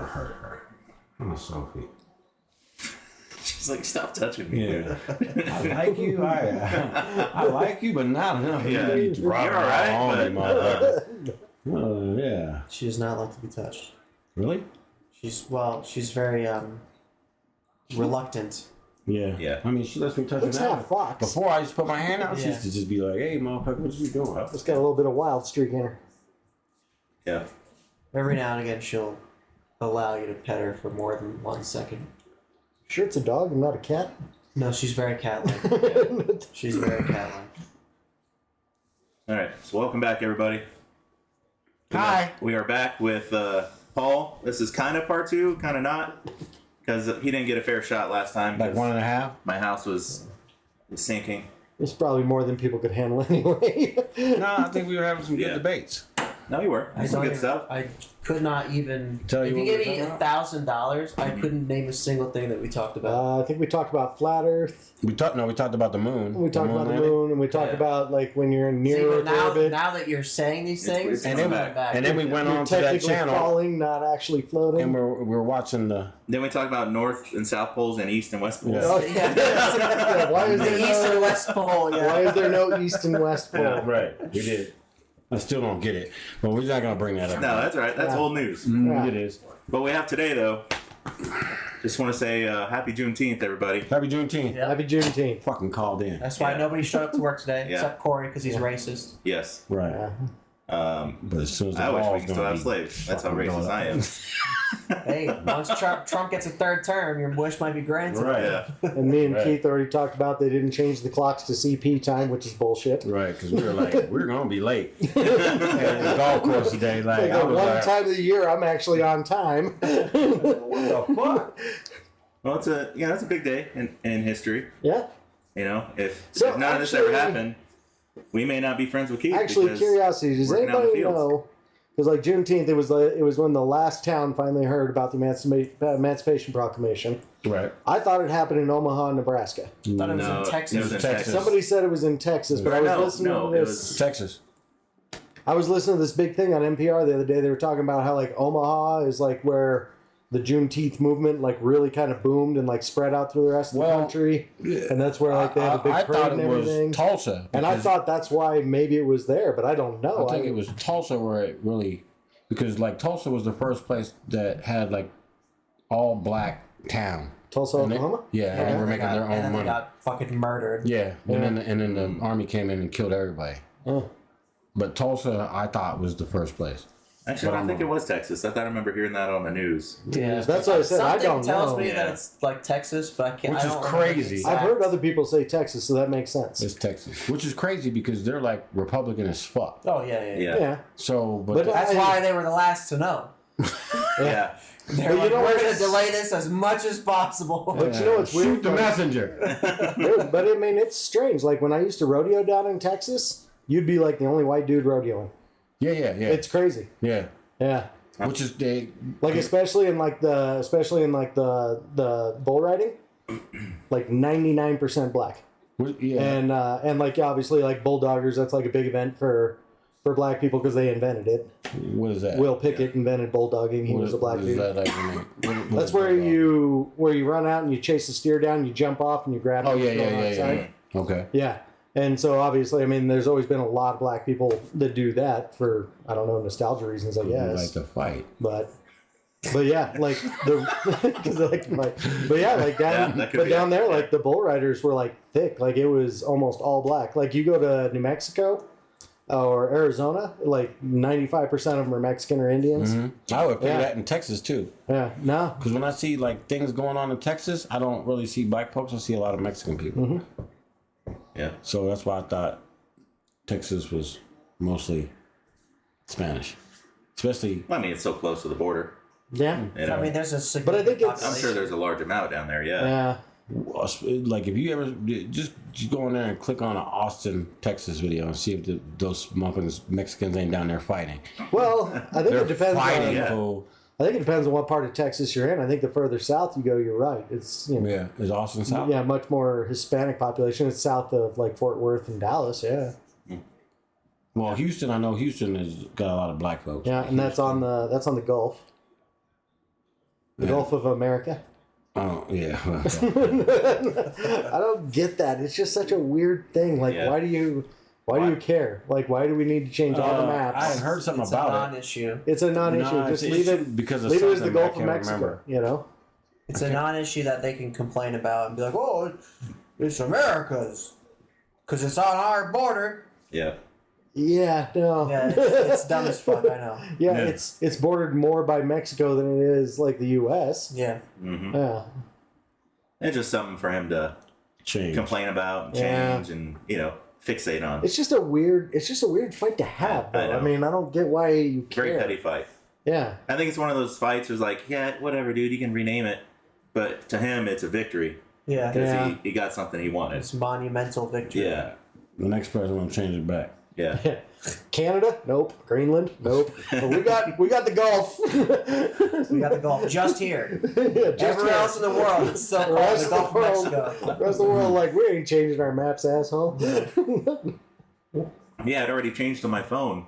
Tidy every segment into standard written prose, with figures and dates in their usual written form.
her. I'm a Sophie. She's like, stop touching me. Yeah. I like you. I like you, but not enough. Yeah. You're all right, Oh, yeah. She does not like to be touched. Really? She's very reluctant. Yeah. Yeah. I mean, she lets me touch her Looks now. half fox. Before I used to put my hand out, she Yeah. used to just be like, "Hey, motherfucker, what you doing?" It's got a little bit of wild streak in her. Yeah. Every now and again, she'll allow you to pet her for more than 1 second. Sure, it's a dog and not a cat. No, she's very cat-like. She's very cat-like. All right. So welcome back, everybody. Hi. We are back with Paul. This is kind of part 2, kind of not, because he didn't get a fair shot last time. Like 1.5. My house was sinking. It's probably more than people could handle anyway. No, I think we were having some good Yeah. debates. No, you were. Some good stuff. I could not even. Tell you if you what gave we me were talking $1,000, I couldn't name a single thing that we talked about. I think we talked about flat Earth. We talked about the moon. We talked about the landing. moon, and we talked about like when you're in near Earth now orbit. that you're saying these It's things, weird. it's And coming back. And then we went You're on to that technically channel, falling, not actually floating. and we're watching the. Then we talked about North and South Poles and East and West Poles. Yeah. Oh, Yeah. yeah, why is The there East and no, West Pole. Yeah. why is there no East and West pole? Yeah, right. We did. I still don't get it, but we're not gonna bring that up. No, that's all right. That's Yeah. old news. Yeah. It is. But we have today, though. Just want to say happy Juneteenth, everybody. Happy Juneteenth. Yeah. Happy Juneteenth. Fucking called in. That's why Yeah. nobody showed up to work today, Yeah. except Corey, because he's racist. Yes. Right. Yeah. But as soon as the I wish we ball's could still gonna have be slaves. That's how fucking racist going I am. Hey, once Trump gets a third term, your wish might be granted. Right. Yeah. And me and Right. Keith already talked about they didn't change the clocks to CP time, which is bullshit. Right, because we were like, we're gonna be late at the golf course today. Like, I the was one like, time of the year I'm actually on time. what the fuck? Well, it's a big day in history. Yeah. You know, if So, none of this ever actually- happened, we may not be friends with Keith. Actually, because curiosity, does working out in the anybody fields. know? Because like Juneteenth, it was when the last town finally heard about the Emancipation Proclamation. Right. I thought it happened in Omaha, Nebraska. I thought it was No, in Texas. it was in Texas. Somebody said it was in Texas, but I was listening to it this. was- Texas. I was listening to this big thing on NPR the other day. They were talking about how like Omaha is like where the Juneteenth movement like really kind of boomed and like spread out through the rest of the Well, country, and that's where like they had a big I parade thought and it was everything. Tulsa. And I because thought that's why maybe it was there, but I don't know. I think it was Tulsa where it really, because like Tulsa was the first place that had like all black town. Tulsa, And they- Oklahoma. yeah, and they were making their and own then they money. got fucking murdered. Yeah, and then the army came in and killed everybody. Oh. But Tulsa, I thought was the first place. Actually, I don't think it was Texas. I thought I remember hearing that on the news. Yeah, That's what I said. I Something don't tells know. me Yeah. that it's like Texas, but I can't. Which I is don't remember the crazy. exact- I've heard other people say Texas, so that makes sense. It's Texas, which is crazy because they're like Republican as fuck. Oh yeah. Yeah. Yeah. So, But That's why they were the last to know. Yeah. They're But like, you know we're what's- going to delay this as much as possible. But you know what's Shoot weird? the messenger. Dude, but I mean, it's strange. Like when I used to rodeo down in Texas, you'd be like the only white dude rodeoing. Yeah. It's crazy. Yeah. Yeah. Which is they Like especially in the bull riding, like 99% black. yeah. And like obviously like bulldoggers, that's like a big event for black people because they invented it. What is that? Will Pickett invented bulldogging. He was a black what dude. Is that like, what That's is where that you run out and you chase the steer down, you jump off and you grab it. about? Oh and throw it outside. yeah. Okay. Yeah. And so obviously, I mean, there's always been a lot of black people that do that for, I don't know, nostalgia reasons, I Like guess. to fight. But yeah, like because they like to fight. But yeah, like down, that could but be down it. there, like the bull riders were like thick. Like it was almost all black. Like you go to New Mexico or Arizona, like 95% of them are Mexican or Indians. I would figure Yeah. that in Texas too. Yeah, no. Because when I see like things going on in Texas, I don't really see black folks. I see a lot of Mexican people. Yeah. So that's why I thought Texas was mostly Spanish, especially. Well, I mean, it's so close to the border. Yeah. You know? I mean, there's a But I significant think it's- I'm sure population. there's a large amount down there. Yeah. Yeah. Like if you ever just go in there and click on an Austin, Texas video and see if those motherfuckers Mexicans ain't down there fighting. Well, I think They're it depends fighting. on. Yeah. fool. I think it depends on what part of Texas you're in. I think the further south you go, you're right. It's Yeah, is Austin South? yeah, much more Hispanic population. It's south of like Fort Worth and Dallas. Yeah, Well, Houston, I know Houston has got a lot of black folks. yeah, and that's on the Gulf. The Gulf of America. Oh yeah. I don't get that. It's just such a weird thing. Like, Yeah. why do you care? Like, why do we need to change all the maps? I had heard something It's about a it. non-issue. It's a non-issue. No, Just it's leave issue it because of leave it as the something I Gulf of can't Mexico. remember. You know. It's a non-issue that they can complain about and be like, "Oh, it's America's, because it's on our border." Yeah. Yeah. No. Yeah, it's dumb as fuck. I know. Yeah, Yeah. it's bordered more by Mexico than it is like the U.S. Yeah. Mm-hmm. Yeah. It's just something for him to Change. complain about and Yeah. change and fixate on. It's just a weird fight to have. I Though. know. I mean, I don't get why you care. Very petty fight. Yeah. I think it's one of those fights where it's like, yeah, whatever, dude, you can rename it. But to him, it's a victory Yeah. because Yeah. he got something he wanted. It's monumental victory. Yeah. The next president will change it back. Yeah. Canada? Nope. Greenland? Nope. But we got the Gulf. We got the Gulf just here. Yeah, just Everywhere here. else in the world, it's still The called rest the of Gulf the of world, Mexico. the rest of the world, like, we ain't changing our maps, asshole. Yeah, it already changed to my phone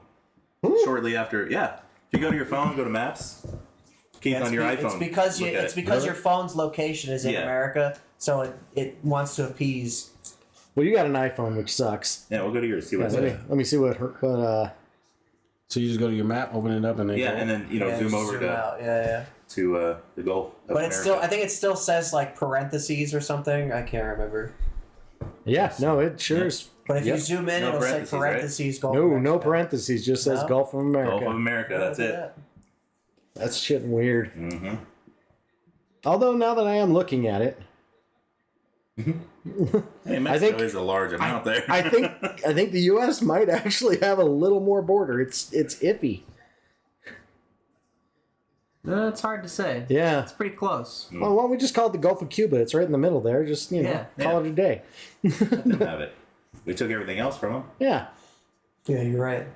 shortly after. Yeah. If you go to your phone, go to Maps, keep Yeah, on your iPhone. It's because look at it. your phone's location is in Yeah. America, so it wants to appease. Well, you got an iPhone, which sucks. Yeah, we'll go to yours, see what Yeah, it let, says. me, let me see what So you just go to your map, open it up, and then Yeah, go. and then, Yeah, zoom just over out. Yeah. to the Gulf of But it's America. still, I think it still says like parentheses or something. I can't remember. Yeah, no, it sure is. But if Yep. you zoom in, No it'll say parentheses, right? parentheses. Gulf of No Mexico. parentheses, just says No? Gulf of America. Gulf of America, that's Look it. at That's shit weird. Mm-hmm. Although now that I am looking at it, Hey, Mexico think- is a large amount there. I think the U.S. might actually have a little more border. It's iffy. It's hard to say. Yeah. It's pretty close. Well, why don't we just call it the Gulf of Cuba? It's right in the middle there. Just Yeah. call it a day. Didn't have it. We took everything else from them. Yeah. Yeah, you're right.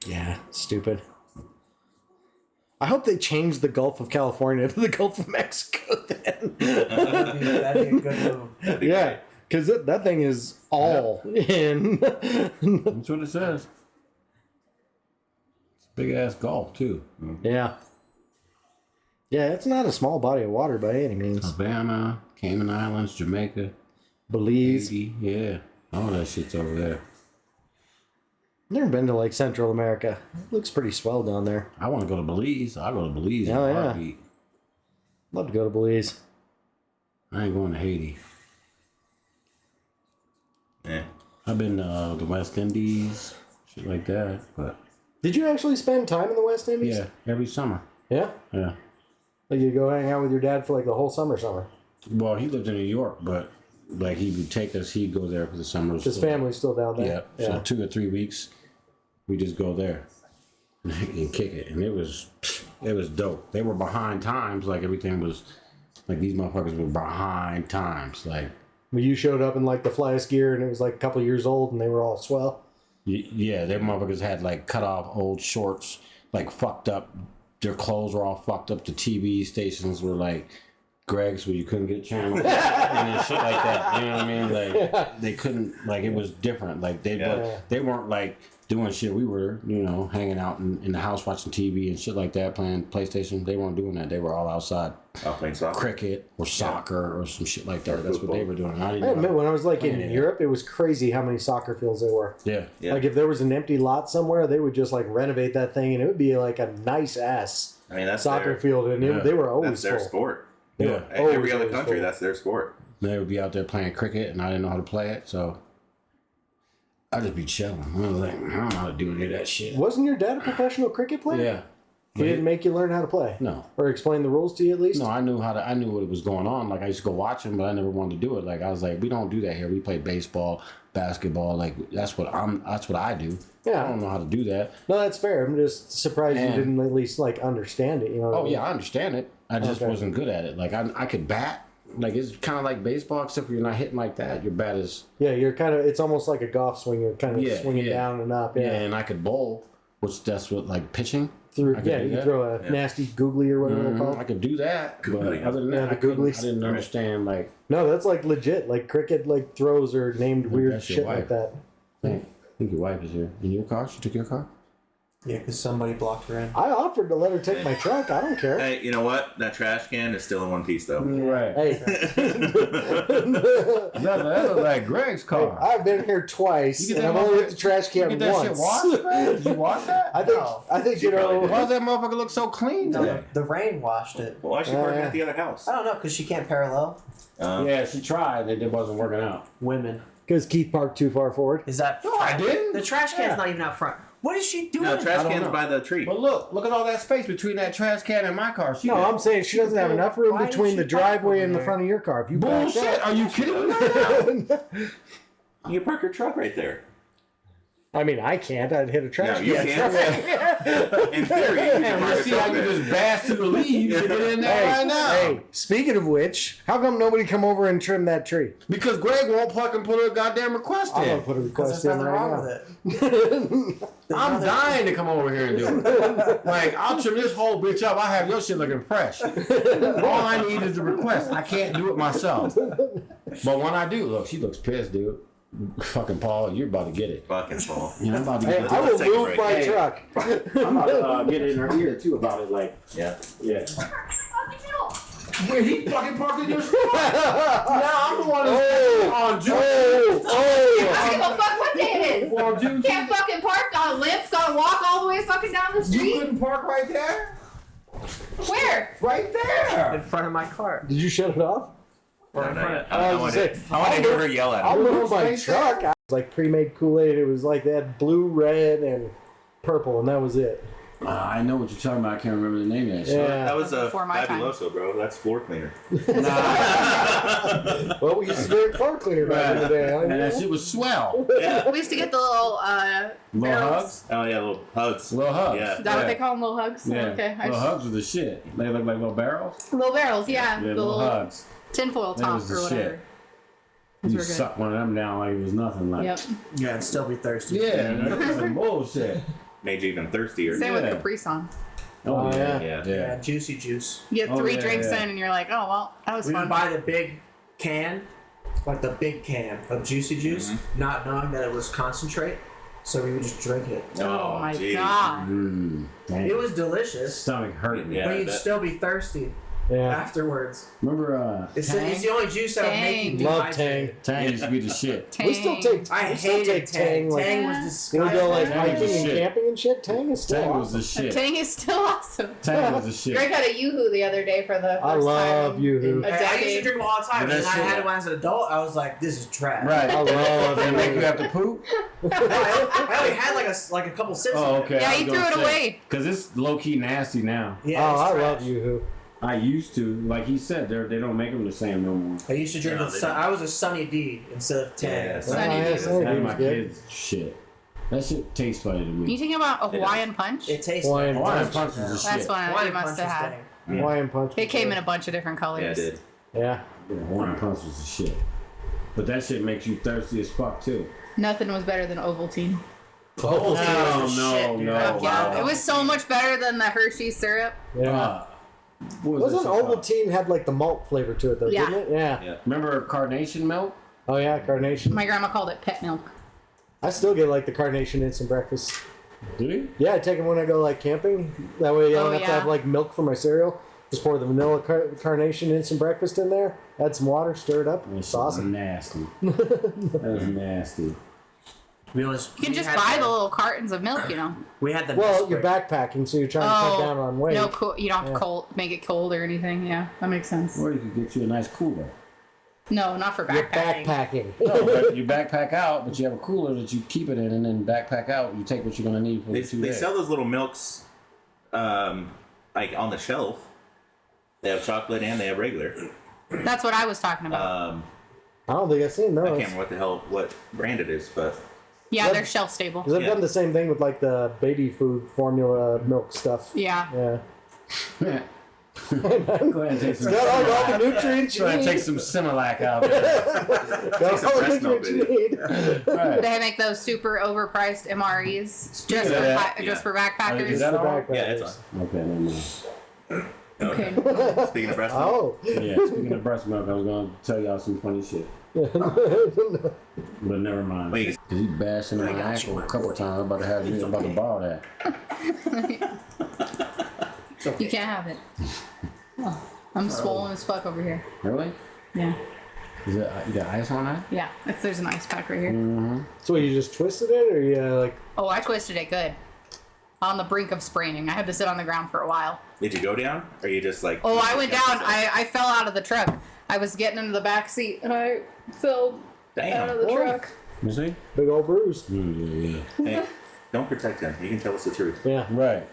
Yeah. Stupid. I hope they change the Gulf of California to the Gulf of Mexico then. That'd be a good move. That'd be Yeah. great. Because that thing is all in. That's what it says. It's a big ass Gulf too. Yeah. Yeah, it's not a small body of water by any means. Havana, Cayman Islands, Jamaica, Belize. Haiti, yeah, all that shit's over there. Never been to like Central America. It looks pretty swell down there. I want to go to Belize. I'll go to Belize in Oh, a yeah. heartbeat. Love to go to Belize. I ain't going to Haiti. Yeah. I've been to the West Indies, shit like that. But Did you actually spend time in the West Indies? yeah, every summer. Yeah? Yeah. Like you go hang out with your dad for like the whole summer? Well, he lived in New York, but like he would take us. He'd go there for the summers. His family's still down Yeah. there. So 2 or 3 weeks, we just go there and kick it, and it was dope. They were behind times. Like everything was, like these motherfuckers were behind times. Like But you showed up in like the flyest gear and it was like a couple years old and they were all swell. yeah, their motherfuckers had like cut off old shorts, like fucked up. Their clothes were all fucked up. The TV stations were like Greg's where you couldn't get channels and then shit like that. You know what I mean? Like they couldn't. Like it was different. Like they weren't like doing shit. We were, hanging out in the house watching TV and shit like that, playing PlayStation. They weren't doing that. They were all outside, Playing soccer. cricket or soccer or some shit like that. That's what football. they were doing. I I didn't admit, know. when I was like in Yeah. Europe, it was crazy how many soccer fields there were. Yeah. Yeah. Like if there was an empty lot somewhere, they would just like renovate that thing and it would be like a nice ass I mean, that's soccer their, field. And Yeah. they were that's always their full. sport. Yeah. Always, Every other always country, full. that's their sport. They would be out there playing cricket, and I didn't know how to play it, so I'd just be chilling. I was like, I don't know how to do any of that shit. Wasn't your dad a professional cricket player? Yeah. He didn't make you learn how to play? No. Or explain the rules to you at least? No, I knew what was going on. Like I used to go watch him, but I never wanted to do it. Like I was like, we don't do that here. We play baseball, basketball. Like that's what I do. Yeah. I don't know how to do that. No, that's fair. I'm just surprised you And- didn't at least like understand it. You know? what I Oh mean? yeah, I understand it. I just Okay. wasn't good at it. Like I could bat. Like it's kind of like baseball, except for you're not hitting like that. Your bat is Yeah, you're kind of. It's almost like a golf swing. You're kind of Yeah, swinging yeah. down and up. yeah, Yeah, and I could bowl, which that's what like pitching. through. I could Yeah, do you that. throw a nasty googly or whatever they're Mhm, called. I could do that, but Googly. other than Yeah, that, the I googlies. didn't understand. Like, No, that's like legit. Like cricket, like throws are named weird that's your shit wife. like that. think your wife is here. In your car? She took your car? Yeah, because somebody blocked her in. I offered to let her take my truck. I don't care. Hey, you know what? That trash can is still in one piece, though. Right. Hey, That look like Greg's car. I've been here twice, You get and I've that only motherfucker- hit the trash You can get that once. shit washed, Greg? Did you wash that? I think, No. I think She you probably know. did. Why does that motherfucker look so clean No, today? the rain washed it. Why is she parking at the other house? I don't know, because she can't parallel. Yeah, she tried. It wasn't working out. Women. Because Keith parked too far forward. Is that? No, I didn't. The trash can's Yeah. not even out front. What is she doing? No, trash I don't can's know. by the tree. But look at all that space between that trash can and my car. She No, got- I'm saying she doesn't have enough room Why did between she the park driveway over and the there? front of your car. If you back Bullshit. up- Are you kidding me right now? You park your truck right there. I mean, I can't. I'd hit a trash No, can. you can't. In theory, you can And park we a see truck how you there. just bash through the leaves to get in there right now. Hey, speaking of which, how come nobody come over and trim that tree? Because Greg won't fucking put a goddamn request I'm gonna in. put a Because request there's in nothing right wrong now. with it. I'm dying to come over here and do it. Like, I'll trim this whole bitch up. I have your shit looking fresh. All I need is a request. I can't do it myself. But when I do, look, she looks pissed, dude. Fucking Paul, you're about to get it. Fucking Paul. You know, I'm about to Hey, get it. I will Let's take a move break. my Hey. truck. I'm about to get in her ear too about it. Like, Yeah. yeah. Where he fucking parked in your spot. Now I'm the one that's on June. I don't give a fuck what day it is. On June. Can't fucking park on lips, gotta walk all the way fucking down the You street. couldn't park right there? Where? Right there. In front of my car. Did you shut it off? No, no, yeah. I I was want gonna to say, hear her yell at I'll him. move my Space truck. there? It was like pre-made Kool-Aid. It was like they had blue, red, and purple, and that was it. I know what you're talking about. I can't remember the name of that shit. Yeah. That was a Before my time. fabuloso, bro. That's floor cleaner. Well, we used to do it car cleaner back in the day. And that shit was swell. Yeah. We used to get the little Little barrels. hugs. Oh yeah, little hugs. Little hugs. Yeah. Is that what they call them? Little hugs? Yeah. Okay. Little hugs are the shit. They look like little barrels. Little barrels, yeah. Yeah, the little little hugs. tinfoil That top was the or whatever. shit. Those You were good. suck one of them down like it was nothing. Like, Yep. Yeah, and still be thirsty. yeah, that's some bullshit. Made you even thirstier. Same Yeah. with Capri Sun. Oh, yeah. Yeah. Yeah, juicy juice. You get Oh, 3 yeah, drinks yeah. in and you're like, oh, well, that was We fun. would buy the big can, like the big can of juicy juice, not knowing that it was concentrate. So we would just drink it. Oh, my geez. God. It was delicious, Stomach hurt me. Yeah. but you'd that- still be thirsty Yeah. afterwards. Remember, It's Tang? the only juice that would make you Tang. Love dehydrated. Tang used to be the shit. We still Tang. take. I we still hated take Tang. Like, Tang was when we disgusting. go like Tang was hiking the and shit. camping and shit. Tang is still Tang was awesome. the shit. Tang is still awesome. Tang was the shit. Greg had a Yoo-Hoo the other day for the first I love time Yoo-Hoo. in a I used to decade. drink them all the time, But and then that I shit- had it when I was an adult. I was like, "This is trash." Right. I love They make you Yoo-Hoo. have to poop? I only had like a couple sips. Oh, of it. okay. Yeah, he threw it away. Because it's low key nasty now. Yeah, Oh, it's I trash. love Yoo-Hoo. I used to, like he said, they don't make them the same no more. I used to drink No, the they Sun. don't. I was a Sunny D instead of Tang. Yeah, Sunny Oh, yeah, D. Sunny That's D's my good. kids' shit. That shit tastes funny to You me. thinking about a Hawaiian Punch? It tastes Hawaiian like Hawaiian Punch. Punch is the That's shit. what Hawaiian you must Punch have is had. dang. Hawaiian Punch. It came in a bunch of different colors. Yeah, it did. Yeah. Yeah, Hawaiian Punch was the shit. But that shit makes you thirsty as fuck too. Nothing was better than Ovaltine. Oh, no. Yeah, Wow. it was so much better than the Hershey syrup. Yeah. What was Wasn't that shit called? Ovaltine had like the malt flavor to it though, Yeah. didn't it? Yeah. Yeah. Remember carnation milk? Oh yeah, carnation. My grandma called it pet milk. I still get like the carnation instant breakfast. Do you? Yeah, I take them when I go like camping. That way I don't Oh, have to yeah. have like milk for my cereal. Just pour the vanilla carnation instant breakfast in there. Add some water, stir it up. That It's shit was awesome. nasty. That was nasty. We You can just buy the little cartons of milk, you know. We had the Well, Nesquik. you're backpacking, so you're trying to cut down on weight. no, you don't have to Yeah. cold, make it cold or anything. Yeah, that makes sense. Or you could get you a nice cooler. No, not for You're backpacking. backpacking. No, but you backpack out, but you have a cooler that you keep it in, and then backpack out. You take what you're gonna need for They, the 2 they days. sell those little milks, like on the shelf. They have chocolate and they have regular. That's what I was talking about. I don't think I've seen I those. can't remember what brand it is, but Yeah, that- they're shelf stable. Because I've Yeah. done the same thing with like the baby food formula milk stuff. Yeah. Yeah. Yeah. Go ahead and take some. Got all the nutrients you Go ahead and need. take some Similac out there. Got some all the breast milk nutrients you need. Right. They make those super overpriced MREs just of for that, just for Is backpackers. that all? Backpackers. yeah, it's on. Okay, never mind. Okay. Speaking of breast milk, Oh. Yeah, speaking of breast milk, I was gonna tell y'all some funny shit. But never mind. Wait. Cause he bashed into my ankle a couple times. I'm about to have you about to borrow that. You can't have it. Oh, I'm swollen as fuck over here. Really? Yeah. Is it? You got ice on that? Yeah. There's an ice pack right here. So you just twisted it, or you like? Oh, I twisted it good. On the brink of spraining. I had to sit on the ground for a while. Did you go down? Or you just like... Oh, I went down. I fell out of the truck. I was getting into the back seat and I fell out of the truck. You see? Big old bruise. Yeah. Hey, don't protect him. You can tell us the truth. Yeah. Right.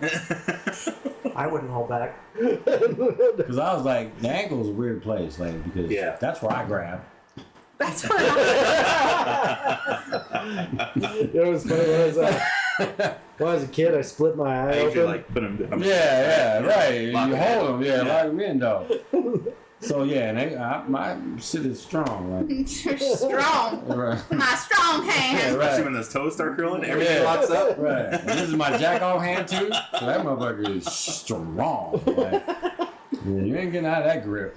I wouldn't hold back. Because I was like, the ankle's a weird place, like because that's where I grab. That's where It was funny when I was a kid. I split my eye I usually open. like put him down. Yeah, right. Lock You the head hold them, up. lock them in, though. So yeah, and my shit is strong, like. You're strong. Right. My strong hand. Yeah, Especially right. when those toes start curling, everything Yeah. locks up. Right. And this is my jack off hand too, so that motherfucker is strong. Like, yeah, you ain't getting out of that grip.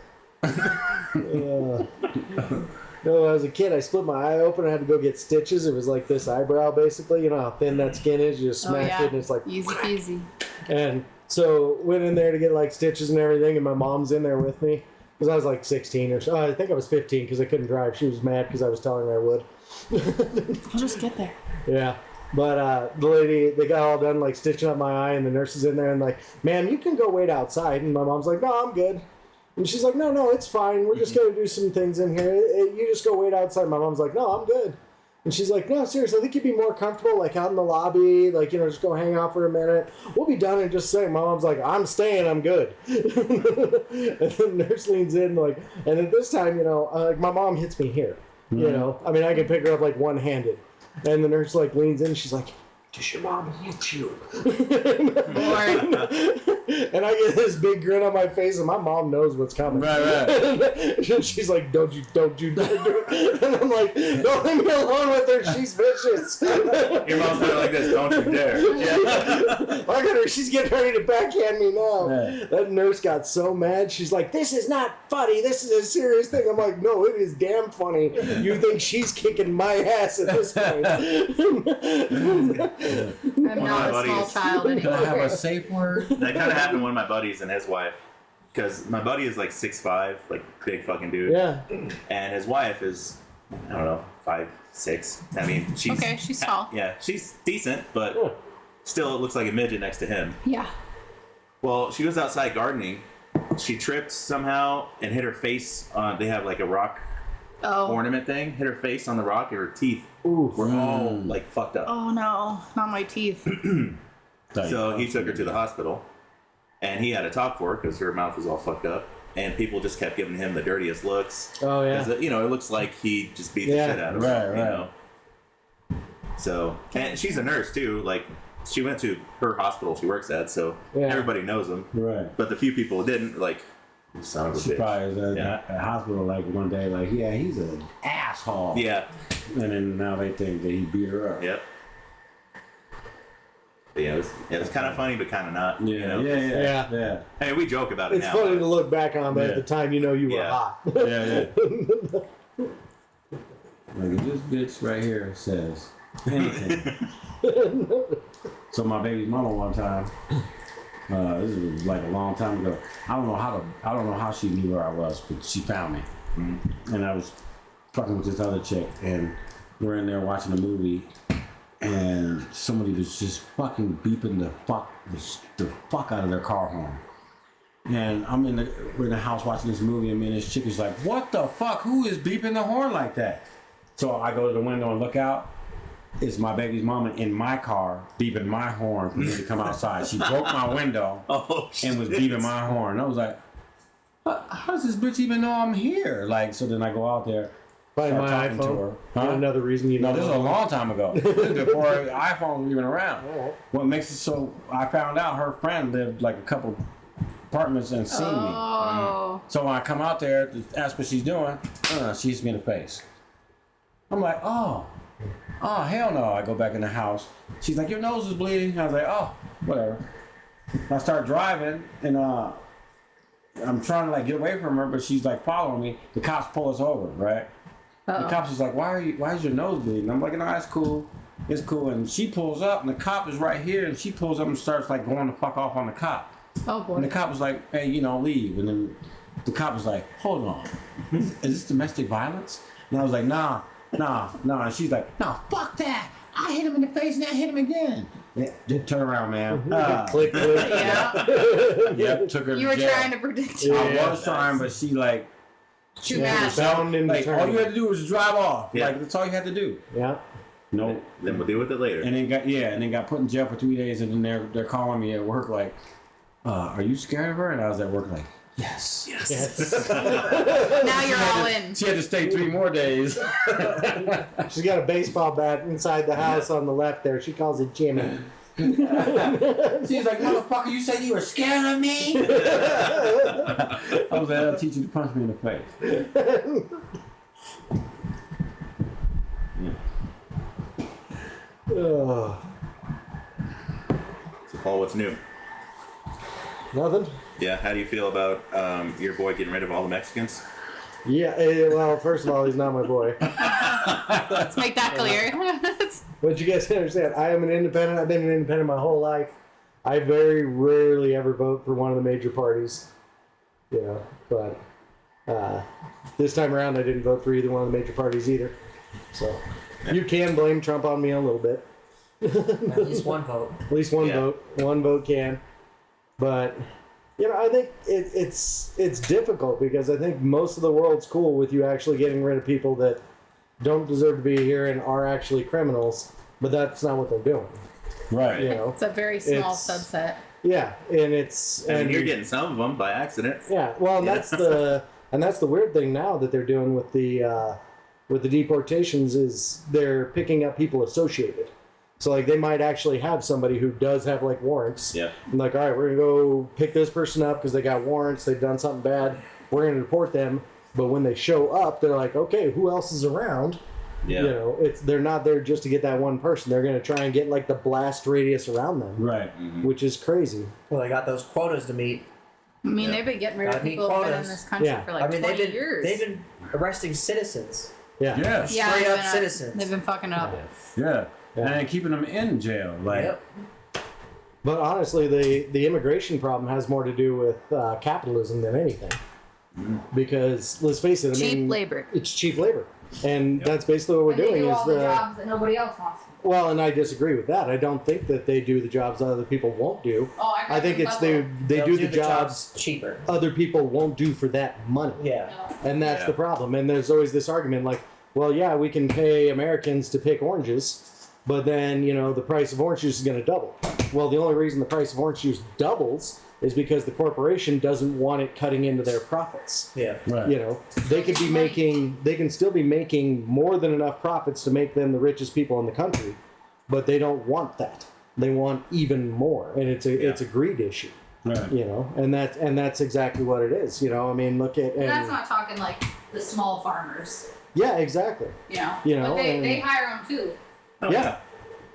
No, when I was a kid, I split my eye open. I had to go get stitches. It was like this eyebrow, basically. You know how thin that skin is. You just Oh, smack yeah. it, and it's like. Easy peasy. And so went in there to get like stitches and everything, and my mom's in there with me because I was like 16 or so. I think I was 15 because I couldn't drive. She was mad because I was telling her I would. I'll just get there. Yeah. But the lady, they got all done like stitching up my eye, and the nurse is in there and like, ma'am, you can go wait outside. And my mom's like, no, I'm good. And she's like, no, it's fine. We're just going to do some things in here. You just go wait outside. My mom's like, no, I'm good. And she's like, no, seriously, I think you'd be more comfortable like out in the lobby, like, just go hang out for a minute. We'll be done in just a second. My mom's like, I'm staying, I'm good. And the nurse leans in, like, and at this time, like my mom hits me here. I mean, I can pick her up like one-handed. And the nurse like leans in, she's like, does your mom hit you? And I get this big grin on my face, and my mom knows what's coming. Right. And she's like, don't you do it. And I'm like, don't leave me alone with her. She's vicious. Your mom's doing like this. Don't you dare. Look at her. She's getting ready to backhand me now. Yeah. That nurse got so mad. She's like, this is not funny. This is a serious thing. I'm like, no, it is damn funny. You think she's kicking my ass at this point. I'm not a small buddies. child Can I have anymore. a safe word? That kind of happened to one of my buddies and his wife. Because my buddy is like 6'5", like big fucking dude. Yeah. And his wife is, I don't know, 5'6". I mean, she's... Okay, she's tall. Yeah, she's decent, but still it looks like a midget next to him. Yeah. Well, she was outside gardening. She tripped somehow and hit her face on... They have like a rock Oh. ornament thing. Hit her face on the rock and her teeth were all like fucked up. Oh no, not my teeth. So he took her to the hospital, and he had to talk for her because her mouth was all fucked up, and people just kept giving him the dirtiest looks. Oh, yeah. 'Cause, it looks like he just beat the Yeah. shit out of her. Right. So, and she's a nurse too. Like, she went to her hospital she works at, so Yeah. everybody knows him. Right. But the few people who didn't, like, you son of a She bitch. probably was Yeah. at the hospital like one day, like, yeah, he's an asshole. Yeah. And then now they think that he beat her up. Yep. But yeah, it was kind of funny, but kind of not. Yeah. Hey, we joke about it It's now. funny but- to look back on, but at the time, you were Yeah. hot. Yeah. Like this bitch right here says anything. So my baby's mama one time, this was like a long time ago. I don't know how she knew where I was, but she found me. And I was fucking with this other chick, and we're in there watching a movie, and somebody was just fucking beeping the fuck out of their car horn. And we're in the house watching this movie, and me and this chick is like, what the fuck? Who is beeping the horn like that? So I go to the window and look out. It's my baby's mama in my car beeping my horn for me to come outside. She broke my window and was beeping my horn. I was like, how does this bitch even know I'm here? Like, so then I go out there, Find start my talking to her. iPhone. Another reason you No, know. this was a long time ago. This is before iPhone was even around. Oh. What makes it so, I found out her friend lived like a couple apartments and seen me. Oh. So when I come out there to ask what she's doing, she hits me in the face. I'm like, oh, hell no. I go back in the house. She's like, your nose is bleeding. I was like, oh, whatever. I start driving, and I'm trying to like get away from her, but she's like following me. The cops pull us over, right? The cops was like, why is your nose bleeding? I'm like, no, it's cool. It's cool. And she pulls up, and the cop is right here, and she pulls up and starts like going the fuck off on the cop. Oh boy. And the cop was like, hey, leave. And then the cop was like, hold on. Is this domestic violence? And I was like, nah. And she's like, nah, fuck that. I hit him in the face and I hit him again. Yeah, turn around, man. Click. Yeah. Yep, took her to You were jail. trying to predict. I was trying, but she like... Too bad. Sound in Like, all you had to do was drive off. Yeah. Like, that's all you had to do. Yeah. No. Then we'll deal with it later. And then got put in jail for 3 days, and then they're calling me at work like, are you scared of her? And I was at work like, yes. Now you're all in. She had to stay 3 more days. She's got a baseball bat inside the house on the left there. She calls it Jimmy. She's like, motherfucker, you said you were scared of me? I was like, I'll teach you to punch me in the face. Oh, So, Paul, what's new? nothing? Yeah, how do you feel about your boy getting rid of all the Mexicans? Yeah, well, first of all, he's not my boy. Let's make that clear. But you guys understand, I am an independent. I've been an independent my whole life. I very rarely ever vote for one of the major parties. But this time around, I didn't vote for either one of the major parties either. So you can blame Trump on me a little bit. At least one vote. At least one Yeah. vote. One vote can. But I think it's difficult because I think most of the world's cool with you actually getting rid of people that don't deserve to be here and are actually criminals, but that's not what they're doing. Right. It's a very small It's- subset. Yeah, and it's I mean, and you're getting some of them by accident. yeah. Well, and that's the weird thing now that they're doing with the deportations is they're picking up people associated. So like they might actually have somebody who does have like warrants. Yeah. And like, all right, we're gonna go pick this person up because they got warrants. They've done something bad. We're gonna deport them. But when they show up, they're like, okay, who else is around? Yeah. They're not there just to get that one person. They're gonna try and get like the blast radius around them, Right. which is crazy. Well, they got those quotas to meet. I mean, Yeah. they've been getting rid of Gotta meet people who've been in quotas. this country Yeah. for like 20 years. they've been arresting citizens. Yeah. Yeah. yeah, straight they've up been, citizens. They've been fucking up. Yeah. Yeah. And then keeping them in jail. Like, Yep. But honestly, the immigration problem has more to do with capitalism than anything. Because let's face it, I Cheap mean, labor. it's cheap labor, and that's basically what we're And they doing. do Is all the jobs that nobody else wants. well, and I disagree with that. I don't think that they do the jobs that other people won't do. Oh, I think it's they They'll do the jobs cheaper. other people won't do for that money. Yeah. And that's Yeah. the problem. And there's always this argument like, well, yeah, we can pay Americans to pick oranges, but then, the price of orange juice is going to double. Well, the only reason the price of orange juice doubles is because the corporation doesn't want it cutting into their profits. Yeah. right. They could be making, they can still be making more than enough profits to make them the richest people in the country, but they don't want that. They want even more, and it's a greed issue. Right. And that's exactly what it is. I mean, look at And that's not talking like the small farmers. yeah, exactly. But and- they hire them too. Oh, Yeah.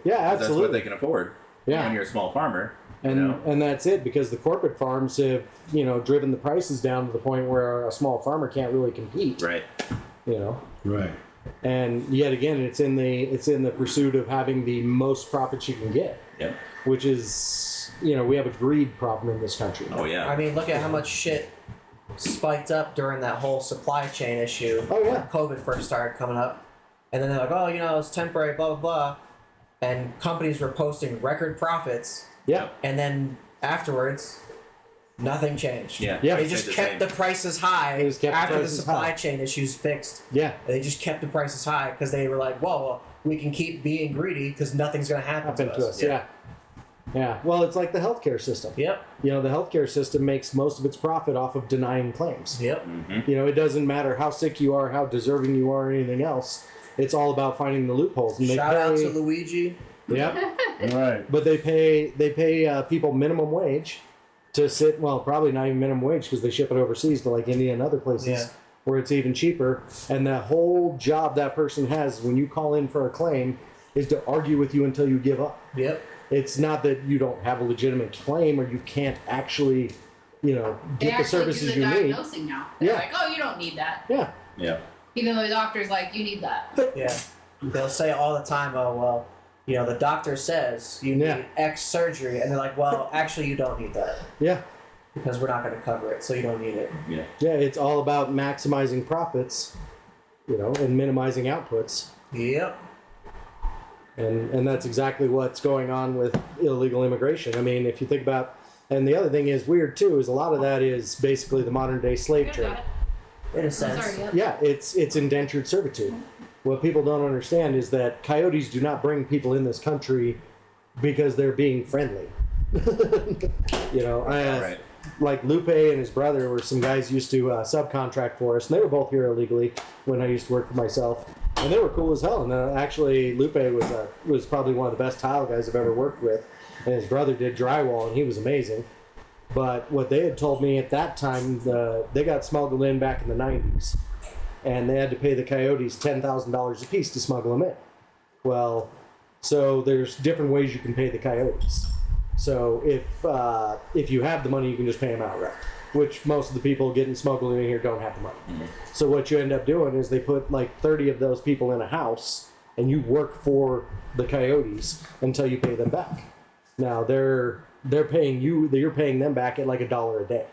Yeah, That's absolutely. what they can afford. Yeah. When you're a small farmer. And that's it, because the corporate farms have driven the prices down to the point where a small farmer can't really compete. Right. Right. And yet again, it's in the pursuit of having the most profits you can get, Yep. which is we have a greed problem in this country. Oh yeah. I mean, look at how much shit spiked up during that whole supply chain issue. Oh, yeah. When COVID first started coming up. And then they're like, oh, it's temporary, blah, blah, blah. And companies were posting record profits. Yeah. And then afterwards, nothing changed. Yeah. Yeah. They just kept the prices high They just kept the after the prices supply high. chain issues fixed. Yeah. They just kept the prices high because they were like, well, we can keep being greedy because nothing's going to happen To us. Yeah. Yeah. Well, it's like the healthcare system. Yep. The healthcare system makes most of its profit off of denying claims. Yep. It doesn't matter how sick you are, how deserving you are, or anything else. It's all about finding the loopholes. And Shout out to Luigi. Yeah. Right. But they pay people minimum wage to sit. Well, probably not even minimum wage because they ship it overseas to like India and other places where it's even cheaper. And the whole job that person has when you call in for a claim is to argue with you until you give up. Yep. It's not that you don't have a legitimate claim or you can't actually, They get the actually services do the you need. diagnosing now. They're Yeah. like, oh, you don't need that. Yeah. Yeah. Even though the doctor's like, you need that. Yeah. They'll say all the time, oh, well, you know, the doctor says you need X surgery. And they're like, well, actually, you don't need that. Yeah. Because we're not going to cover it, so you don't need it. Yeah. Yeah, it's all about maximizing profits, you know, and minimizing outputs. Yep. And that's exactly what's going on with illegal immigration. I mean, if you think about, and the other thing is weird too, is a lot of that is basically the modern day slave trade. In a sense. Sorry, Yeah, it's indentured servitude. What people don't understand is that coyotes do not bring people in this country because they're being friendly. You know, Right. like Lupe and his brother were some guys used to subcontract for us, and they were both here illegally when I used to work for myself, and they were cool as hell. And actually, Lupe was probably one of the best tile guys I've ever worked with, and his brother did drywall, and he was amazing. But what they had told me at that time, they got smuggled in back in the 90s, and they had to pay the coyotes $10,000 a piece to smuggle them in. Well, so there's different ways you can pay the coyotes. So if you have the money, you can just pay them outright, which most of the people getting smuggled in here don't have the money. Mm-hmm. So what you end up doing is they put like 30 of those people in a house, and you work for the coyotes until you pay them back. Now they're paying you, you're paying them back at like $1 a day.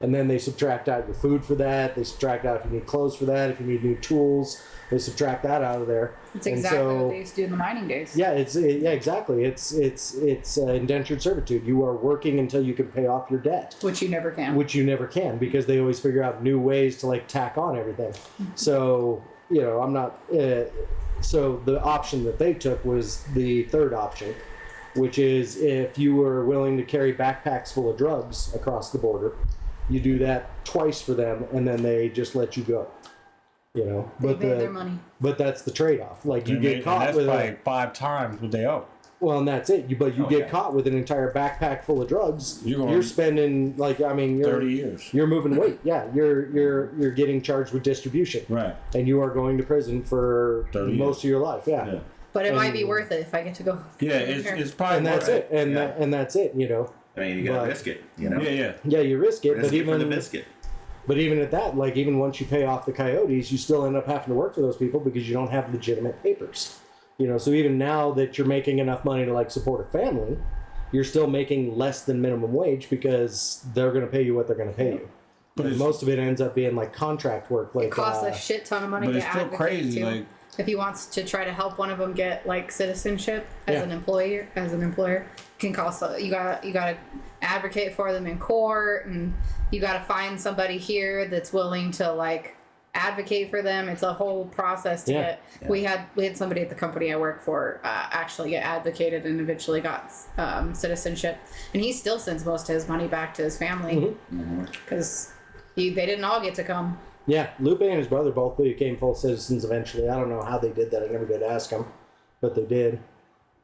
And then they subtract out your food for that. They subtract out if you need clothes for that. If you need new tools, they subtract that out of there. It's exactly what they used to do in the mining days. Yeah, exactly. It's indentured servitude. You are working until you can pay off your debt, Which you never can. which you never can because they always figure out new ways to like tack on everything. So you know, I'm not. So the option that they took was the third option, which is if you were willing to carry backpacks full of drugs across the border. You do that twice for them, and then they just let you go. You know, They made their money. But that's the trade-off. Like you get caught with like 5 times what they owe. well, and that's it. But you get caught with an entire backpack full of drugs. You're spending like I mean, you're 30 years. You're moving weight. Yeah, you're getting charged with distribution. Right. And you are going to prison for 30 most of your life. Yeah. But it might be worth it if I get to go. Yeah, it's probably And that's it. And that's it. You know. I mean, you gotta risk it, you know? Yeah, you risk it, Risk but it even for the biscuit. But even at that, like even once you pay off the coyotes, you still end up having to work for those people because you don't have legitimate papers. You know, so even now that you're making enough money to like support a family, you're still making less than minimum wage because they're going to pay you what they're going to pay you. But most of it ends up being like contract work. Like It costs a shit ton of money but to it's still advocate crazy. too. Like If he wants to try to help one of them get like citizenship as an employer, can cost. You gotta advocate for them in court, and you gotta find somebody here that's willing to like advocate for them. It's a whole process to get. Yeah. We had somebody at the company I work for actually get advocated and eventually got citizenship, and he still sends most of his money back to his family because they didn't all get to come. Yeah, Lupe and his brother both became full citizens eventually. I don't know how they did that. I never did ask them, but they did.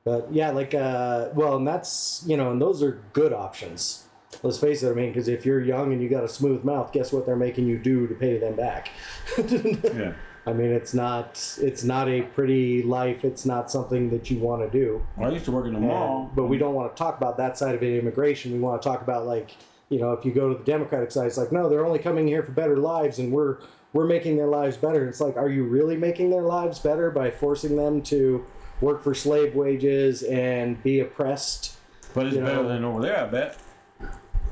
But yeah, like, well, and that's, you know, and those are good options. Let's face it, I mean, because if you're young and you got a smooth mouth, guess what they're making you do to pay them back? yeah. I mean, it's not a pretty life. It's not something that you want to do. Well, I used to work in the mall. But we don't want to talk about that side of it, immigration. We want to talk about, like, you know, if you go to the Democratic side, it's like, no, they're only coming here for better lives, and we're making their lives better. It's like, are you really making their lives better by forcing them to work for slave wages and be oppressed? But it's better than over there, I bet.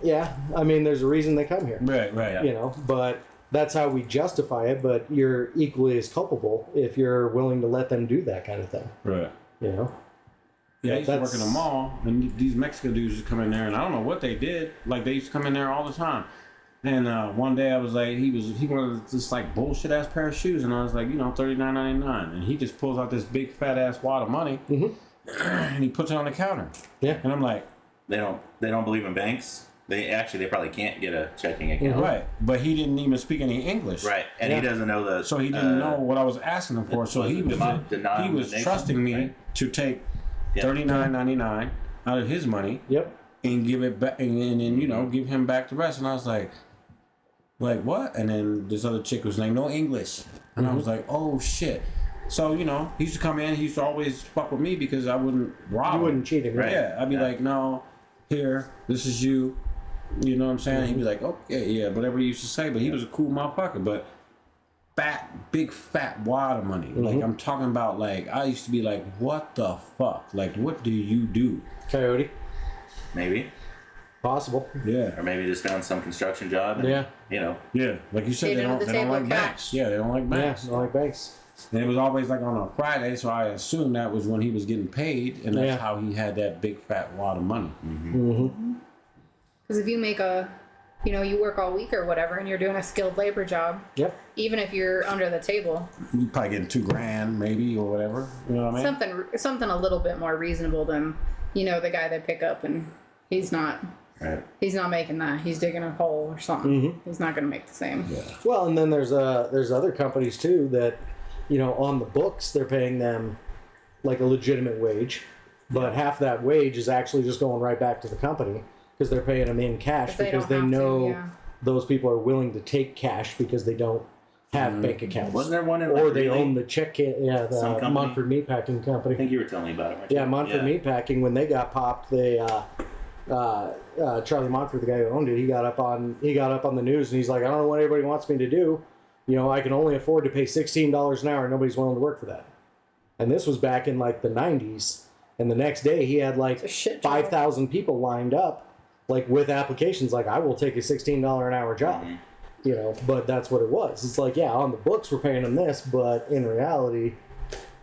Yeah, I mean, there's a reason they come here. Right. You know, but that's how we justify it, but you're equally as culpable if you're willing to let them do that kind of thing. Right. You know? Yeah, I used to work in the mall, and these Mexican dudes would come in there, and I don't know what they did. Like, they used to come in there all the time. And one day I was like, he wanted this like bullshit ass pair of shoes, and I was like, you know, $39.99, and he just pulls out this big fat ass wad of money, and he puts it on the counter. Yeah, and I'm like, they don't believe in banks. They probably can't get a checking account. Right, but he didn't even speak any English. Right, and he doesn't know the. So he didn't know what I was asking him for. So he was trusting me to take $39.99 out of his money. Yep. And give it back, and then, you know, give him back the rest. And I was like what? And then this other chick was like, no English. And I was like, oh shit. So, you know, he used to come in, he used to always fuck with me because I wouldn't rob him. You wouldn't cheat him, right? Yeah, I'd be like, no, here, this is you. You know what I'm saying? He'd be like, okay, yeah, whatever he used to say. But he was a cool motherfucker. But big fat wad of money. Like I'm talking about, like I used to be like, what the fuck? Like, what do you do? Coyote. Maybe. Possible. Yeah. Or maybe just found some construction job. And, Yeah. You know. Yeah. Like you said, Paid they under don't the table like cash. banks. Yeah, they don't like Yeah, banks. I like banks. And it was always like on a Friday, so I assumed that was when he was getting paid, and that's how he had that big fat wad of money. Because if you make you work all week or whatever, and you're doing a skilled labor job, Yep. even if you're under the table, You probably getting $2,000 maybe or whatever. You know what I mean? something a little bit more reasonable than the guy they pick up and he's not making that. He's digging a hole or something. He's not going to make the same. Yeah. Well, and then there's other companies too that, on the books they're paying them like a legitimate wage, but half that wage is actually just going right back to the company because they're paying them in cash because they know those people are willing to take cash because they don't have bank accounts. Wasn't there one in or they own the check? The company? Montford Meatpacking Company. I think you were telling me about it. Weren't Yeah, you? Montford Meatpacking. When they got popped, they Charlie Montford, the guy who owned it, he got up on the news and he's like, I don't know what everybody wants me to do. I can only afford to pay $16 an hour. And nobody's willing to work for that. And this was back in like the 90s. And the next day he had like 5,000 people lined up, like with applications. Like, I will take a $16 an hour job. But that's what it was. It's like, yeah, on the books we're paying them this, but in reality.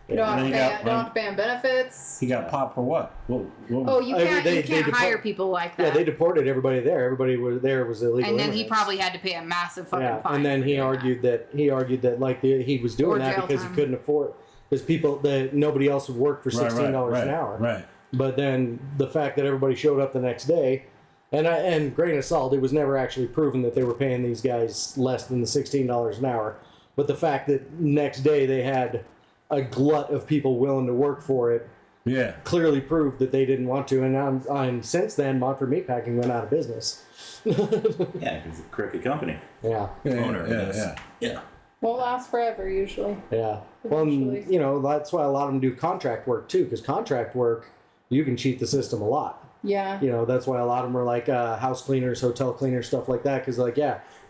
You don't have to pay him benefits. He got popped for what? Oh, you can't hire people like that. Yeah, they deported everybody there. Everybody was illegal. And then he immigrants. probably had to pay a massive fucking fine. And then he argued that like he was doing that because he couldn't afford, because nobody else would work for $16 an hour. Right. But then the fact that everybody showed up the next day, and grain of salt, it was never actually proven that they were paying these guys less than the $16 an hour. But the fact that next day they had a glut of people willing to work for it, clearly proved that they didn't want to. And since then, Montford Meatpacking went out of business. Yeah, because it's a crooked company. Yeah. Yeah. Won't last forever usually. Yeah. Well, that's why a lot of them do contract work too, because contract work, you can cheat the system a lot. Yeah. That's why a lot of them are like house cleaners, hotel cleaners, stuff like that, because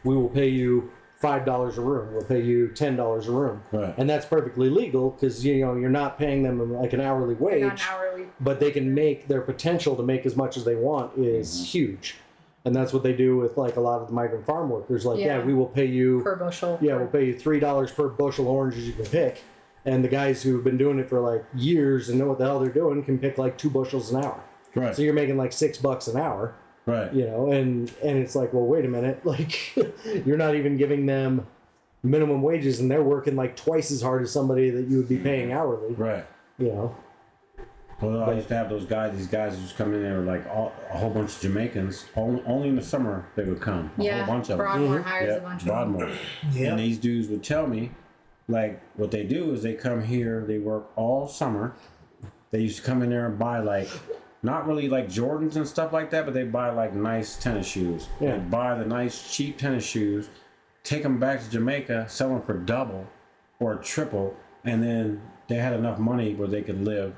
we will pay you $5 a room. We'll pay you $10 a room. Right. And that's perfectly legal because, you're not paying them like an hourly wage. Not hourly. But they can make their potential to make as much as they want is huge. And that's what they do with like a lot of the migrant farm workers. Like, we will pay you per bushel. Yeah, we'll pay you $3 per bushel oranges you can pick. And the guys who've been doing it for like years and know what the hell they're doing can pick like 2 bushels an hour. Right. So you're making like $6 an hour. Right. And it's like, well, wait a minute, like you're not even giving them minimum wages and they're working like twice as hard as somebody that you would be paying hourly. Right. Well, I used to have these guys who just come in there like a whole bunch of Jamaicans. Only in the summer they would come. A whole bunch of them. Broadmoor hires a bunch of them. Broadmoor. Yeah. And these dudes would tell me, like, what they do is they come here, they work all summer. They used to come in there and buy like, not really like Jordans and stuff like that, but they buy like nice tennis shoes. Yeah. They buy the nice cheap tennis shoes, take them back to Jamaica, sell them for double or triple, and then they had enough money where they could live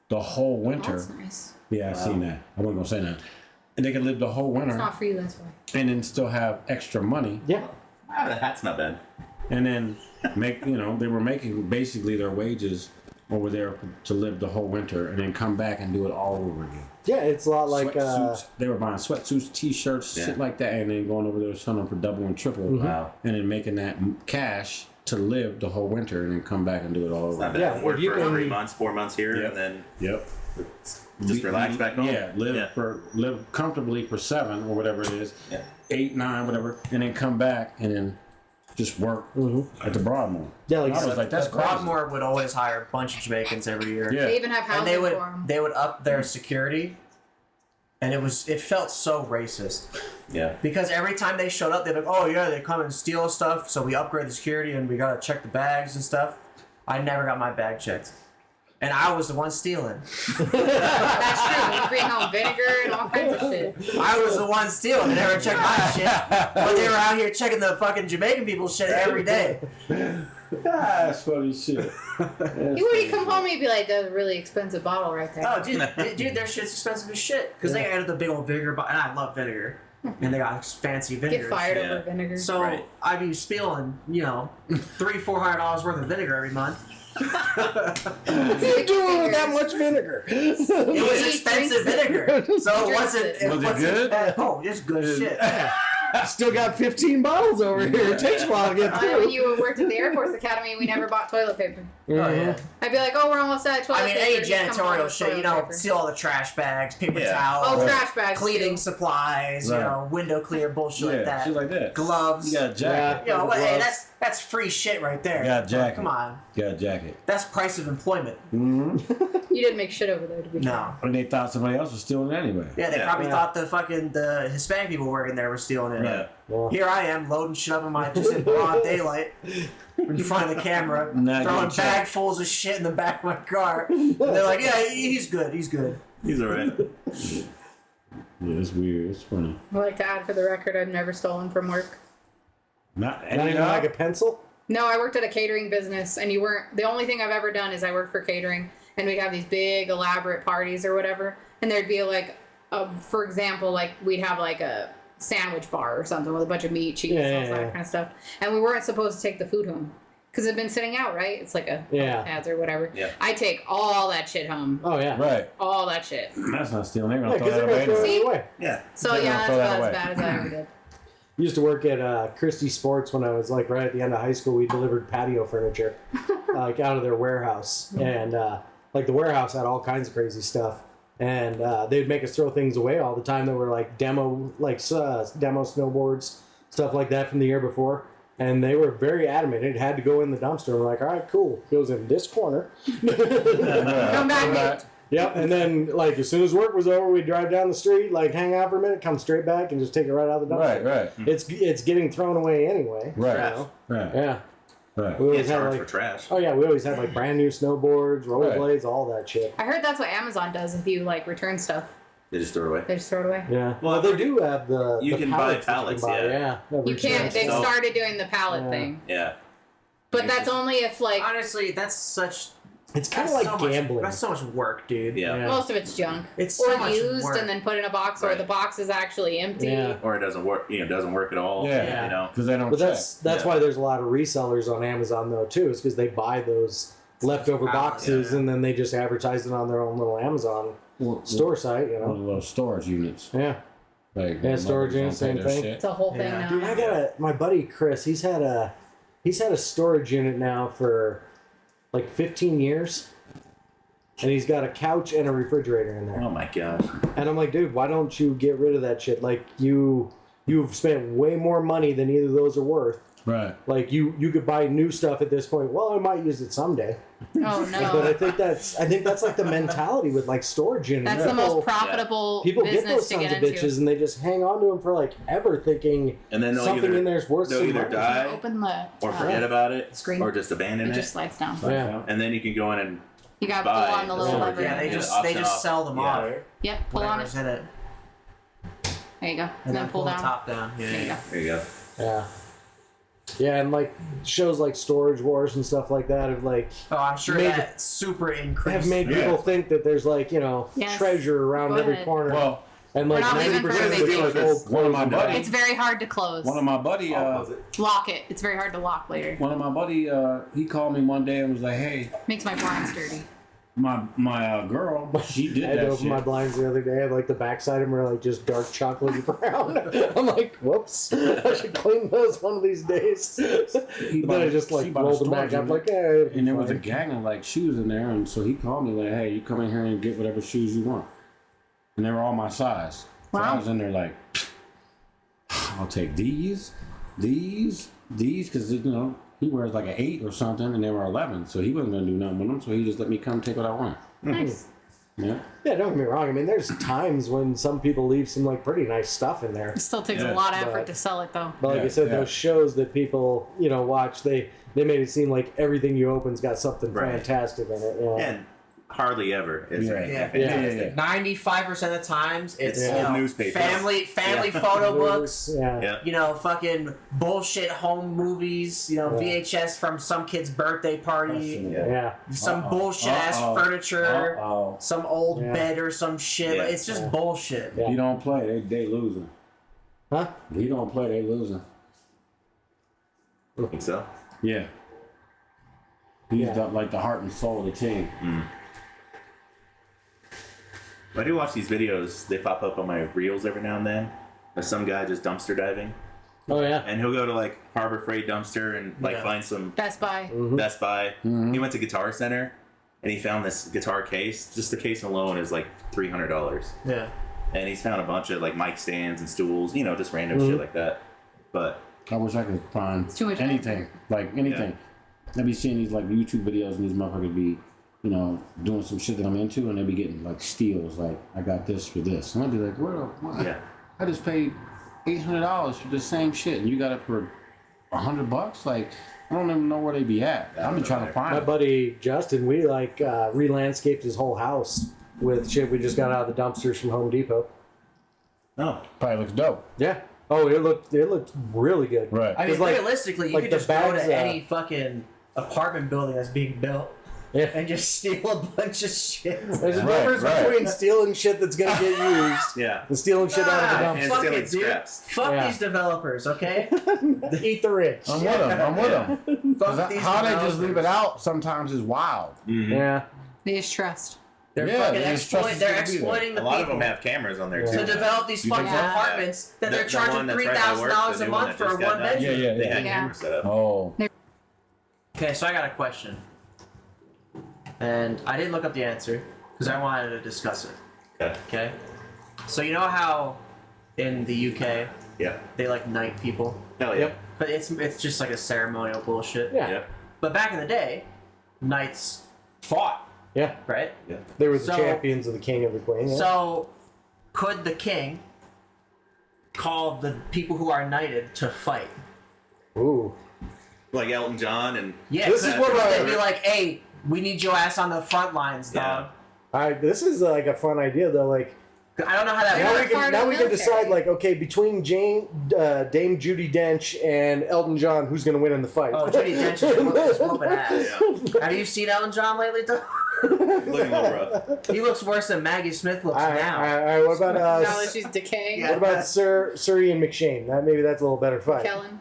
the whole winter. That's nice. Yeah, I've seen that. I wasn't gonna say that. And they could live the whole winter. It's not for you, that's why. And then still have extra money. yeah. The hat's not bad. And then they were making basically their wages over there to live the whole winter, and then come back and do it all over again. Yeah, it's a lot like Sweatsuits. They were buying sweatsuits, t-shirts, shit like that, and then going over there selling them for double and triple. Wow. And then making that cash to live the whole winter, and then come back and do it all over. Not bad. Yeah, Work if you for can- 3 months, 4 months here, Yep. and then Yep. just relax back home. Yeah, live comfortably for 7 or whatever it is, 8, 9, whatever, and then come back and then just work at the Broadmoor. Yeah, like And I was like, that's crazy. Broadmoor would always hire a bunch of Jamaicans every year. Yeah. They even have And housing for them. they would up their security, and it felt so racist Yeah. because every time they showed up, they'd be like, "Oh yeah, they come and steal stuff, so we upgrade the security and we gotta check the bags and stuff." I never got my bag checked, and I was the one stealing. That's true. You bring home vinegar and all kinds of shit. I was the one stealing. They never checked my shit, but they were out here checking the fucking Jamaican people's shit every day. That's funny shit. You would come home and you'd be like, "That's a really expensive bottle right there." Oh, dude, their shit's expensive as shit because they added the big old vinegar bottle, and I love vinegar. and they got fancy vinegars. Get fired Yeah. over vinegar. So Right. I'd be spilling, $300-$400 worth of vinegar every month. What are you doing with that much vinegar? It was He expensive drinks it. vinegar, so it He wasn't. drinks It Was it wasn't good? bad. Oh, it's good shit. Still got 15 bottles over here. It takes a while to get When through. you worked at the Air Force Academy, we never bought toilet paper. Oh, yeah. I'd be like, oh, we're almost out of toilet I mean, paper. any Just come on janitorial with shit, toilet paper. steal all the trash bags, paper Yeah. towels, Oh, trash bags. cleaning too. supplies, Right. window clear bullshit like that. shit like that. Gloves. You got a jacket. Yo, but, hey, Gloves. that's free shit right there. You got a jacket. Come on, You got a jacket. that's price of employment. You didn't make shit over there, to be fair. No. And they thought somebody else was stealing it anyway. Yeah, they Yeah. probably Yeah. thought the Hispanic people working there were stealing it. Yeah. Well, Here I am loading shit up in my just in broad daylight in front of the camera, Not throwing getting checked. bagfuls of shit in the back of my car. And they're like, "Yeah, he's good. He's good." He's alright. Yeah, it's weird. It's funny. I'd like to add for the record, I've never stolen from work. Not not even like a pencil? No, I worked at a catering business, and you weren't. The only thing I've ever done is I worked for catering, and we'd have these big, elaborate parties or whatever, and there'd be like, for example, like we'd have like a sandwich bar or something with a bunch of meat, cheese, all that kind of stuff, and we weren't supposed to take the food home because it'd been sitting out, right? It's like a ads or whatever. Yeah. I take all that shit home, Oh, yeah. right. all that shit. That's not stealing. They're Yeah, gonna throw because that they're going to away. throw anyway. it away. Yeah. So They're yeah, gonna that's throw that about as away. bad as I ever did. Used to work at Christie Sports when I was like right at the end of high school. We delivered patio furniture like out of their warehouse, and like the warehouse had all kinds of crazy stuff, and they'd make us throw things away all the time that were like demo snowboards, stuff like that from the year before. And they were very adamant it had to go in the dumpster. We're like, all right, cool. It goes in this corner. Come back. Yep, and then like as soon as work was over, we'd drive down the street, like hang out for a minute, come straight back, and just take it right out of the dumpster. Right, right, It's getting thrown away anyway. right, Trash. right, Yeah. right. We always It's had charged like for trash. we always had like brand new snowboards, rollerblades, all that shit. I heard that's what Amazon does if you like return stuff. They just throw it away. They just throw it away. Yeah. Well, Well, they do have the you can buy pallets that you can pallets, buy, You can't. They So- started doing the pallet Yeah. thing, Yeah. but that's only if like Honestly, that's such. It's kind of That's like so gambling. Much, that's so much work, dude. Yeah. Yeah. most of it's junk. It's or so much used work. and then put in a box, or Right. the box is actually empty. Yeah. Or it doesn't work. It doesn't work at all. Yeah. You know. Because they don't But check. that's Yeah. why there's a lot of resellers on Amazon though too, is because they buy those leftover pallets, boxes yeah. and then they just advertise it on their own little Amazon store site. You One of know. the little storage units. Yeah. Like, Yeah, storage mothers units, don't same pay their thing. shit. It's a whole thing Yeah. now. Dude, I got my buddy Chris. He's had a storage unit now for like 15 years, and he's got a couch and a refrigerator in there. Oh my gosh. And I'm like, dude, why don't you get rid of that shit? Like you've spent way more money than either of those are worth. Right. Like you could buy new stuff at this point. Well, I might use it someday. Oh But I no, think that's like the mentality with like storage units. that's the People- most profitable People get business those to sons get of into. bitches and they just hang on to them for like ever, thinking And then they'll something either in there's worth they'll some either money. die Open the or forget about it, Screen. or just abandon It it. just slides down. Yeah. And then you can go in and You got to buy pull on the the little storage lever. Yeah, they Yeah, just option off. sell them Yeah. off. Yep, pull on Whatever's it. in it, There you go, and then pull the down. top down. Yeah, There you yeah. go. there you go. Yeah. Yeah, and like shows like Storage Wars and stuff like that have like Oh, I'm sure Made- that super increased. have made Yeah. people think that there's like, Yes. treasure around Go every ahead. corner. Well, and like We're not leaving 90% of for it's like vacation. old one of my clothes and buddies, It's very hard to close. one of my buddy, I'll close it. Lock it. It's very hard to lock later. he called me one day and was like, "Hey, Makes my blinds dirty. my girl, she did I had to that open my shit." blinds the other day, and like the backside of them were like just dark chocolatey brown. I'm like, whoops, I should clean those one of these days. But then I just She like bought a rolled them back storage up, like, unit, it'll be and there was a fine. gang of like shoes in there, and so he called me like, "Hey, you come in here and get whatever shoes you want," and they were all my size. So I Wow. was in there like, "I'll take these, because he wears like an 8 or something, and they were 11, so he wasn't gonna do nothing with them. So he just let me come take what I want. Nice. Yeah, Yeah, don't get me wrong. I mean, there's times when some people leave some like pretty nice stuff in there. It still takes Yeah. a lot of effort But- to sell it though. But like Yeah, I said, yeah. those shows that people watch, they made it seem like everything you open's got something Right. fantastic in it. Yeah. And hardly ever is there Yeah. anything Yeah. fantastic. 95% of the times, it's It's old newspapers. family Yeah. photo books. Yeah. Yeah. Fucking bullshit home movies. VHS from some kid's birthday party. Yeah. Yeah. Some Uh-oh. bullshit ass Uh-oh. furniture. Uh-oh. Some old Yeah. bed or some shit. Yeah. It's just Yeah. bullshit. Yeah. You don't play, they losing. Huh? If he don't play, they losing. I think so. Yeah. He's Yeah. got like the heart and soul of the team. I do watch these videos. They pop up on my reels every now and then. Of some guy just dumpster diving, Oh yeah. and he'll go to like Harbor Freight dumpster and like Yeah. find some Best Buy. Best Buy. He went to Guitar Center, and he found this guitar case. Just the case alone is like $300. Yeah. And he's found a bunch of like mic stands and stools, you know, just random shit like that. But I wish I could find too much anything. Like anything. I'd be seeing these like YouTube videos and these motherfuckers be, you know, doing some shit that I'm into and they be getting like steals. Like, I got this for this. And I'd be like, what? yeah, I just paid $800 for the same shit and you got it for $100? Like, I don't even know where they be at. I've been trying to find My it. buddy Justin, we like re-landscaped his whole house with shit we just got out of the dumpsters from Home Depot. no, Probably looks dope. Yeah. Oh, it looked really good. Right. I mean, 'Cause, like- realistically, you like could the just go bags, to any fucking apartment building that's being built Yeah. and just steal a bunch of shit. There's a Right, difference right. between stealing shit that's gonna get used yeah, and stealing shit out of the and Fuck stealing it, dude. scraps. Fuck Yeah. these developers, okay? dumpster. Eat the rich. I'm with them. I'm with them. Fuck these How they just leave it developers. out sometimes is wild. Yeah. They just trust. They're Yeah, fucking they just trust exploiting. They're us to be there. exploiting A the lot of people them have cameras on there Yeah. too. to develop these You fucking think so? apartments that they're The charging one that's right by $3,000 work, a the one month that for just one got done, bedroom. Yeah, They had Yeah. cameras set up. Oh. Okay, so I got a question, and I didn't look up the answer because I wanted to discuss it. Okay. Okay, so you know how in the UK Yeah. they like knight people, Hell yeah. Yep. but it's just like a ceremonial bullshit. Yeah. Yep. But back in the day, knights fought, Yeah. right? Yeah. They were the So- champions of the king of the queen. Yeah. So, could the king call the people who are knighted to fight? Ooh. Like Elton John and Yeah, This could- is what could I- they'd be like, "Hey, we need your ass on the front lines, dog." All right. This is like a fun idea though. Like I don't know how that They're now works. we can part of now the we can military. decide like okay between Dame Judi Dench and Elton John who's gonna win in the fight. Oh, Judi Dench is whooping ass. Have you seen Elton John lately, dog? looking a little rough. He looks worse than Maggie Smith looks All right, now. all right, what about Now that she's decaying. Yeah. what about Sir Ian McShane? Maybe that's a little better fight. Kellen.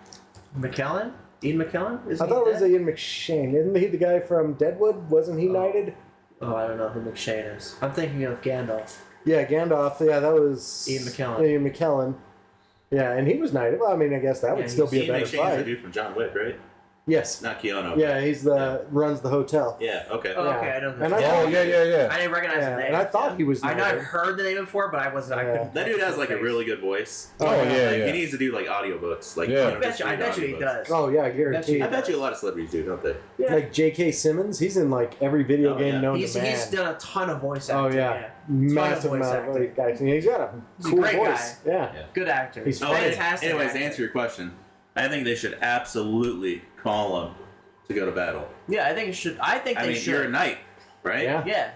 McKellen? Ian McKellen? Is I he thought it was dead? Ian McShane. Isn't he the guy from Deadwood? Wasn't he knighted? Oh, I don't know who McShane is. I'm thinking of Gandalf. Yeah, Gandalf. Yeah, that was Ian McKellen. Ian McKellen. Yeah, and he was knighted. Well, I mean, I guess that would Yeah, still be a Ian better McShane's the fight. dude from John Wick, right? Yes. Not Keanu. Yeah, he's the runs the hotel. Yeah. Okay. Oh, Yeah. okay, I know who And that I is. Oh, yeah. I didn't recognize Yeah, the name. and I thought he was I know I've knighted. heard the name before, but I wasn't. I Yeah. couldn't. That dude has like a face. really good voice. Oh, yeah. yeah, Like, yeah. He needs to do like audiobooks. Like, Yeah. you know, just I read bet you he audiobooks. does. Oh yeah, guaranteed. I bet you a lot of celebrities do, don't they? Yeah. Like J.K. Simmons, he's in like every video Oh, game yeah. known He's to man. done a ton of voice Oh acting. yeah, Ton of massive voice amount of acting. guys. He's got a He's a cool great voice. guy. Yeah. Good actor. He's Oh, fantastic. Anyways, actor. to answer your question, I think they should absolutely call him to go to battle. Yeah, I think it should. I think I they mean, should. you're a knight, right? Yeah. Yeah.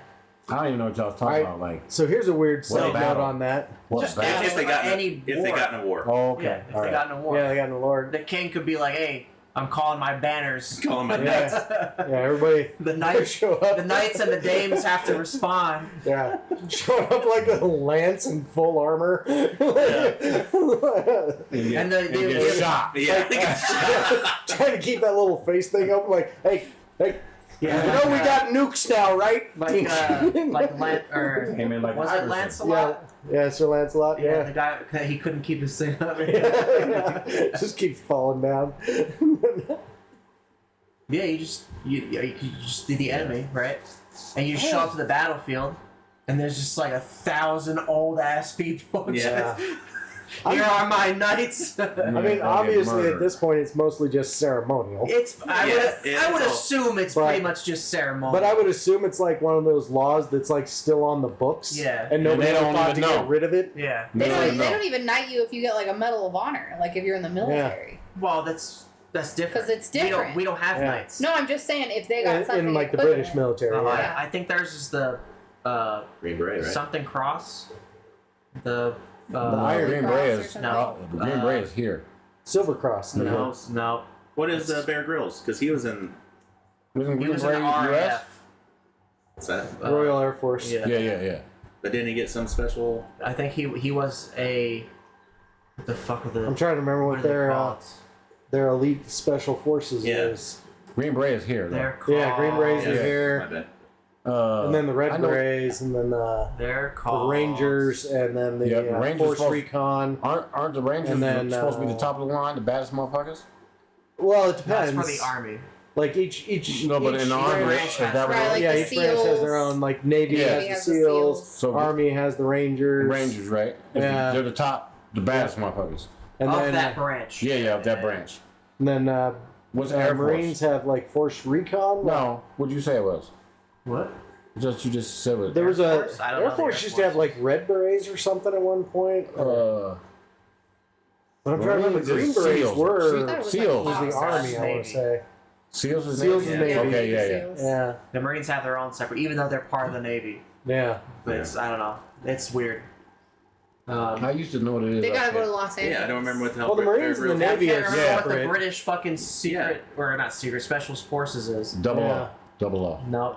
I don't even know what y'all was talking Alright. about. Like, So here's a weird What side note battle? on that. what Just battle? If they got Any if they war. got in a war, Oh, okay. Yeah. If All they right. got in a war, Yeah, they got in the Lord. the king could be like, "Hey, I'm calling my banners." call him a knight. Yeah, yeah. Everybody The knights, show up. the knights and the dames have to respond. Yeah, showing up like a lance in full armor. And the Get shot. Yeah. Trying to keep that little face thing open, like, hey, Yeah, you know we got nukes now, right? like or Came in like was it Iverson. Lancelot? Yeah, Sir Lancelot. Yeah, Yeah. the guy he couldn't keep his thing up. Yeah. Just keeps falling down. Yeah, you just be the enemy, right? And you show up to the battlefield, and there's just like 1,000 old ass people. Yeah. Here are my knights. I mean, obviously at this point it's mostly just ceremonial. I would all- assume it's But- pretty much just ceremonial. But I would assume it's like one of those laws that's like still on the books. Yeah. And nobody they ever don't thought to even know. get rid of it. Yeah. They No, don't. no. They don't even knight you if you get like a Medal of Honor, like if you're in the military. Well, that's different. 'Cause it's different. We don't have Yeah. knights. No, I'm just saying if they got something In like the equivalent. British military. Oh, yeah. I think theirs is the Green Beret, right? something cross. The The Iron Green Cross Beret or is something. Green Beret is here. Silver Cross. no. What is Bear Grylls? Because he was in. Wasn't He Green was in Beret the U.S.? RAF. What's that? Royal Air Force. Yeah. Yeah. But didn't he get some special? I think he was a What the fuck are the? I'm trying to remember what what are they their called? their elite special forces is. Green Beret is here. Though. They're called. Yeah, Green Berets are My here, bad. and then the Red I know- Berets, and then They're the called Rangers, and then the Yeah, the Rangers Force supposed- Recon. Aren't the Rangers And then, supposed to be the top of the line, the baddest motherfuckers? Well, it That's depends. for the army. Like each No, but in each the army, branch is has- that what Right, it like is? yeah, the each branch has their SEALs. own. Like Navy Yeah. has Navy the has the SEAls. SEAls. So Army has the Rangers. Rangers, right? Yeah. They're the top, the baddest motherfuckers. And Of then that branch. Yeah, of that branch. and then What's Air Force? Marines have like Force Recon. No, what'd you say it was? What? You just said it. There was Air a Force? I don't Air know the Force Air used to have Force. like Red Berets or something at one point. But I'm trying to remember. Marines Green is Berets SEAls. were I thought it was SEAls. like was the Oh, Army. I want Navy. to say. SEALs is SEAls Navy? is Navy. Okay, yeah. SEAls. Yeah, The Marines have their own separate, even though they're part of the Navy. yeah. But it's, I don't know. It's weird. I used to know what it is. They gotta up go to there. Los Angeles. Yeah, I don't remember what the hell. Well, the Marines and the I Navy can't is remember what the separate. British fucking secret, or not secret, special forces is. Double Yeah. O. Double O. No.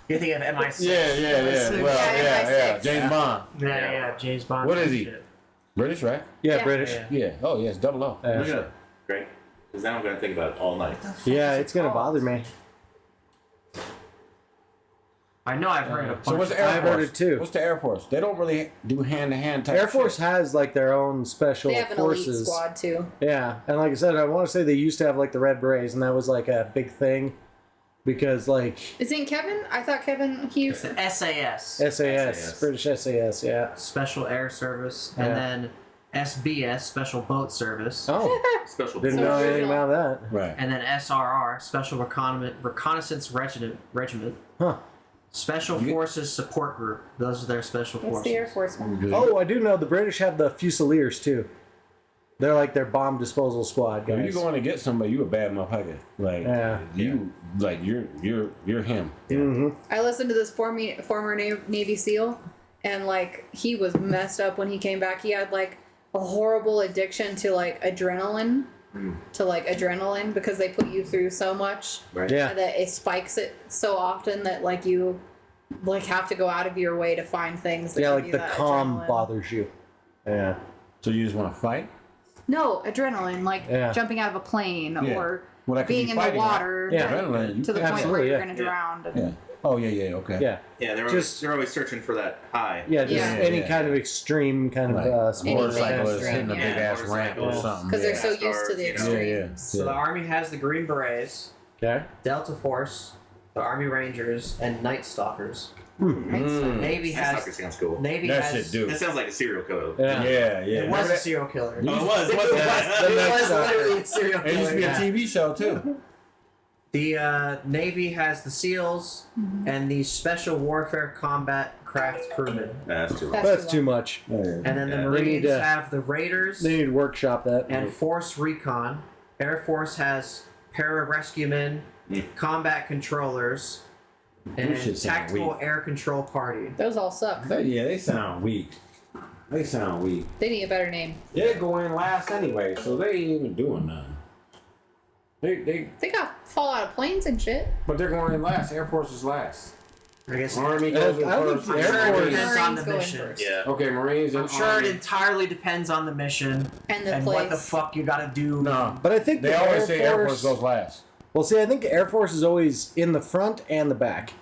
You think of MI6? Yeah. Yeah, Well, yeah. MI6. James Bond. Yeah, James Bond. What is he? Shit. British, right? Yeah, Yeah. British. Yeah. Yeah. Oh, yes, double O. Yeah. Look it up. Great. Because now I'm going to think about it all night. Yeah, it's gonna bother me. I know I've heard of. So what's the Air I've Force? heard it too. What's the Air Force? They don't really do hand-to-hand type Air Force shit. has like their own special They have an forces. elite squad too. Yeah, and like I said, I want to say they used to have like the Red Berets, and that was like a big thing because like Isn't Kevin? I thought Kevin. He It's the SAS, SAS, British SAS, yeah. Special Air Service, Yeah. and then SBS, Special Boat Service, Oh, Special didn't So know original. anything about that. Right. and then SRR, Special Reconnaissance Regiment, Huh. Special Forces Support Group. Those are their special What's forces. the Air Force one? Oh, I do know the British have the Fusiliers too. They're like their bomb disposal squad If guys. you going to get somebody, you a bad motherfucker. Like Yeah. you, like you're him. Mm-hmm. I listened to this former Navy SEAL, and like he was messed up when he came back. He had like a horrible addiction to like adrenaline, because they put you through so much Right. Yeah. that it spikes it so often that like you like have to go out of your way to find things. That Yeah, give like you the that calm adrenaline. bothers you. Yeah. So you just want to fight? No, adrenaline, like Yeah. jumping out of a plane Yeah. or Well, that could being be in the fighting, right? water Yeah. Adrenaline, you to the can- point where absolutely, you're yeah. going to drown. Yeah. Oh yeah. Okay. Yeah. Yeah, they're Just- always searching for that high. Yeah, just Yeah. any Yeah. kind of extreme kind Like of sport. motorcyclist extreme, hitting a yeah. big ass ramp or Motorcycles. something. Because yeah. they're so used to the You know. extremes. So the Army has the Green Berets, Okay. Delta Force, the Army Rangers, and Night Stalkers. Navy That has sucker sounds cool. Navy That has. shit, dude. That sounds like a serial killer. Yeah. Yeah. It was a serial killer. Oh, it was. It Wasn't it? was Stalker. literally a serial It used to be killer. a TV show too. The Navy has the SEALs and the Special Warfare Combat Craft Crewmen. That's too That's- long. That's too much. And then the Yeah. Marines They need to- have the Raiders They need to workshop that. and Force Recon. Air Force has Pararescuemen, Combat Controllers, and This shit sound Tactical weak. Air Control Party. Those all suck. They sound weak. They sound weak. They need a better name. They go in last anyway, so they ain't even doing nothing. They got fall out of planes and shit. But they're going in last. Air Force is last. I guess Army goes in I don't first. think I'm Air sure it Force- depends on Marines the go in mission. first. Yeah. Okay, Marines and I'm sure Army. it entirely depends on the mission And the and place. what the fuck you gotta do. No, But I think they the always Air say Force, Air Force goes last. Well, see, I think Air Force is always in the front and the back.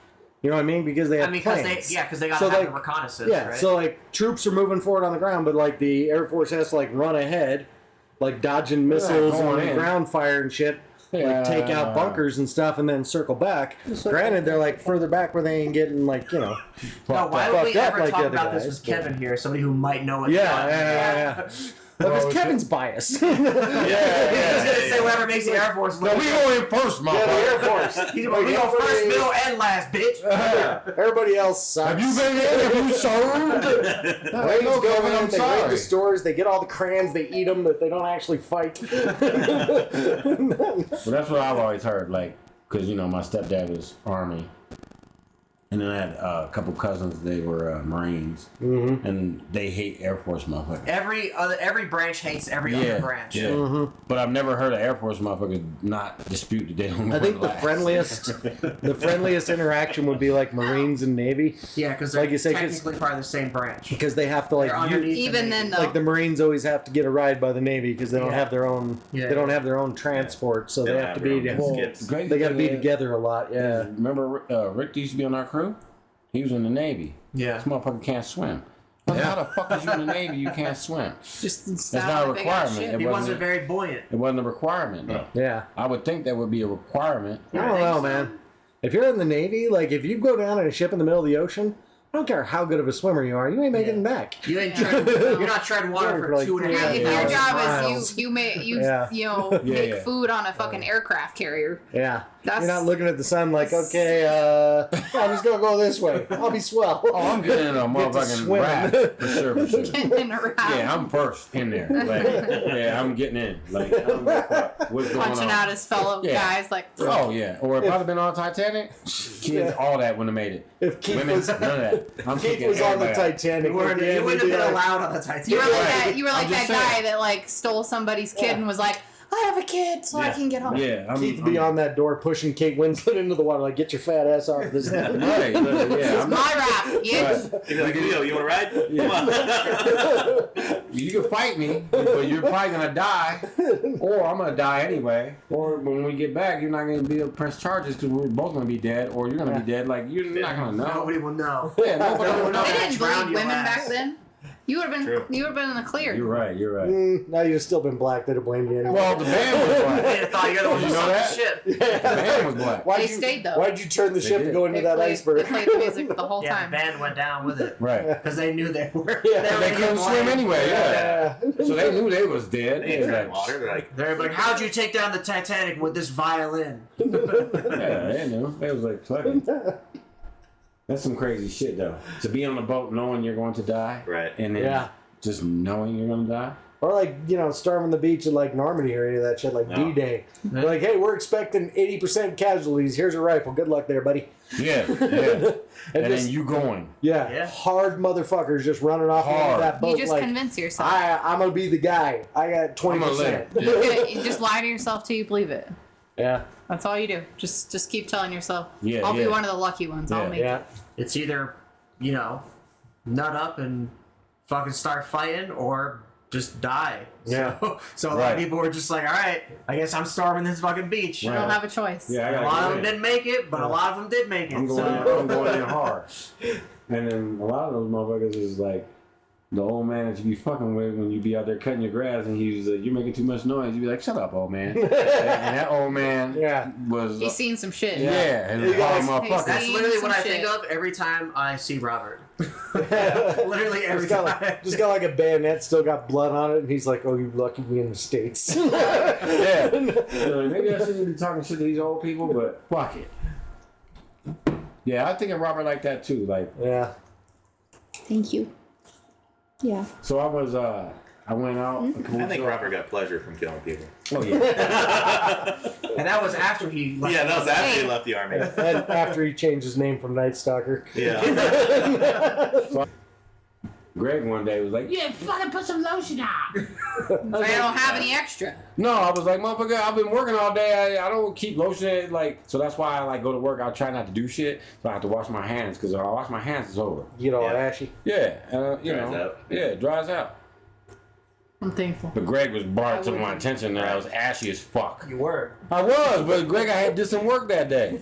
You know what I mean? Because they have I mean, because planes. they gotta So, have like, the reconnaissance, Yeah, right? so like troops are moving forward on the ground, but like the Air Force has to like run ahead, like dodging missiles going and in. ground fire and shit. Yeah. Like take out bunkers and stuff, and then circle back. Granted, they're like further back where they ain't getting like no, why would we fucked up ever like talk the other about this guys, with Kevin here? Somebody who might know it. Yeah. Well, Well, because Kevin's biased. He's gonna say whatever makes the Air Force look. No, we go in first, Yeah, the Air motherfucker. Force. We go first, middle, and last, bitch. Everybody else sucks. Have you been in? Have you served? They Ain't no go Kevin, in, I'm they raid sorry. the stores, they get all the crayons, they eat them, but they don't actually fight. Well, that's what I've always heard. Like, cause you know my stepdad was Army, And then I had a couple cousins. They were Marines, and they hate Air Force motherfuckers. Every branch hates every other branch. Yeah. But I've never heard an Air Force motherfucker not dispute that they don't. I think the friendliest interaction would be like Marines and Navy. Yeah, because they're Like you say, technically part of the same branch. Because they have to They're underneath the Even Navy. then, though. like the Marines always have to get a ride by the Navy because they don't Yeah. have their own. Yeah. They don't have their own transport, so They they don't have to have be. their own skips. They got to be together a lot. Yeah. Remember Rick used to be on our crew? He was in the Navy. Yeah. This motherfucker can't swim. How the fuck is you in the Navy? You can't swim. Just That's not a requirement. He wasn't very buoyant. It wasn't a requirement though. Yeah. I would think that would be a requirement. I don't know, man. If you're in the Navy, like if you go down in a ship in the middle of the ocean, I don't care how good of a swimmer you are, you ain't making it back. You ain't you're not treading water Yeah, for like 2.5 3 hours. If your Yeah. job Miles. is you make Yeah. make yeah. food on a fucking aircraft carrier. Yeah. That's- You're not looking at the sun like, okay, I'm just gonna go this way. I'll be swell. Oh, I'm getting in a Get to motherfucking swimming. raft for sure, for sure. In a round. Yeah, I'm first in there. Like, yeah, I'm getting in. Like, I don't give a fuck what's going punching on. out his fellow Yeah. guys like. Oh yeah, or if I'd have been on Titanic, kids, all that wouldn't have made it. If Keith Women, was, none of that. I'm Keith kicking was on the everybody out. Titanic, You wouldn't yeah, have we'd be been like, allowed on the Titanic. You were like Right. that. You were like I'm that just guy saying. that like stole somebody's kid and was like, "I have a kid, so I can get home." Yeah, I'm, Keith would be on that door pushing Kate Winslet into the water, like, get your fat ass off this. Right, yeah, I'm My rap, yeah. Right. He'd be like, Leo, you want to ride? Yeah. Come on. You can fight me, but you're probably gonna die, or I'm gonna die anyway. Or when we get back, you're not gonna be able to press charges because we're both gonna be dead, or you're gonna be dead. Like you're not gonna know. Nobody will know. Yeah, nobody will know. They didn't Drown believe your women ass. back then. You would have been. True. You would have been in the clear. You're right. You're right. Now you'd have still been black. They'd have blamed you anyway. Well, the band was black. They thought you're the one You who know sunk the that? ship. The band was black. Why'd They you, stayed, though. Why'd you turn the ship did. to go into They that played, iceberg? they played the music the whole Yeah, time. the band went down with it. Right. Because they knew they were. Yeah. were They couldn't swim anyway. Yeah. Yeah. So they knew they was dead. They They ain't was drinking like, water. They're like, They're like, how'd you take down the Titanic with this violin? yeah, they knew. They was like, fuck it. That's some crazy shit though. To be on a boat knowing you're going to die, Right. And then Yeah. just knowing you're going to die. Or like, storming the beach at like Normandy or any of that shit, like No. D-Day. Like, hey, we're expecting 80% casualties. Here's a rifle. Good luck there, buddy. Yeah, yeah. And And just, then you going. Yeah. hard motherfuckers just running off Hard. that boat. You just like, convince yourself. I'm gonna be the guy. I got 20%. I'm gonna live. You just lie to yourself till you believe it. Yeah, That's all you do. Just keep telling yourself, Yeah, I'll be yeah. one of the lucky ones. I'll Yeah. make yeah. it. It's either, nut up and fucking start fighting or just die. Yeah. So a lot Right. of people were just like, all right, I guess I'm storming this fucking beach. You Right. don't have a choice. Yeah, I A gotta lot get of them in. didn't make it, but a lot of them did make it. I'm going, so. I'm going in hard. And then a lot of those motherfuckers is like the old man that you be fucking with when you be out there cutting your grass and he's you're making too much noise. You be like, shut up, old man. and that old man Yeah. was He's seen some shit. yeah, and You guys- hard motherfucker. That's Seen literally some what I shit. think of every time I see Robert. Literally every Just got, time. like, just got like a bayonet, still got blood on it, and he's like, "Oh, you lucky we in the States." Yeah. Maybe I shouldn't be talking shit to these old people, but fuck it. Yeah, I think of Robert like that too. Like, Yeah. Thank you. Yeah. so I was, I went out. a couple I weeks think ago. Robert got pleasure from killing people. Oh yeah. And that was after he left. Yeah, that was after he left the army. And after he changed his name from Night Stalker. Yeah. Greg one day was like, Yeah, fucking put some lotion on. I don't have any extra. no, I was like, motherfucker, I've been working all day. I don't keep lotion like, so that's why I like go to work. I try not to do shit, so I have to wash my hands because if I wash my hands, it's over. You know, Yeah. ashy. Yeah, you Dries know, out. yeah, it dries out. I'm thankful. But Greg was brought to my wouldn't. attention that I was ashy as fuck. You were. I was, but Greg, I had did some work that day.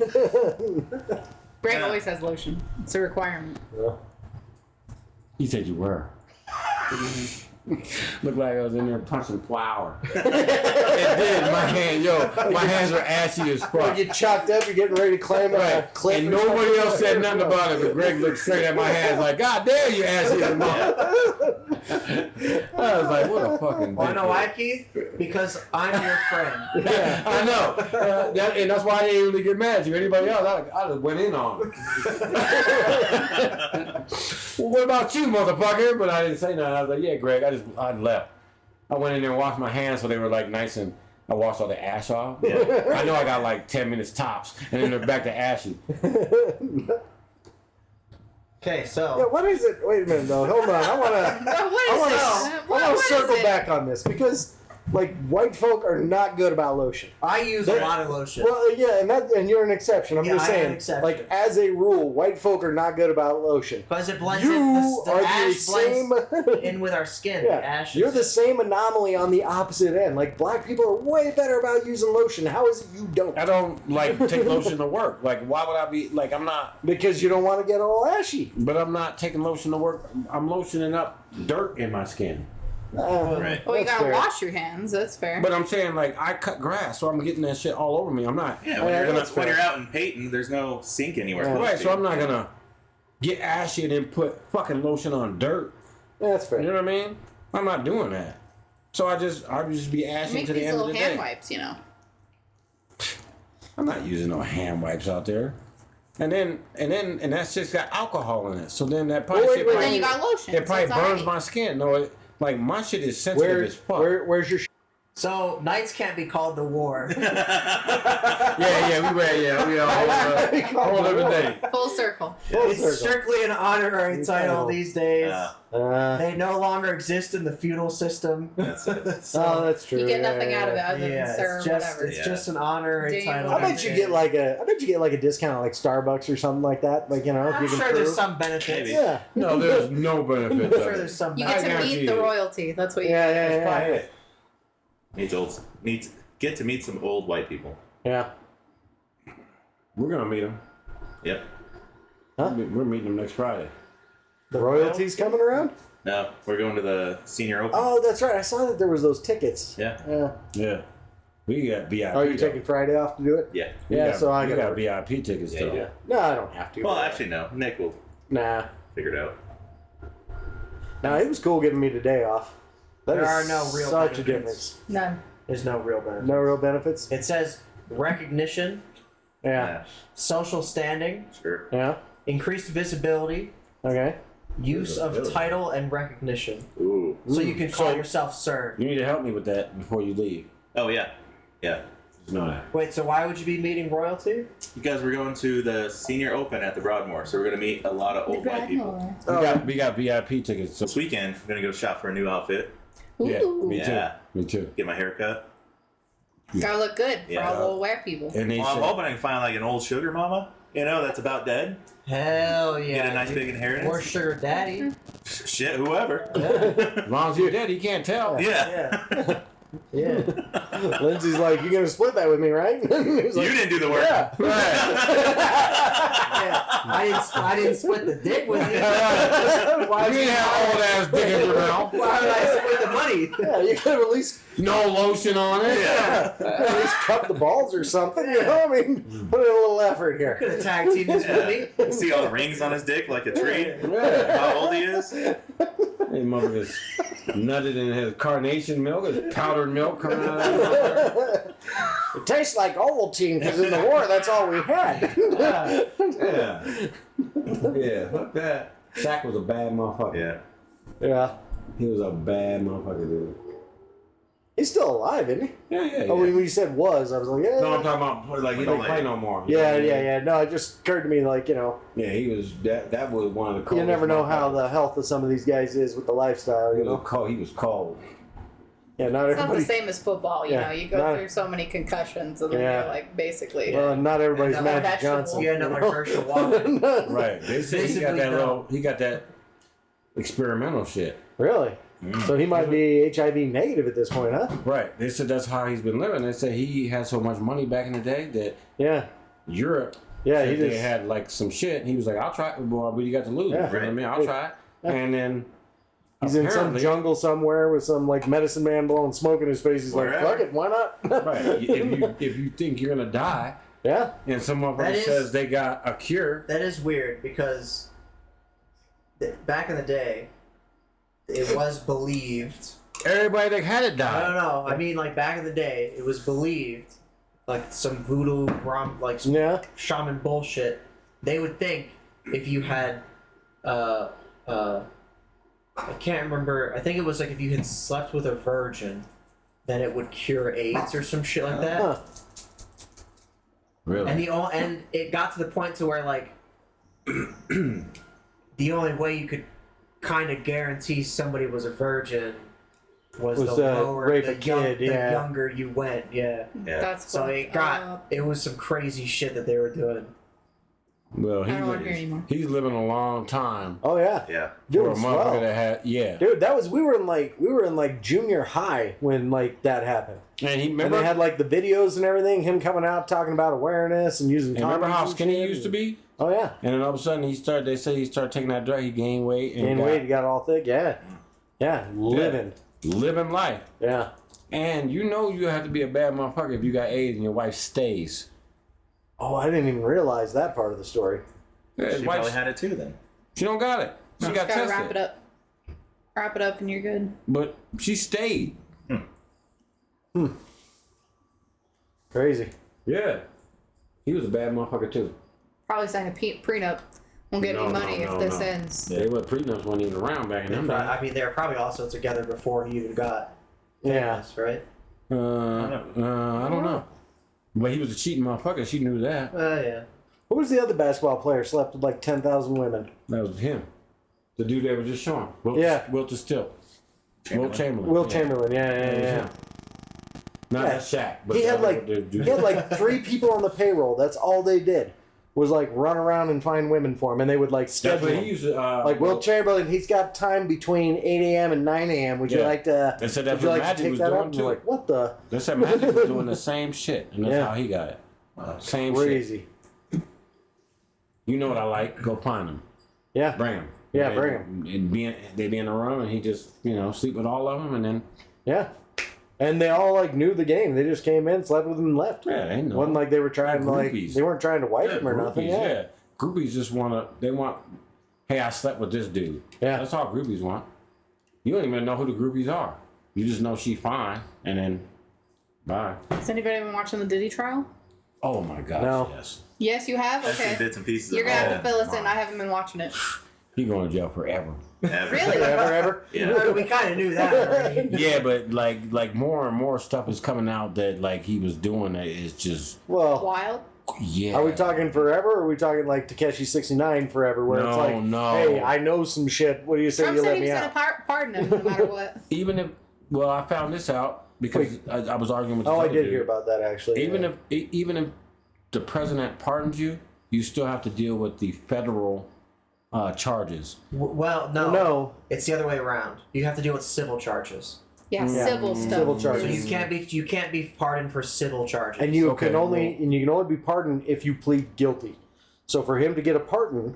Greg always has lotion. It's a requirement. He said you were. Looked like I was in there punching flour. It did. My hands were ashy as When fuck. you chopped up, you're getting ready to climb a Right. cliff. And or nobody something. else said nothing about it, but Greg looked straight at my hands like, God damn, you ashy as fuck. I was like, what a fucking Wanna know dickhead. why, Keith? Because I'm your friend. Yeah, I know. And that's why I didn't really get mad at you. Anybody else, I just went in on him. Well, what about you, motherfucker? But I didn't say nothing. I was like, yeah, Greg, I left. I went in there and washed my hands so they were like nice and I washed all the ash off. I know I got like 10 minutes tops and then they're back to ashy. Okay, so Yeah, what is it? Wait a minute, though. Hold on. I want to circle back on this because, like, white folk are not good about lotion. I use a lot of lotion. Well, yeah, and you're an exception. I'm Yeah, just I am saying, an exception. like, as a rule, white folk are not good about lotion. Because it blends You in. The are the ash same. blends in with our skin. The Yeah, ash. you're the same anomaly on the opposite end. Like, black people are way better about using lotion. How is it you don't? I don't like take lotion to work. Like, why would I be like? I'm not. Because you don't want to get all ashy. But I'm not taking lotion to work. I'm lotioning up dirt in my skin. Right. Well, you That's gotta fair. wash your hands. That's fair. But I'm saying, like, I cut grass, so I'm getting that shit all over me. I'm not. Yeah, Yeah, when that's you're fair. out in Peyton, there's no sink anywhere. Yeah. close Right, to so you. I'm not gonna get ashy and then put fucking lotion on dirt. Yeah, that's fair. You know what I mean? I'm not doing that. So I just be ashy Make to the these end of little the hand day. wipes, you know. I'm not using no hand wipes out there. And that's just got alcohol in it. So then that probably Wait, shit wait, And then probably- you got lotion. it probably so it's burns alright. my skin. No, like my shit is sensitive as fuck. Where's your So nights can't be called the war. we whole different day. Full circle. It's strictly an honorary title these days. Yeah. They no longer exist in the feudal system. That's it. So, that's true. You get yeah, nothing yeah, out of it yeah. other than yeah, sir or it's just whatever. it's Yeah. just an honorary Dave title. I bet you get like a discount at like Starbucks or something like that. Like, you know, if I'm you can sure there's prove. some benefits. Maybe. Yeah. No, there's no benefit. I'm of sure it. there's some You I get to guarantee meet the you. royalty. That's what you Yeah, get. yeah, probably yeah. Get to meet some old white people. Yeah. We're gonna meet them. Yep. Huh? We're meeting them next Friday. The royalties coming around? No, we're going to the senior open. Oh, that's right. I saw that there was those tickets. Yeah. Yeah. Yeah, we got VIP. Oh, you're taking Friday off to do it? Yeah. Yeah, so I we got got VIP tickets Yeah, though. you do. No, I don't have to. Well, actually, no. Nick will Nah. figure it out. No, it was cool giving me the day off. There is are no real such a benefits. difference. None. There's no real benefit. No real benefits? It says recognition, Yeah. social standing, Sure. Yeah. increased visibility, Okay. use of title and recognition. Ooh. So you can call So- yourself sir. You need to help me with that before you leave. Oh, yeah. Yeah. Just know that. Wait, so why would you be meeting royalty? Because we're going to the senior open at the Broadmoor, so we're going to meet a lot of old white people. We got VIP tickets. So This weekend, I'm going to go shop for a new outfit, yeah, me Yeah. too. Me too. get my hair cut. Gotta look good for Yeah. all the little white people. And they Well, I'm said, hoping I can find like an old sugar mama, you know, that's about dead. Hell yeah. Get a nice dude. big inheritance. Or sugar daddy. Shit, whoever. as long as you're dead, he can't tell. Yeah. Yeah. Yeah. Lindsay's like, you're going to split that with me, right? He was You like, didn't do the work. yeah. Yeah. I didn't split the dick with you. Why you didn't have old ass dick in your mouth? Why would I split the money? Yeah, you could have at least No lotion on it. Yeah. at least cut the balls or something. You know, I mean, put in a little effort here. Could have tag teamed this with me. See all the rings on his dick like a tree? Yeah. How old he is? Hey, motherfuckers nutted in his carnation milk, his powdered milk coming out of that. It tastes like Ovaltine because in the war, that's all we had. Yeah. Yeah, fuck that. Shaq was a bad motherfucker. Yeah. Yeah. He was a bad motherfucker, dude. He's still alive, isn't he? Yeah. Oh, when you said was, I was like, yeah. No, I'm talking about like he don't play no more. Yeah. No, it just occurred to me, like, you know, Yeah, he was that was one of the coldest. you never know how motherfuckers. the health of some of these guys is with the lifestyle, He you was know? cold. He was cold. Yeah, not It's not the everybody. same as football, you Yeah, know. You go not- through so many concussions, and then Yeah. you're like basically. Well, not everybody's And the Magic vegetable. Johnson. You end up like know? Herschel Walker. Right. They said he got Basically, that no. little. He got that experimental shit. Really? So he might be HIV negative at this point, huh? Right. They said that's how he's been living. They said he had so much money back in the day that Yeah. Europe. Yeah, said he they just. had like some shit. He was like, "I'll try it, boy. What you got to lose? Yeah. You know what I mean? I'll try it." Yeah. And then He's in some apparently- jungle somewhere with some like medicine man blowing smoke in his face. He's like, Wherever. fuck it, why not? Right. If you think you're gonna die, Yeah. and some That motherfucker is- says they got a cure, That is weird because back in the day, it was believed. everybody that had it I died. don't know. I mean, like back in the day, it was believed, like some voodoo, like some Yeah. shaman bullshit. They would think if you had, I can't remember. I think it was like if you had slept with a virgin, then it would cure AIDS or some shit like that. Huh. Really? And and it got to the point to where like the only way you could kind of guarantee somebody was a virgin was the lower, rape the, a kid, the yeah. younger you went. Yeah. Yeah. That's So fucked it was some crazy shit that they were doing. Well, I don't want to hear anymore. he's living a long time Oh yeah. Yeah. for a Doing motherfucker swell. that had Dude, that was we were in like junior high when like that happened. And he And remember they had like the videos and everything, him coming out talking about awareness and using. and remember condoms how and skinny he shit, used to be? Oh yeah, And then all of a sudden they say he started taking that drug, he gained weight and gained weight, he got all thick. Yeah, living. living life. Yeah. And you know you have to be a bad motherfucker if you got AIDS and your wife stays. Oh, I didn't even realize that part of the story. Yeah, his She wife, probably had it too then. she don't got it. She Just got gotta tested. wrap it up. Wrap it up and you're good. But she stayed. Crazy. Yeah. He was a bad motherfucker too. Probably sign a prenup. Won't get any money if this ends. They were prenups weren't even around back in them days. I mean, they were probably also together before he even got Yeah. famous, right? I don't know. But he was a cheating motherfucker. She knew that. Yeah. Who was the other basketball player slept with like 10,000 women? That was him. The dude they were just showing. Wilt Still. Wilt Chamberlain. Will Chamberlain. Yeah. Yeah. Not Yeah. that Shaq. But He had the like other dude. he had like 3 people on the payroll. That's all they did was like run around and find women for him, and they would like That's schedule. what he Him. used to. Like Will Chamberlain, he's got time between 8 a.m. and 9 a.m. Would you Yeah. like to? They said that's would you what like to Magic take was that doing, up? And too. you're like, what the? They said Magic was doing the same shit, and that's Yeah. how he got it. Same shit. Crazy. You know what I like? Go find him. Yeah. Bring him. Yeah, bring him. They be in a room, and he just sleep with all of them, and then Yeah. And they all like knew the game. They just came in, slept with him, and left. yeah, they know. Wasn't like they were trying to like Groupies. they weren't trying to wipe Yeah, him or nothing. groupies, Yeah. Groupies just want, hey, I slept with this dude. Yeah. That's all groupies want. You don't even know who the groupies are. You just know she fine, and then bye. Has anybody been watching the Diddy trial? Oh my gosh, No. yes. Yes, you have? I've seen Okay. bits and pieces. You're of gonna all have to of fill it. us in. I haven't been watching it. He going to jail forever. Ever. Really? Ever? Yeah. We kind of knew that already. Yeah, but like more and more stuff is coming out that like he was doing that is just Well, Wild. yeah. are we talking forever, or are we talking like Takeshi 69 forever, where it's No, like, no. hey, I know some shit. What do you say? Trump You said let he me was out? gonna pardon him no matter what. Even if I found this out because I was arguing with this Oh, I other did dude. hear about that actually. Even yeah. if the president pardons you, you still have to deal with the federal charges. Well, no. No. It's the other way around. You have to deal with civil charges. Yeah, civil stuff. Civil charges. So you can't be pardoned for civil charges. And you Okay, can only be pardoned if you plead guilty. So for him to get a pardon,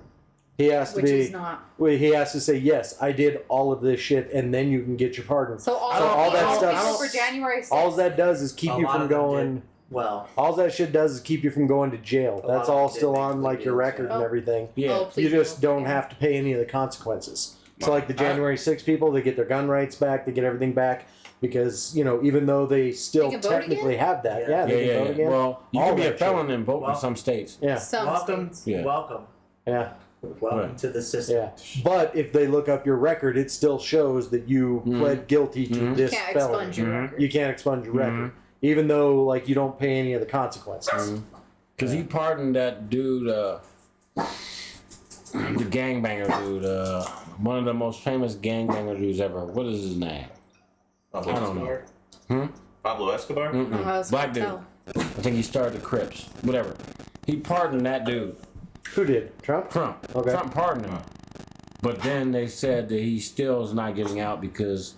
he has to Which be. is not. Well, he has to say yes, I did all of this shit, and then you can get your pardon. So all that people stuff- for January 6th. All that does is keep A you lot from of them going. did. Well, All that shit does is keep you from going to jail. lot That's of all them still did make on plea like your deals, record yeah. and everything. Yeah. Oh, please You just don't yeah. have to pay any of the consequences. So like the January 6 people, they get their gun rights back, they get everything back because even though they still They can vote technically again? have that, Yeah. they can vote again. Well, you All can be a that felon and vote in Well- some states. yeah, Some welcome, states. Yeah. welcome yeah, Right. to the system. yeah. But if they look up your record, it still shows that you pled guilty to this Can't felony. expunge your record. You can't expunge your record, even though like you don't pay any of the consequences. Because he pardoned that dude, the gangbanger dude, one of the most famous gangbanger dudes ever. What is his name? I don't know. Pablo Escobar? Oh, that's Black dude. cartel. I think he started the Crips. Whatever. He pardoned that dude. Who did? Trump? Trump. Okay. Trump pardoned him. But then they said that he still is not getting out because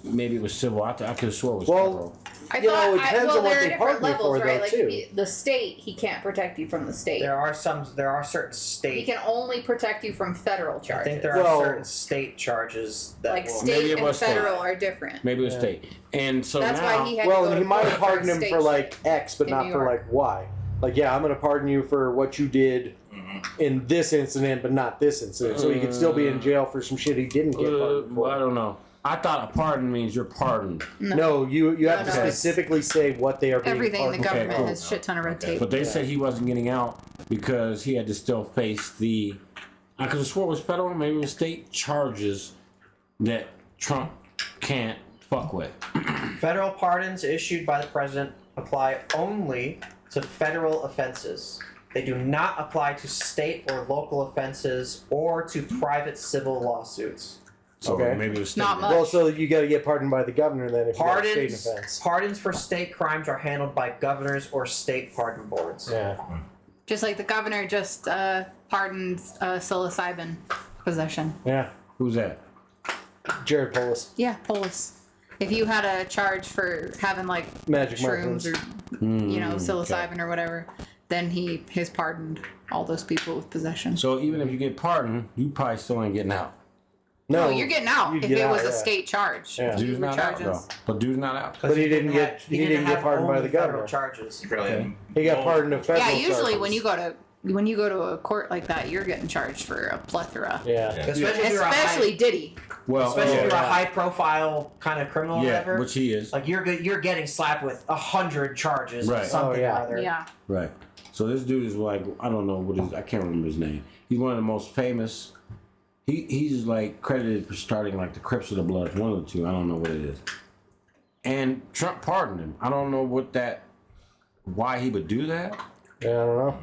maybe it was civil. I could have swore it was Well, federal. I You know, thought, it depends well, on what there are they different pardon you levels, for, right? though, Like too. the state, he can't protect you from the state. There are certain He state. can only protect you from federal I charges. think there are Well- certain state charges that like will. Maybe state it and was state. federal are different. Maybe it was Yeah. state. And so That's now, why he had Well, to go and he to might court have for pardoned him state for like shit. X, but in not New for York. like Y. Like, yeah, I'm going to pardon you for what you did in this incident, but not this incident. So he could still be in jail for some shit he didn't get pardoned well, I for. don't know. I thought a pardon means you're pardoned. No, you have to no. specifically say what they are being Everything the pardoned government cool. has shit ton of red tape. But they said he wasn't getting out because he had to still face the. I could have swore it was federal, maybe it was state charges that Trump can't fuck with. Federal pardons issued by the president apply only to federal offenses. They do not apply to state or local offenses or to private civil lawsuits. So Okay. maybe it was Not much. Well, so you got to get pardoned by the governor then if you got a state offense. Pardons for state crimes are handled by governors or state pardon boards. Yeah. Just like the governor just pardoned psilocybin possession. Yeah. Who's that? Jared Polis. Yeah, Polis. If you had a charge for having like Magic shrooms mushrooms. or psilocybin or whatever, then he has pardoned all those people with possession. So even if you get pardoned, you probably still ain't getting out. No, Oh, you're getting out you'd if get it out, was a yeah. state charge. Yeah. Dude's You were not out charges. though. But dude's not out. But he didn't get have pardoned by only the federal governor. charges. Probably He got pardoned of federal Yeah, usually charges. when you go to a court like that, you're getting charged for a plethora. Yeah. Especially if you're Especially Diddy. Well, especially if you're a yeah. high profile kind of criminal or yeah, whatever. which he is. Like you're getting slapped with 100 charges Right. or something Oh, yeah. or other. Yeah. Right. So this dude is like, I don't know what his, I can't remember his name. He's one of the most famous. He's like credited for starting like the Crips of the Bloods, one of the two. I don't know what it is. And Trump pardoned him. I don't know why he would do that, Yeah, I don't know.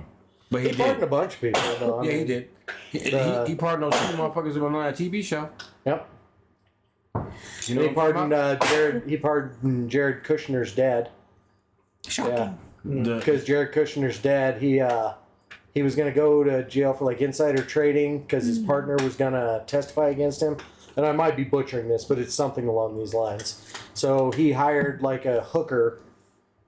but He he pardoned a did. bunch of people. Though. I Yeah, he mean, did. He The- pardoned those two motherfuckers that were on that TV show. Yep. You know He what I'm talking pardoned about? Jared. He pardoned Jared Kushner's dad. Shocking. Yeah. The- Because Jared Kushner's dad, he was gonna go to jail for like insider trading because his partner was gonna testify against him. And I might be butchering this, but it's something along these lines. So he hired like a hooker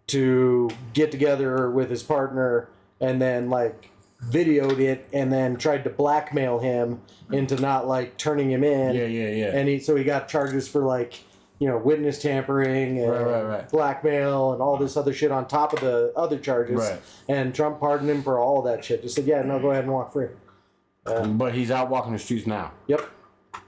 to get together with his partner and then like videoed it and then tried to blackmail him into not like turning him in. yeah. And he got charges for like, witness tampering and Right. blackmail and all this other shit on top of the other charges. Right. And Trump pardoned him for all that shit. Just said, yeah, no, go ahead and walk free. But he's out walking the streets now. Yep.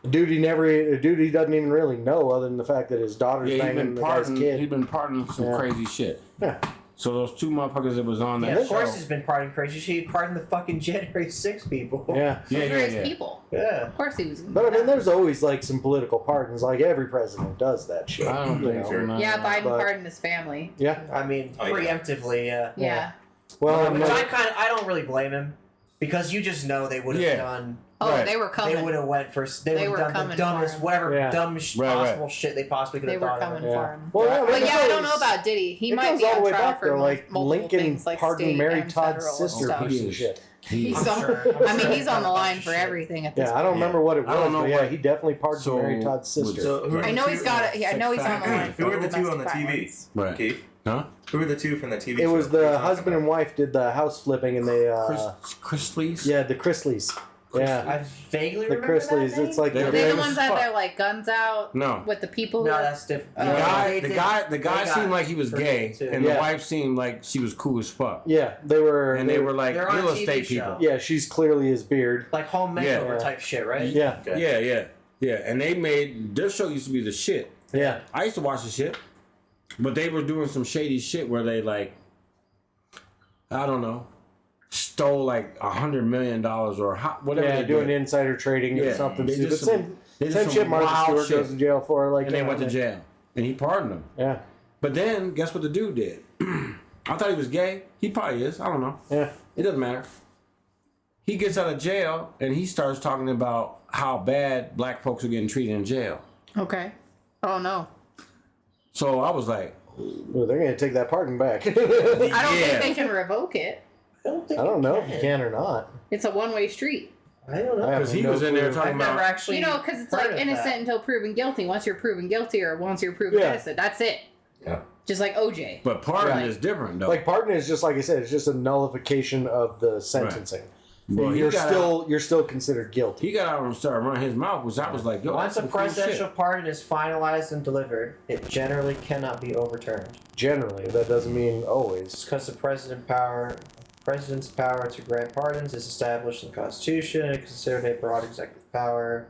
A dude he doesn't even really know other than the fact that his daughter's Yeah, banging the guy's he's kid. been pardoning some Yeah. crazy shit. Yeah. So those two motherfuckers that was on that Yeah, of course show. he's been pardoning crazy. She pardoned the fucking January 6 people. Yeah. Various people. Yeah. Of course he was. But I mean, there's always like some political pardons. Like every president does that shit. I don't you think know. so. no. Yeah, Biden But- pardoned his family. Yeah. I mean, Oh, yeah. preemptively, yeah. Yeah. Well, and Which like, I don't really blame him because you just know they would have Yeah. done. Oh, Right. they were coming. They would have went for. They They would were have done coming the dumbest, for him. whatever Yeah. dumb Right. possible shit they possibly could They have were thought coming of. yeah. for him. Well, I mean, But it yeah, I don't goes- know about Diddy. He it might goes be all the on way trial back for there. Like multiple Lincoln things, like pardoned state Mary and Todd's federal sister stuff. piece He of is. shit. He's I'm on, sure- I'm I mean, sure he's on the he's line done for shit. everything at this Yeah, point. I don't remember what it I don't was, know but yeah, what- he definitely pardoned So, Mary Todd's sister. So who are I the know two- he's got it. I know he's on the line. Who for are the two on the domestic TV? violence. Right. Keith? Huh? Who are the two from the TV It show? was What are you the talking husband and about? wife did the house flipping, and they Chrisleys? yeah, the Chrisleys. Yeah, I vaguely the remember that Chrisleys. name. It's like They're Are they the famous ones as that fuck. have their like guns out No. with the people? No, who are- that's different. The Oh. guy, They the did- guy they got seemed like he was for gay, me, too. and Yeah. the wife seemed like she was cool as fuck. yeah, they were, And they were like They're on a real TV estate show. people. yeah. She's clearly his beard. Like home makeover Yeah. type shit, right? Yeah, Okay. Yeah. And they made their show used to be the shit. yeah, I used to watch the shit, but they were doing some shady shit where they like, I don't know, stole like $100 million or whatever. yeah. they Doing did. insider trading or Yeah, something they did stupid. some- they did Same some shit. Martha wild Stewart shit. goes to jail for. Like, And they went to jail, and he pardoned them. Yeah, But then, guess what the dude did? I thought he was gay. He probably is. I don't know. yeah. It doesn't matter. He gets out of jail and he starts talking about how bad black folks are getting treated in jail. Okay. Oh no. So I was like, Well, they're gonna take that pardon back. I don't Yeah. think they can revoke it. I don't think I don't you know if you can or not. It's a one-way street. I don't know. I have because he no was in there clue. talking I've never about. actually. You know, because it's heard like of innocent that. until proven guilty. Once you're proven guilty or once you're proven Yeah. innocent, that's it. Yeah. Just like OJ. But pardon Right. is different though. Like pardon is just like I said, it's just a nullification of the sentencing. Well, he you're got you're still considered guilty. he got out and started running his mouth, which I was like, yo, Once that's a some cool presidential shit. pardon is finalized and delivered, it generally cannot be overturned. Generally, that doesn't mean always. It's because the president's power to grant pardons is established in the Constitution and considered a broad executive power.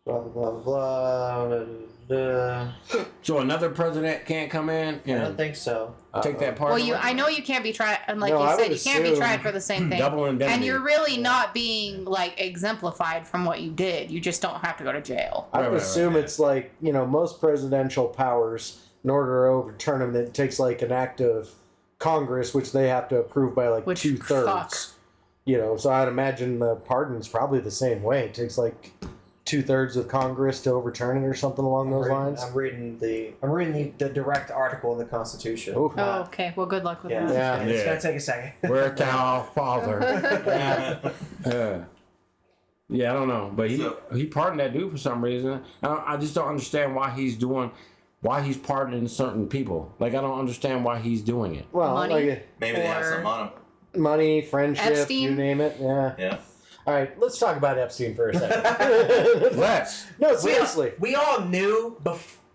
Blah blah blah blah. blah, blah, blah. So another president can't come in I don't and think so. take that pardon. Well, away? I know you can't be tried, and like No, I you said, would you can't be assume tried for the same thing. Double indemnity. And you're really not being like exemplified from what you did. You just don't have to go to jail. I would Right, assume it's like most presidential powers. In order to overturn them, it takes like an act of Congress, which they have to approve by like Which 2/3. fuck. You know, so I'd imagine the pardon's probably the same way. It takes like 2/3 of Congress to overturn it or something along those lines. I'm reading the direct article in the Constitution. Oof. Oh, okay. Well, good luck with Yeah, that. Yeah. It's Yeah. gonna take a second. Where's our father? Yeah, I don't know, but he pardoned that dude for some reason. I just don't understand why he's pardoning certain people. Like I don't understand why he's doing it. Well, Money? like Maybe they have Or- some on money, friendship, Epstein? you name it. Yeah. them. Yeah. All right, let's talk about Epstein for a second. Let's. No, seriously. We all knew.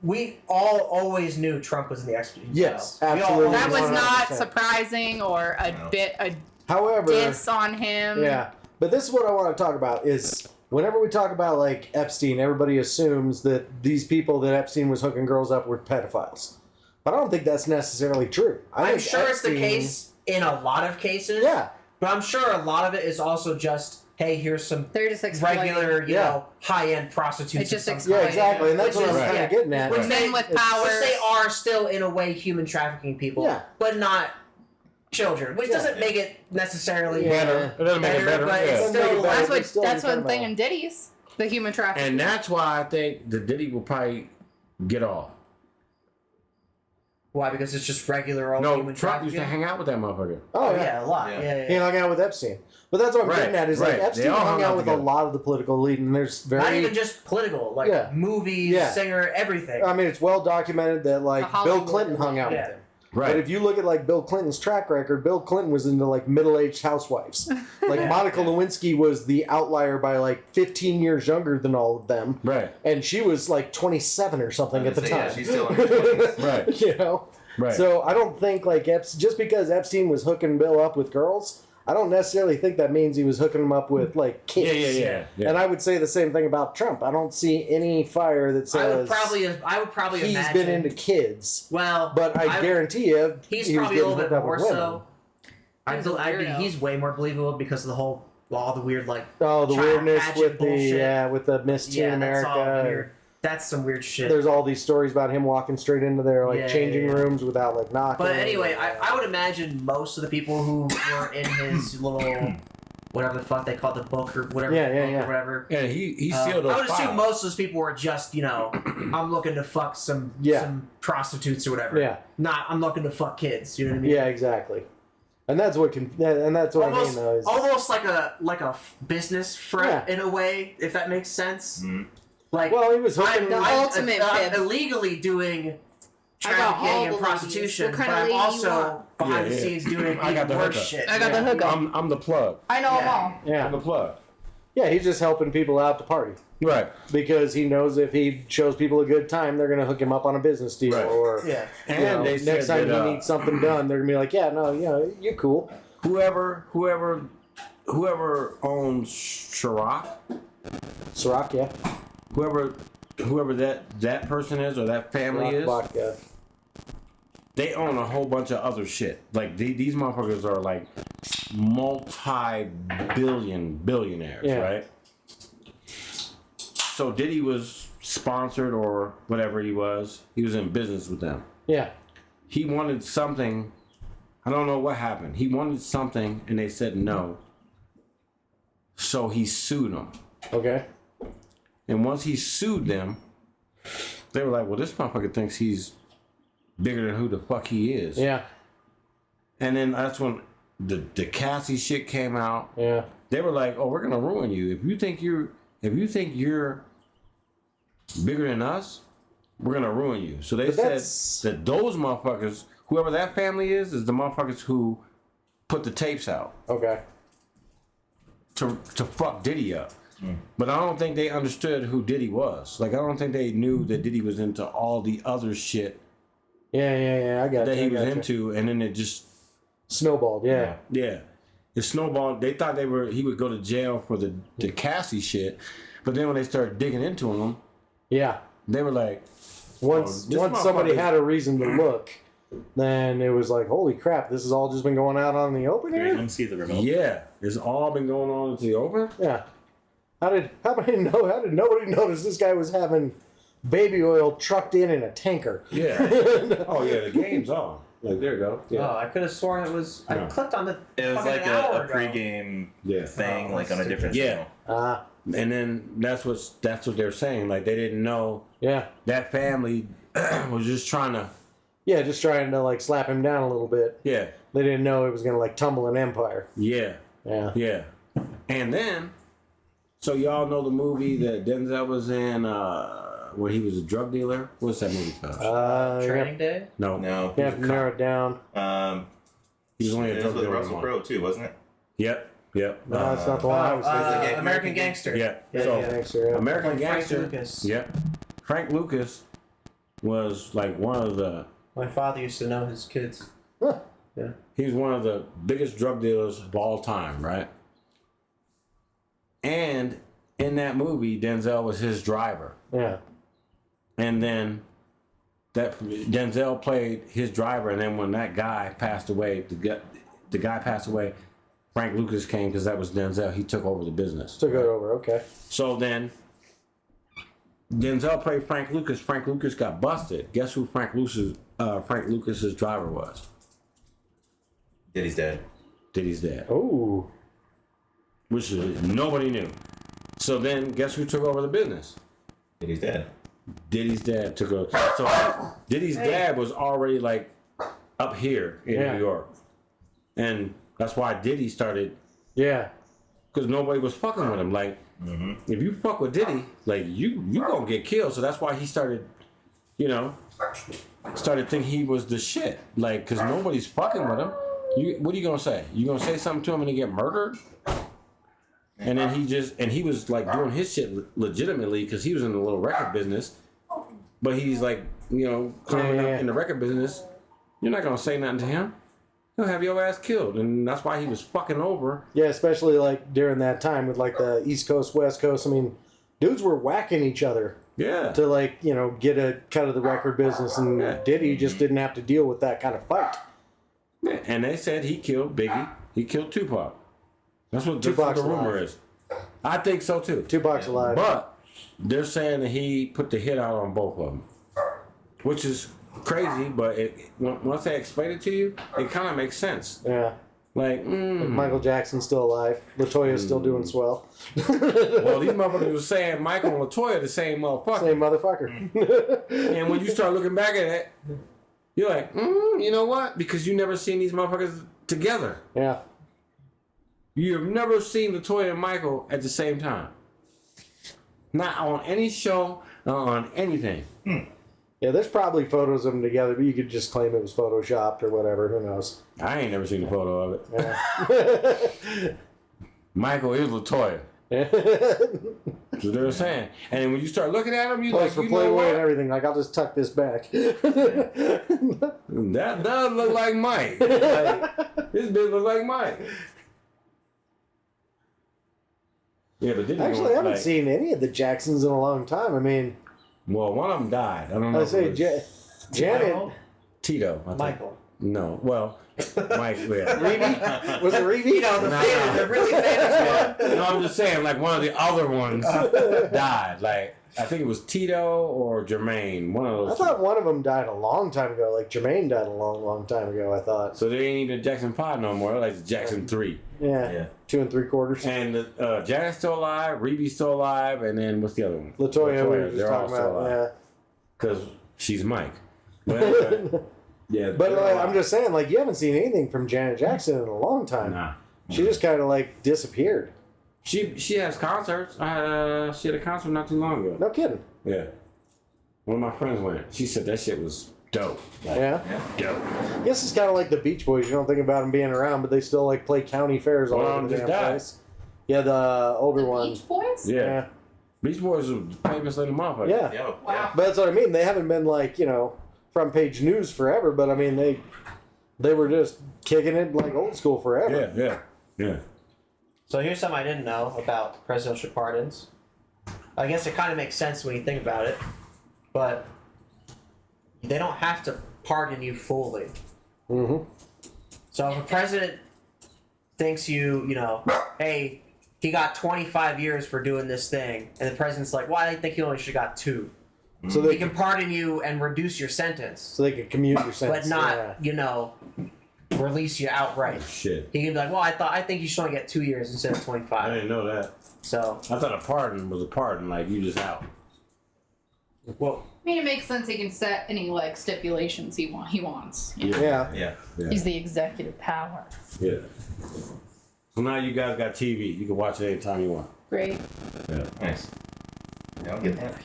We all always knew Trump was in the Epstein Yes, files. We all absolutely. That was 100%. not surprising or a However, diss on him. yeah, but this is what I want to talk about is whenever we talk about like Epstein, everybody assumes that these people that Epstein was hooking girls up were pedophiles. But I don't think that's necessarily true. I I'm think sure it's the Epstein- case in a lot of cases. Yeah. But I'm sure a lot of it is also just, hey, here's some They're just exploiting. regular, you Yeah. know, high-end prostitutes. It's just of some Yeah, kind. exactly, and that's Which what I'm is- kind yeah. of getting at. Which Men with It's- power. Which they are still, in a way, human trafficking people. Yeah. But not children. Which Yeah. doesn't make it necessarily Yeah. better. It doesn't make it better. But Yeah. it's Doesn't make it still better. like, But still That's kind one of thing a- in Diddy's, the human trafficking. And that's why I think the Diddy will probably get off. why? Because it's just regular old No, human Trump used to trafficking. hang out with that motherfucker. Oh, Oh, yeah. yeah, a lot. Yeah. Yeah, He yeah. hung out with Epstein. But that's what I'm Right, getting at is right. like They Epstein all hung hung out out with together. a lot of the political elite, and there's very Not even just political, like Yeah. movies, Yeah. singer, everything. I mean, it's well documented that like The Bill Hollywood Clinton hung out Yeah. with him. Right. But if you look at like Bill Clinton's track record, Bill Clinton was into like middle-aged housewives. Like Yeah. Monica Lewinsky was the outlier by like 15 years younger than all of them, Right. and she was like 27 or something at the Yeah, time. she's still in her 20s. Right. You know. Right. So I don't think like just because Epstein was hooking Bill up with girls, I don't necessarily think that means he was hooking him up with like kids. Yeah. And I would say the same thing about Trump. I don't see any fire that says I would probably he's imagine. been into kids. Well, But I guarantee you, he's he was probably a getting little bit hooked up more with women. so. He's a I mean, weirdo. he's way more believable because of the whole, all the weird like. Oh, the child weirdness pageant with bullshit. with the Miss Teen Yeah, America. that's all weird. That's some weird shit. There's all these stories about him walking straight into their like Yeah, changing yeah. rooms without like knocking. But anyway, I would imagine most of the people who were in his little, whatever the fuck they call the book or whatever, Yeah, yeah, book yeah. or whatever. Yeah, he I sealed those would assume files. most of those people were just, you know, I'm looking to fuck some prostitutes or whatever. Yeah. Not I'm looking to fuck kids. You know what I mean? Yeah, exactly. And that's what I mean though. Is, Almost like a business front Yeah. in a way, if that makes sense. Mhm. Like well, he was hooking. The ultimate I'm fib. illegally doing I got all trafficking and the prostitution, ladies. What but kind of I'm lady you also want? behind Yeah, the yeah. scenes doing I got the worse hookup. shit. I got the Yeah. hookup. I'm the plug. I know them all. Yeah, I'm the plug. yeah, he's just helping people out to party Right. because he knows if he shows people a good time, they're gonna hook him up on a business deal, Right. or Yeah. And you know, they next said time that, he needs something done, they're gonna be like, yeah, no, you're cool. whoever owns Chirac, Ciroc, yeah, whoever that person is or that family Ciroc is, vodka. they own a whole bunch of other shit. Like these motherfuckers are like billionaires, Yeah. right? So Diddy was sponsored or whatever he was in business with them. Yeah, He wanted something. I don't know what happened. He wanted something and they said no. So he sued them. okay, And once he sued them, they were like, well, this motherfucker thinks he's bigger than who the fuck he is. yeah, And then that's when the Cassie shit came out. yeah, They were like, oh, we're gonna ruin you. If you think you're bigger than us, we're gonna ruin you. So they But said that's- that those motherfuckers, whoever that family is the motherfuckers who put the tapes out okay, to fuck Diddy up. But I don't think they understood who Diddy was. Like I don't think they knew that Diddy was into all the other shit yeah, I got that you, he I was gotcha. into, and then it just Snowballed, yeah, it snowballed. They thought he would go to jail for the Cassie shit, but then when they started digging into him, yeah. they were like, Once this somebody motherfucker- had a reason to look, then it was like, holy crap, this has all just been going out on the open Here, here? let me see the remote. yeah, it's all been going on into the open. Yeah. How did nobody notice this guy was having baby oil trucked in a tanker? Yeah. Oh yeah, the game's on. Like, there you go. Oh, I could have sworn it was. I No. clicked on the. It was fucking like an hour a ago. pregame Yeah. thing, Oh, like on a different Yeah. channel. And then that's what they're saying. Like, they didn't know Yeah. that family was just trying to. Yeah, just trying to like slap him down a little bit. Yeah. They didn't know it was gonna like tumble an empire. Yeah. Yeah. Yeah. And then, so y'all know the movie that Denzel was in, where he was a drug dealer? What's that movie called? Training Day. No. No. You have to narrow it down. He was only a It was drug with dealer. Russell one. Crowe too, wasn't it? Yep. Yep. No, that's not the one I was thinking. American Gangster. Yeah. Yeah, So, yeah. Thanks, sir. American Like Frank Gangster. Lucas. Yep. Frank Lucas was like one of the. My father used to know his kids. Huh. Yeah. He was one of the biggest drug dealers of all time, right? And in that movie, Denzel was his driver. Yeah. And then that Denzel played his driver, and then when that guy passed away, the guy passed away, Frank Lucas came because that was Denzel. He took over the business. Took it over. Okay. So then Denzel played Frank Lucas. Frank Lucas got busted. Guess who Frank Lucas's driver was? Diddy's dead. Diddy's dad. Oh. Which nobody knew. So then, guess who took over the business? Diddy's dead. Diddy's dad took over. So Diddy's dad was already like up here in Yeah. New York, and that's why Diddy started, Yeah. because nobody was fucking with him. Like, if you fuck with Diddy, like you gonna get killed. So that's why he started, started thinking he was the shit. Like, because nobody's fucking with him. What are you gonna say? You gonna say something to him and he get murdered? And then he was like doing his shit legitimately because he was in the little record business. But he's like, climbing up in the record business. You're not gonna say nothing to him. He'll have your ass killed, and that's why he was fucking over. Yeah, especially like during that time with like the East Coast, West Coast. I mean, dudes were whacking each other Yeah. to like, get a cut of the record business, and Yeah. Diddy just didn't have to deal with that kind of fight. Yeah, and they said he killed Biggie. He killed Tupac. That's what the Tupac's rumor alive. is. I think so too. Tupac's alive. But they're saying that he put the hit out on both of them, which is crazy. But once they explain it to you, it kind of makes sense. Yeah. Like, Michael Jackson's still alive. Latoya's still doing swell. well, these motherfuckers were saying Michael and Latoya the same motherfucker. Same motherfucker. And when you start looking back at it, you're like, you know what? Because you never seen these motherfuckers together. Yeah. You have never seen Latoya and Michael at the same time. Not on any show, not on anything. Yeah, there's probably photos of them together, but you could just claim it was photoshopped or whatever. Who knows? I ain't never seen a photo of it. Yeah. Michael is Latoya. That's what they were saying. And then when you start looking at him, you Plus like, for you know Playboy and what? everything. Like, I'll just tuck this back. That does look like Mike. Like, this bitch look like Mike. Yeah, but didn't Actually, I haven't seen any of the Jacksons in a long time. I mean, Well, one of them died. I don't know. I if say it was Janet. Michael? Tito. I think. Michael. No. Well, Mike. Yeah. Reedy? Was it Reedy? You know, the Nah. famous, the really famous one. No, I'm just saying, like one of the other ones died. Like I think it was Tito or Jermaine. One of I those. thought one of them died a long time ago. Like Jermaine died a long, long time ago. I thought. So they ain't even Jackson 5 no more. They're like Jackson 3. Yeah. Yeah. 2 3/4. And Janet's still alive. Reeby's still alive. And then what's the other one? Latoya, we were just They're all talking still about. alive. Yeah. Because she's Mike. But anyway, yeah. But they're I'm alive. just saying, like, you haven't seen anything from Janet Jackson in a long time. Nah. She just kind of like disappeared. She has concerts. She had a concert not too long ago. No kidding. Yeah. One of my friends went. She said that shit was dope. Like, Yeah. dope. I guess it's kind of like the Beach Boys. You don't think about them being around, but they still like play county fairs all One of over them the just damn died. place. Yeah, the older one. Beach Boys? Yeah. Yeah. Beach Boys are famous like a motherfucker. Yeah. Yeah. Wow. But that's what I mean. They haven't been like, front page news forever, but I mean they were just kicking it like old school forever. Yeah. So here's something I didn't know about presidential pardons. I guess it kind of makes sense when you think about it, but they don't have to pardon you fully. Mm-hmm. So if a president thinks hey, he got 25 years for doing this thing, and the president's like, well, I think he only should have got 2. So He they can pardon you and reduce your sentence, so they can commute your sentence, but not release you outright. Shit. He can be like, well, I think you should only get 2 years instead of I 25. didn't know that. So, I thought a pardon was a pardon, like you just out. well, I mean, it makes sense. He can set any like stipulations he wants. You know? Yeah. Yeah. He's the executive power. Yeah. So now you guys got TV. You can watch it anytime you want. Great. Yeah. Nice. Yeah, I'll get that.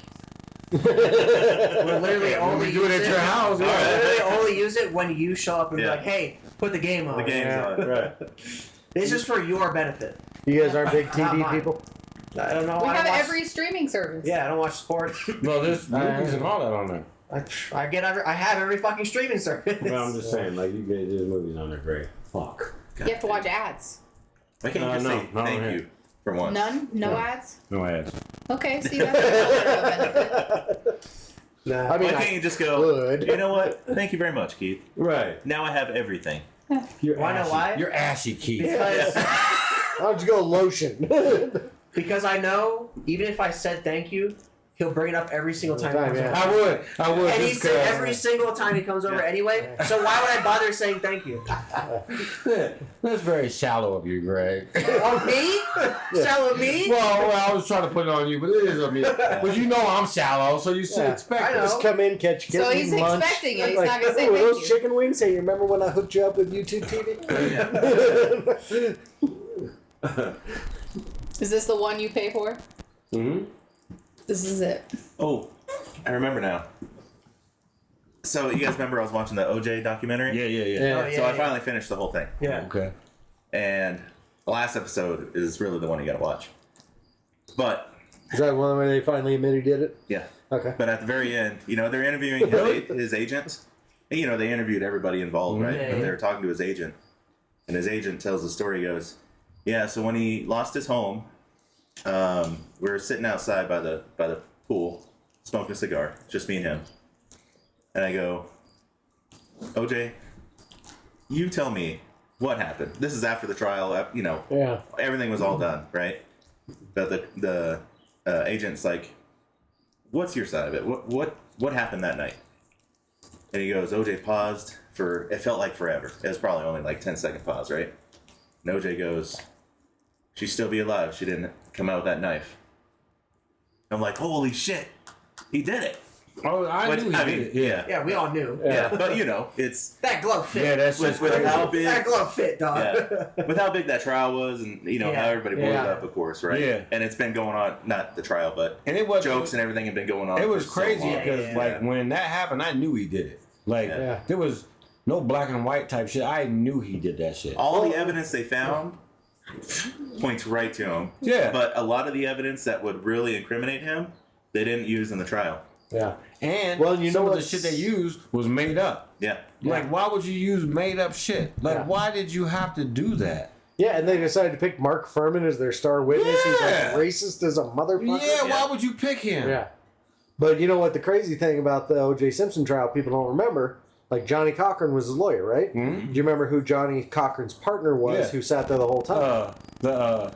we'll literally only do it at your house. We'll Yeah. literally only use it when you show up and be Yeah. like, hey, put the game on. The game's on. Right. This is for your benefit. You guys aren't big Not TV mine. people? I don't know. We I have don't watch, every streaming service. Yeah, I don't watch sports. No, there's movies and all that on there. I have every fucking streaming service. But I'm just saying, like, you get there's movies on there. Great. Fuck. You have to watch ads. Why can't you just No, say no, thank no. you for once? None? No ads? No ads. Okay, see, that's another benefit. Nah. I Why mean, can't you just go, would. you know what? Thank you very much, Keith. Right. Now I have everything. You're Why know ashy. why? You're ashy, Keith. Because, Why don't you go lotion? because I know, even if I said thank you, he'll bring it up every single time. Time, he comes yeah. over. I would. And he just said 'cause- every single time he comes over anyway. So why would I bother saying thank you? That's very shallow of you, Greg. On me? Shallow me? Well, I was trying to put it on you, but it is on me. But you know I'm shallow, so you should Yeah. expect I it. know. Just come in, catch kids, So he's eat lunch. expecting it. He's not gonna say "Ooh, thank those you." chicken wings. Hey, you remember when I hooked you up with YouTube TV? Is this the one you pay for? Mm-hmm. This is it. Oh, I remember now. So you guys remember I was watching the OJ documentary? Yeah. Yeah. Oh, yeah. So I finally finished the whole thing. Yeah. Okay. And the last episode is really the one you gotta watch. But, Is that one where they finally admit he did it? yeah. Okay. But at the very end, they're interviewing his agent. And, they interviewed everybody involved, right? Yeah, But yeah. they were talking to his agent. And his agent tells the story, he goes, yeah, so when he lost his home, we were sitting outside by the pool, smoking a cigar, just me and him. And I go, OJ, you tell me what happened. This is after the trial, Yeah. everything was all done, right? But the agent's like, what's your side of it? What happened that night? And he goes, OJ paused for, it felt like forever. It was probably only like 10-second pause, right? And OJ goes, she'd still be alive. She didn't come out with that knife. I'm like, holy shit, he did it. Oh, I knew he did it. Yeah. Yeah, we all knew. Yeah, but it's That glove fit. Yeah, that's with, just with crazy. how big, That glove fit, dog. yeah, with how big that trial was, and how everybody blew it Yeah. up, of course, right? Yeah. And it's been going on, not the trial, but And it was jokes and everything have been going on. It was for so crazy long. because Yeah. like when that happened, I knew he did it. Like Yeah. there was no black and white type shit. I knew he did that shit. All the evidence they found points right to him. Yeah. But a lot of the evidence that would really incriminate him, they didn't use in the trial. Yeah. And Well, you some know of the what's- shit they used was made up. Yeah. Like, why would you use made up shit? Like, Yeah. why did you have to do that? Yeah, and they decided to pick Mark Furman as their star witness. He's Yeah. like racist as a motherfucker. Yeah, why would you pick him? Yeah. But you know what the crazy thing about the O.J. Simpson trial people don't remember? Like Johnny Cochran was his lawyer, right? Mhm. Do you remember who Johnny Cochran's partner was Yeah. who sat there the whole time? The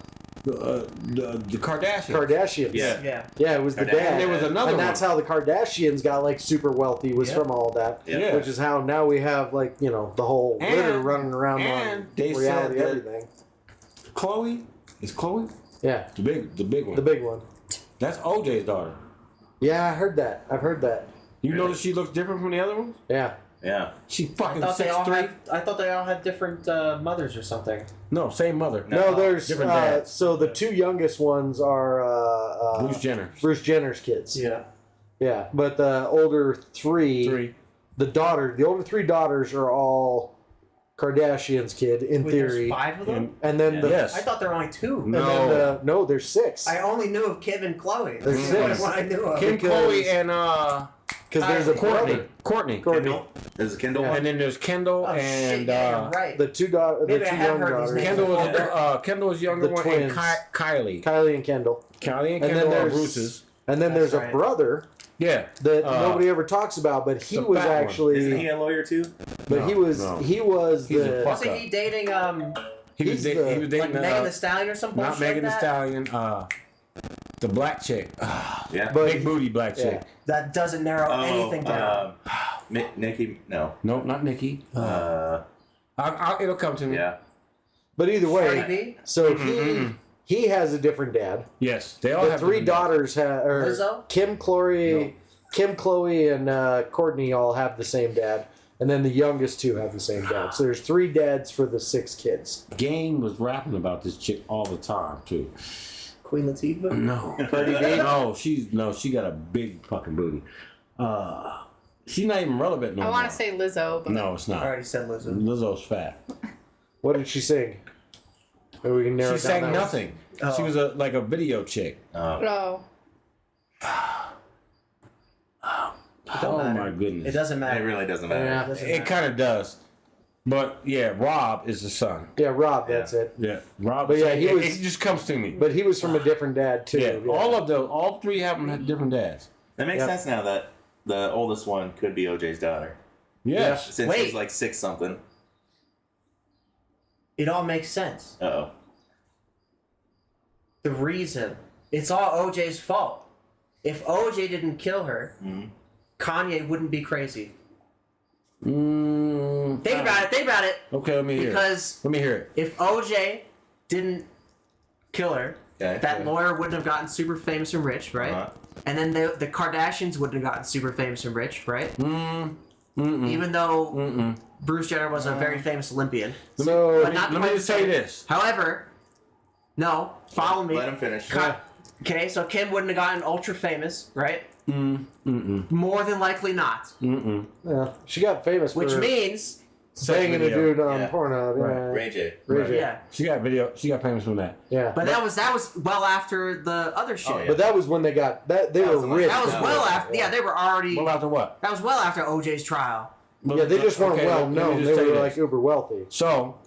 Kardashians. Kardashians. Yeah. Yeah. Yeah, it was the Kardashians. dad. And there was another and that's one. how the Kardashians got like super wealthy was Yeah. from all that. Yeah. Which is how now we have like, the whole And- litter running around and on they said reality that- everything. Chloe? Is Chloe? Yeah. The big one. The big one. That's OJ's daughter. Yeah, I heard that. I've heard that. You Really? notice she looks different from the other ones? Yeah. Yeah. She fucking I thought they 6'3". all had different mothers or something. No, same mother. No, there's different dads. so the two youngest ones are Bruce Jenner. Bruce Jenner's kids. Yeah. Yeah, but the older three, the older three daughters are all Kardashian's kid in Wait, there's there's 5 of them? and then Yeah. the Yes. I thought there were only 2. and then no, there's 6 I only knew of Kim and Chloe. There's That's six. what I knew of. Kim, because- Chloe, and because there's a brother. Courtney. Kendall. There's a Kendall one. And then there's Kendall Oh, and shit, yeah, you're right. The two the Maybe I two have young heard these daughters. names. Kendall was younger The one, twins. and Kylie. Kylie and Kendall. Kylie and And then Kendall are there's Bruce's. and then That's there's right. a brother Yeah. that Uh, nobody ever talks about, but he the was fat one. actually Isn't he a lawyer too? but No, he was no. he was He's a the fuck Wasn't he dating He was He's the- dating like Megan Thee Stallion or something? not Megan Thee Stallion. The black chick. Yeah. Big booty black chick. That doesn't narrow anything down. Nikki, no. No, not Nikki. It'll come to me. Yeah. But either way, Cardi B? so he has a different dad. Yes, they all The have three different daughters have, or Lizzo? Kim, Chloe, and Courtney all have the same dad, and then the youngest two have the same dad. So there's 3 dads for the 6 kids. Game was rapping about this chick all the time too. Queen Latifah? No, Cardi B? she got a big fucking booty. She's not even relevant no I more. want to say Lizzo, but No, it's I not. already said Lizzo. Lizzo's fat. What did she sing? Maybe we can narrow She it down sang that nothing. Oh. She was like a video chick. no. It don't Oh matter. my goodness. It doesn't It matter. really doesn't way. matter. Yeah, It kind of does. But yeah, Rob is the son. yeah, Rob. That's it. Yeah, Rob. But yeah, he it, was- it just comes to me. But he was from a different dad too. yeah, all 3 of them had different dads. That makes Yep. sense now that the oldest one could be OJ's daughter. Yes. Since Wait. she's like 6 something. It all makes sense. Uh-oh. The reason. It's all OJ's fault. If OJ didn't kill her, Kanye wouldn't be crazy. Think about it. Okay, let me hear. Because Let me hear it. if OJ didn't kill her, Okay. that lawyer wouldn't have gotten super famous and rich, right? Uh-huh. And then the Kardashians wouldn't have gotten super famous and rich, right? Even though Bruce Jenner was a very famous Olympian. So But not Let me quite just the say same. this. However, no, follow me. Let him finish. Okay, so Kim wouldn't have gotten ultra famous, right? More than likely not. yeah, she got famous Which for means, banging a video. dude on Yeah. Pornhub. Yeah. Ray J. Ray J. yeah. She got video. She got famous from that. Yeah. But that was well after the other shit. Oh, yeah. But that was when they got that. They That were was the- rich. That was No. well after. Yeah, they were already. Well, after what? That was well after OJ's trial. Yeah, they just weren't Okay, well let me known. just They tell you were this. like uber wealthy. So,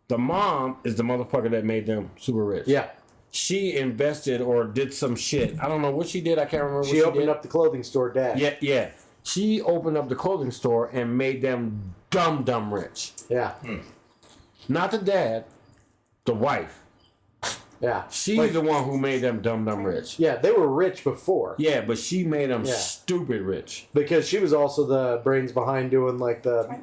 the mom is the motherfucker that made them super rich. Yeah. She invested or did some shit. I don't know what she did. I can't remember what She she opened did. up the clothing store, Dash. Yeah. She opened up the clothing store and made them dumb rich. Yeah. Not the dad, the wife. Yeah. She's Like- the one who made them dumb rich. Yeah, they were rich before. Yeah, but she made them Yeah. stupid rich. Because she was also the brains behind doing like the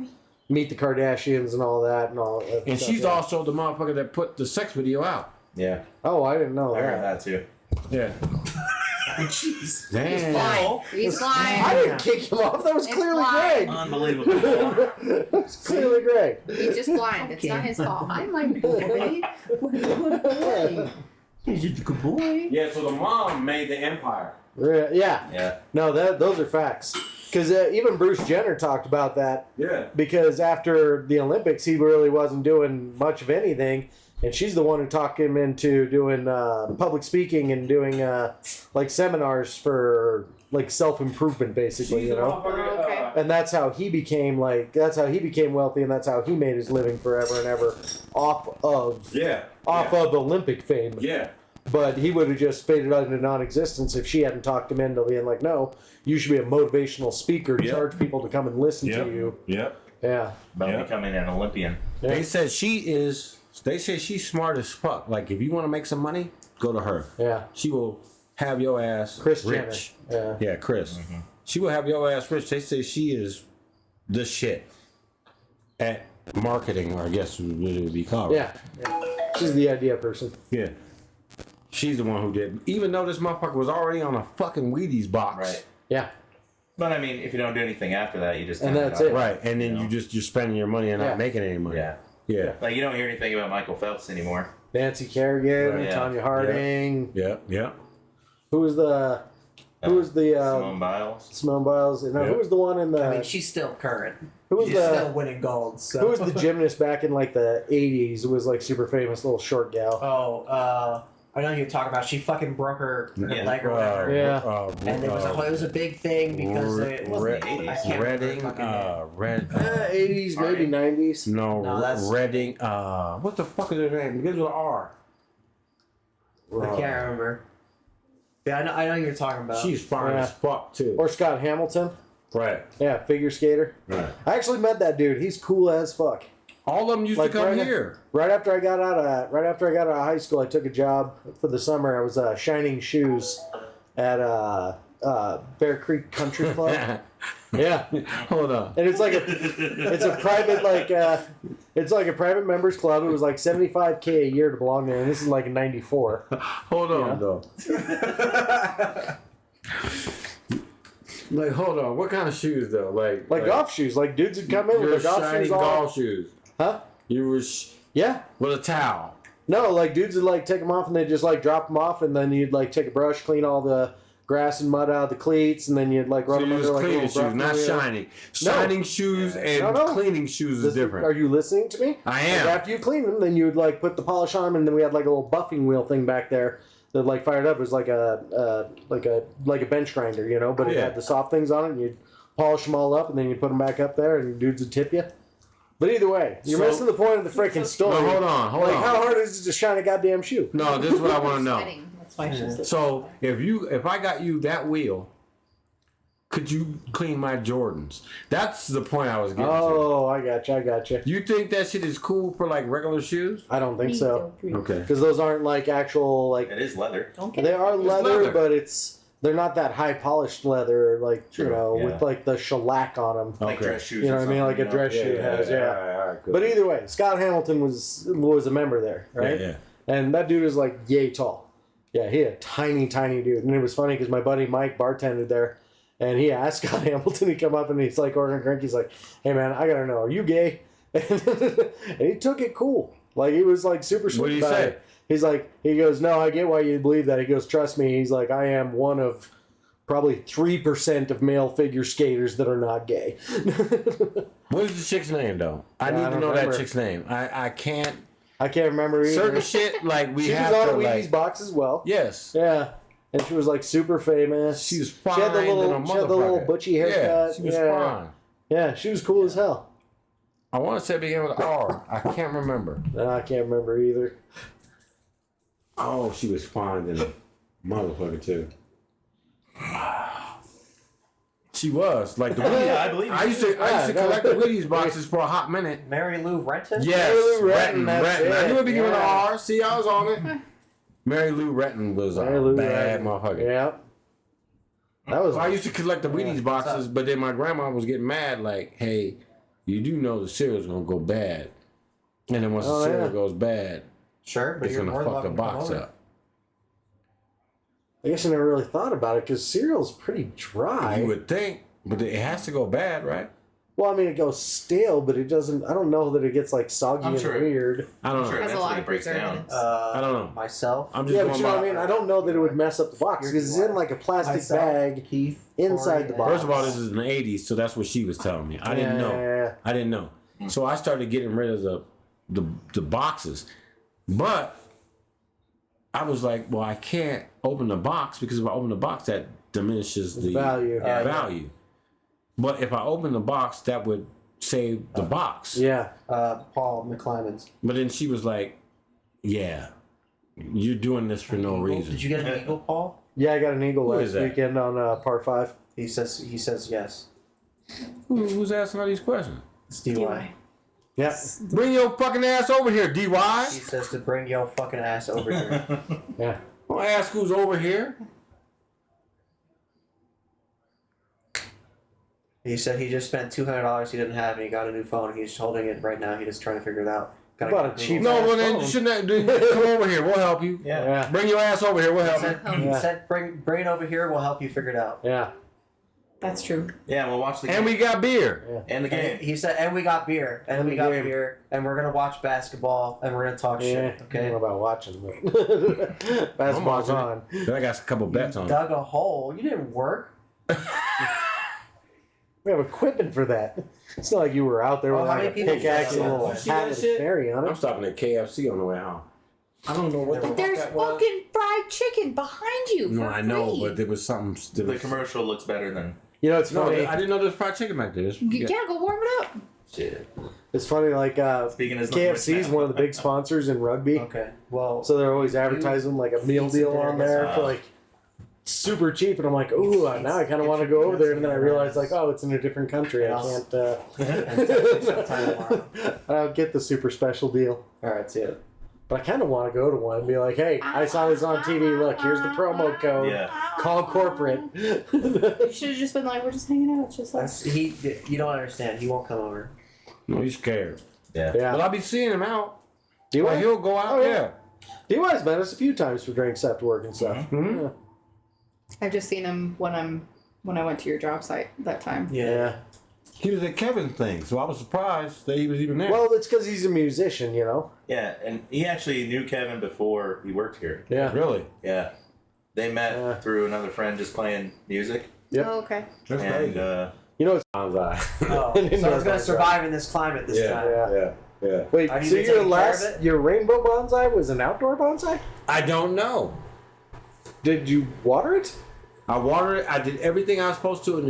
Meet the Kardashians and all that and all that. And stuff, she's yeah. also the motherfucker that put the sex video out. Yeah. Oh, I didn't know I heard that. that too. Yeah. Jeez. Damn. Blind. He's I blind. didn't kick him off. That was It's clearly blind. Greg. Unbelievable. That was clearly Greg. He's just blind. It's not his fault. I'm like, boy. Boy. He's a good boy. Yeah, so the mom made the empire. Yeah. Yeah. No, those are facts. Because even Bruce Jenner talked about that. Yeah. Because after the Olympics, he really wasn't doing much of anything. And she's the one who talked him into doing public speaking and doing like seminars for like self-improvement, basically, you know. Okay. And that's how he became wealthy, and that's how he made his living forever and ever off of Olympic fame. Yeah. But he would have just faded out into non-existence if she hadn't talked him into being like, no, you should be a motivational speaker, Yep. charge people to come and listen to you. Yep. Yeah. About Yeah. becoming an Olympian. They said they say she's smart as fuck. Like, if you want to make some money, go to her. Yeah. She will have your ass Chris rich. Jenner. Yeah. Yeah, Chris. She will have your ass rich. They say she is the shit at marketing, I guess what it would be called. Yeah. She's the idea person. Yeah. She's the one who did. Even though this motherfucker was already on a fucking Wheaties box. Right. Yeah. But I mean, if you don't do anything after that, you just And kinda that's die. it. Right. And then you're spending your money and Yeah. not making any money. Yeah. Yeah. Like you don't hear anything about Michael Phelps anymore. Nancy Kerrigan, Right, yeah. Tanya Harding. Yeah. Yeah. Who was the Simone Biles. Simone Biles? No, Yeah. who was the one in the? I mean, she's still current. who was She's the? still winning gold. So. Who was the gymnast back in like the '80s? Who was like super famous, little short gal. Oh, I know you're talking about. She fucking broke her Yeah. leg or whatever. Yeah. And it was a big thing because it wasn't the 80s. I can't remember Reading, her fucking name. Red. '80s, maybe Harding. '90s. No, that's- Reading. What the fuck is her name? Begins with an R. I can't remember. Yeah, I know you're talking about. She's fine Yeah. as fuck too. Or Scott Hamilton. Right. Yeah, figure skater. Right. I actually met that dude. He's cool as fuck. All of them used Like to come right here. Right after I got out of high school, I took a job for the summer. I was shining shoes at Bear Creek Country Club. Yeah, Hold on. and it's a private it's like a private members club. It was like $75K a year to belong there, and this is like in '94. Hold on, though. Like, hold on. What kind of shoes, though? Like Golf shoes. Like dudes would come in with your their golf shiny shoes on. golf shoes. Huh? You were Yeah. with a towel. No, like dudes would like take them off and they just like drop them off, and then you'd like take a brush, clean all the grass and mud out of the cleats, and then you'd like So run them you under just like a cleaning little shoes, not brush. shining. Shining shoes and No. cleaning shoes is different. Are you listening to me? I am. Like after you clean them, then you would like put the polish on them, and then we had like a little buffing wheel thing back there that like fired up. It was like a bench grinder, you know, but it Yeah. had the soft things on it, and you'd polish them all up, and then you put them back up there, and dudes would tip you. But either way, you're So- missing the point of the freaking story. No, hold on. How hard is it to shine a goddamn shoe? No, this is what I want to know. Sweating. That's why she's. So if I got you that wheel, could you clean my Jordans? That's the point I was getting to. Oh, I got you. You think that shit is cool for like regular shoes? I don't think so, Okay. because those aren't like actual like It is leather. Don't get they are leather, leather. but they're not that high polished leather, like you know, yeah. with like the shellac on them. Like Okay. dress shoes. You know or what I mean? Like a something, dress shoe has, yeah. All right, cool. But either way, Scott Hamilton was a member there, right? Yeah. And that dude was like yay tall. Yeah, he a tiny dude, and it was funny because my buddy Mike bartended there, and he asked Scott Hamilton to come up, and he's like ordering a drink. He's like, "Hey man, I gotta know, are you gay?" And he took it cool, like he was like super sweet. What did he about say? it. He's like, he goes, "No, I get why you believe that." He goes, "Trust me." He's like, "I am one of probably 3% of male figure skaters that are not gay." What is the chick's name though? I need I to don't know remember. that chick's name. I can't. I can't remember either. Certain shit like we She was have on to a Wheaties like. box as well. Yes. Yeah. And she was like super famous. She was She had the fine little, than a she had the little motherfucker. butchy haircut. Yeah, she was fine. Yeah, she was cool as hell. I want to say it began with an R. I can't remember. No, I can't remember either. Oh, she was fine than a motherfucker too. She was like the Wheaties. Yeah, I believe I used to Yeah, collect the Wheaties boxes for a hot minute. Mary Lou Renton? Yes, Mary Lou Retton. Retton, that's I knew it, it began with an yeah. R. See, I was on it. Mary Lou Retton was a Mary Lou bad Retton. motherfucker. Yeah. That was. So I used to collect the Wheaties what's boxes, but then my grandma was getting mad, like, "Hey, you do know the cereal's gonna go bad, and then once Oh, the cereal yeah. goes bad, Sure, but it's you're gonna more than fuck the welcome to come box over. up." I guess I never really thought about it because cereal's pretty dry. You would think, but it has to go bad, right? Well, I mean, it goes stale, but it doesn't. I don't know that it gets like soggy I'm and sure. weird. I don't know. Sure, Has a lot eventually of it breaks down. preservatives. I don't know. Myself. I'm just Yeah, but going you know what I by. mean. I don't know that it would mess up the box because it's in like a plastic Myself, bag Keith, inside Corey, the and- box. First of all, this is in the '80s, so that's what she was telling me. I didn't know. Yeah. I didn't know. So I started getting rid of the boxes, but I was like, well, I can't open the box because if I open the box, that diminishes the value. value. But if I open the box, that would save the box. Yeah. Paul McClymonds. But then she was like, yeah, you're doing this for no reason. Did you get an eagle, Paul? Yeah, I got an eagle Who is last that? weekend on par 5. He says yes. Who's asking all these questions? It's DY. Yeah. Bring your fucking ass over here, He DY. says to bring your fucking ass over here. Yeah. Don't ask who's over here. He said he just spent $200 he didn't have, and he got a new phone. He's holding it right now. He's just trying to figure it out. Gotta Bought get a cheap- Google. No, well then phone. you shouldn't have, dude, come over here. We'll help you. Yeah. Yeah. Bring your ass over here. We'll He help you. said, he Yeah. said bring it over here. We'll help you figure it out. Yeah. That's true. Yeah, we'll watch the game. And we got beer. And the And game. he said, and we got beer, and And we got the game. beer, and we're gonna watch basketball, and we're gonna talk Yeah. shit. I don't Okay. know about watching, but basketball's I'm on. watching Then I got a couple bets on it. Dug a hole. You didn't work. We have equipment for that. It's not like you were out there with Oh, how like a many people pickaxe did and a that? little You see hat that with a shit? canary on I'm it. stopping at KFC on the way home. I don't know what the But fuck there's that was. fucking fried chicken behind you. No, for I know, free. but there was something. There The was, commercial looks better than You know, it's no, funny. I didn't know there was fried chicken back there. Yeah, go warm it up. shit. It's funny, like Speaking as KFC is one of the big sponsors in rugby. Okay. Well, So they're always advertising like a meal Pizza deal dinner on gets there off. for like super cheap, and I'm like, ooh, now I kind of want to go over there, and then I realized like, oh, it's in a different country. I can't. I don't get the super special deal. All right, see it. But I kind of want to go to one and be like, hey, I saw this on TV. Look, here's the promo code. Yeah. Call corporate. You should have just been like, we're just hanging out. It's just like. You don't understand. He won't come over. No, he's scared. Yeah. Yeah. But I'll be seeing him out. Do Like, I? he'll go out. Oh, yeah. DY's met us a few times for drinks after work and stuff. Mhm. Yeah. I've just seen him when I went to your job site that time. Yeah. He was at Kevin's thing, so I was surprised that he was even there. Well, it's because he's a musician, you know? Yeah, and he actually knew Kevin before he worked here. Yeah. Really? Yeah. They met Yeah. through another friend just playing music. Yep. Oh, okay. That's And crazy. You know, it's. Oh, so Indoor I was gonna bonsai. survive in this climate this time. Yeah. Wait, Are you so taking your care last, of it? your rainbow bonsai was an outdoor bonsai? I don't know. Did you water it? I watered it. I did everything I was supposed to, and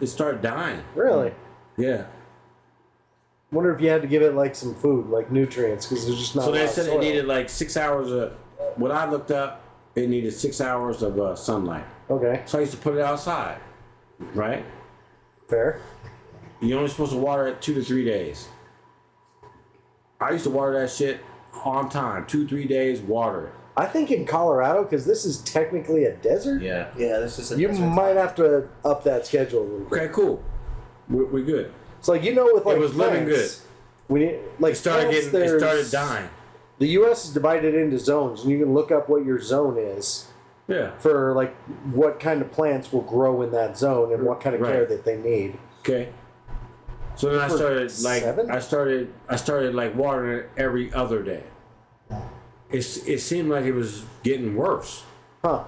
it started dying. Really? Yeah. Wonder if you had to give it like some food, like nutrients, because there's just not. So a they lot of said it soil. needed like 6 hours of. What I looked up, it needed 6 hours of sunlight. Okay, So I used to put it outside, right? fair. You're only supposed to water it 2 to 3 days. I used to water that shit on time, 2-3 days, water it. I think in Colorado, because this is technically a desert, Yeah. Yeah, this is a you desert might have to up that schedule a little bit. Okay, cool. We're good. It's like, you know, with like It was living plants, we need like It started plants, getting. It started there's- dying. The U.S. is divided into zones, and you can look up what your zone is Yeah. for like what kind of plants will grow in that zone and what kind of Right. care that they need. Okay. So then I For started like 7? I started like watering it every other day. It seemed like it was getting worse. Huh?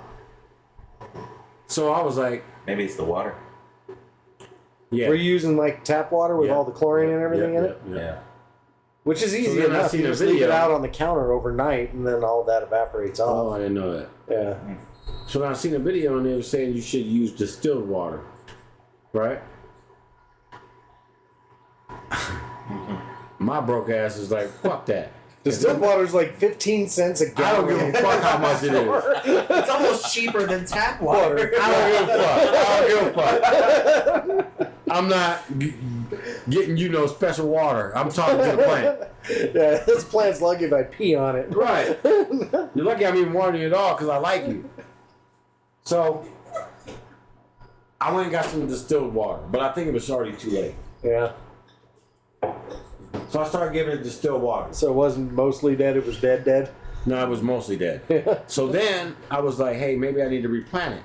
So I was like, Maybe it's the water. yeah. Were you using like tap water with Yeah. all the chlorine and everything in it? Yeah. Which is easy then I enough. seen You a just leave it video. out on the counter overnight, and then all of that evaporates Oh, off. I didn't know that. Yeah. So then I seen a video and they were saying you should use distilled water, right? My broke ass is like, fuck that. Distilled water's like 15 cents a I gallon. don't give a fuck how much it is. It's almost cheaper than tap water. I don't give a fuck. I don't give a fuck. I'm not getting you no special water. I'm talking to the plant. Yeah, this plant's lucky if I pee on it. Right. You're lucky I'm even watering it at all because I like you. So I went and got some distilled water, but I think it was already too late. Yeah. So I started giving it distilled water. So it wasn't mostly dead, it was dead. No, it was mostly dead. So then I was like, hey, maybe I need to replant it.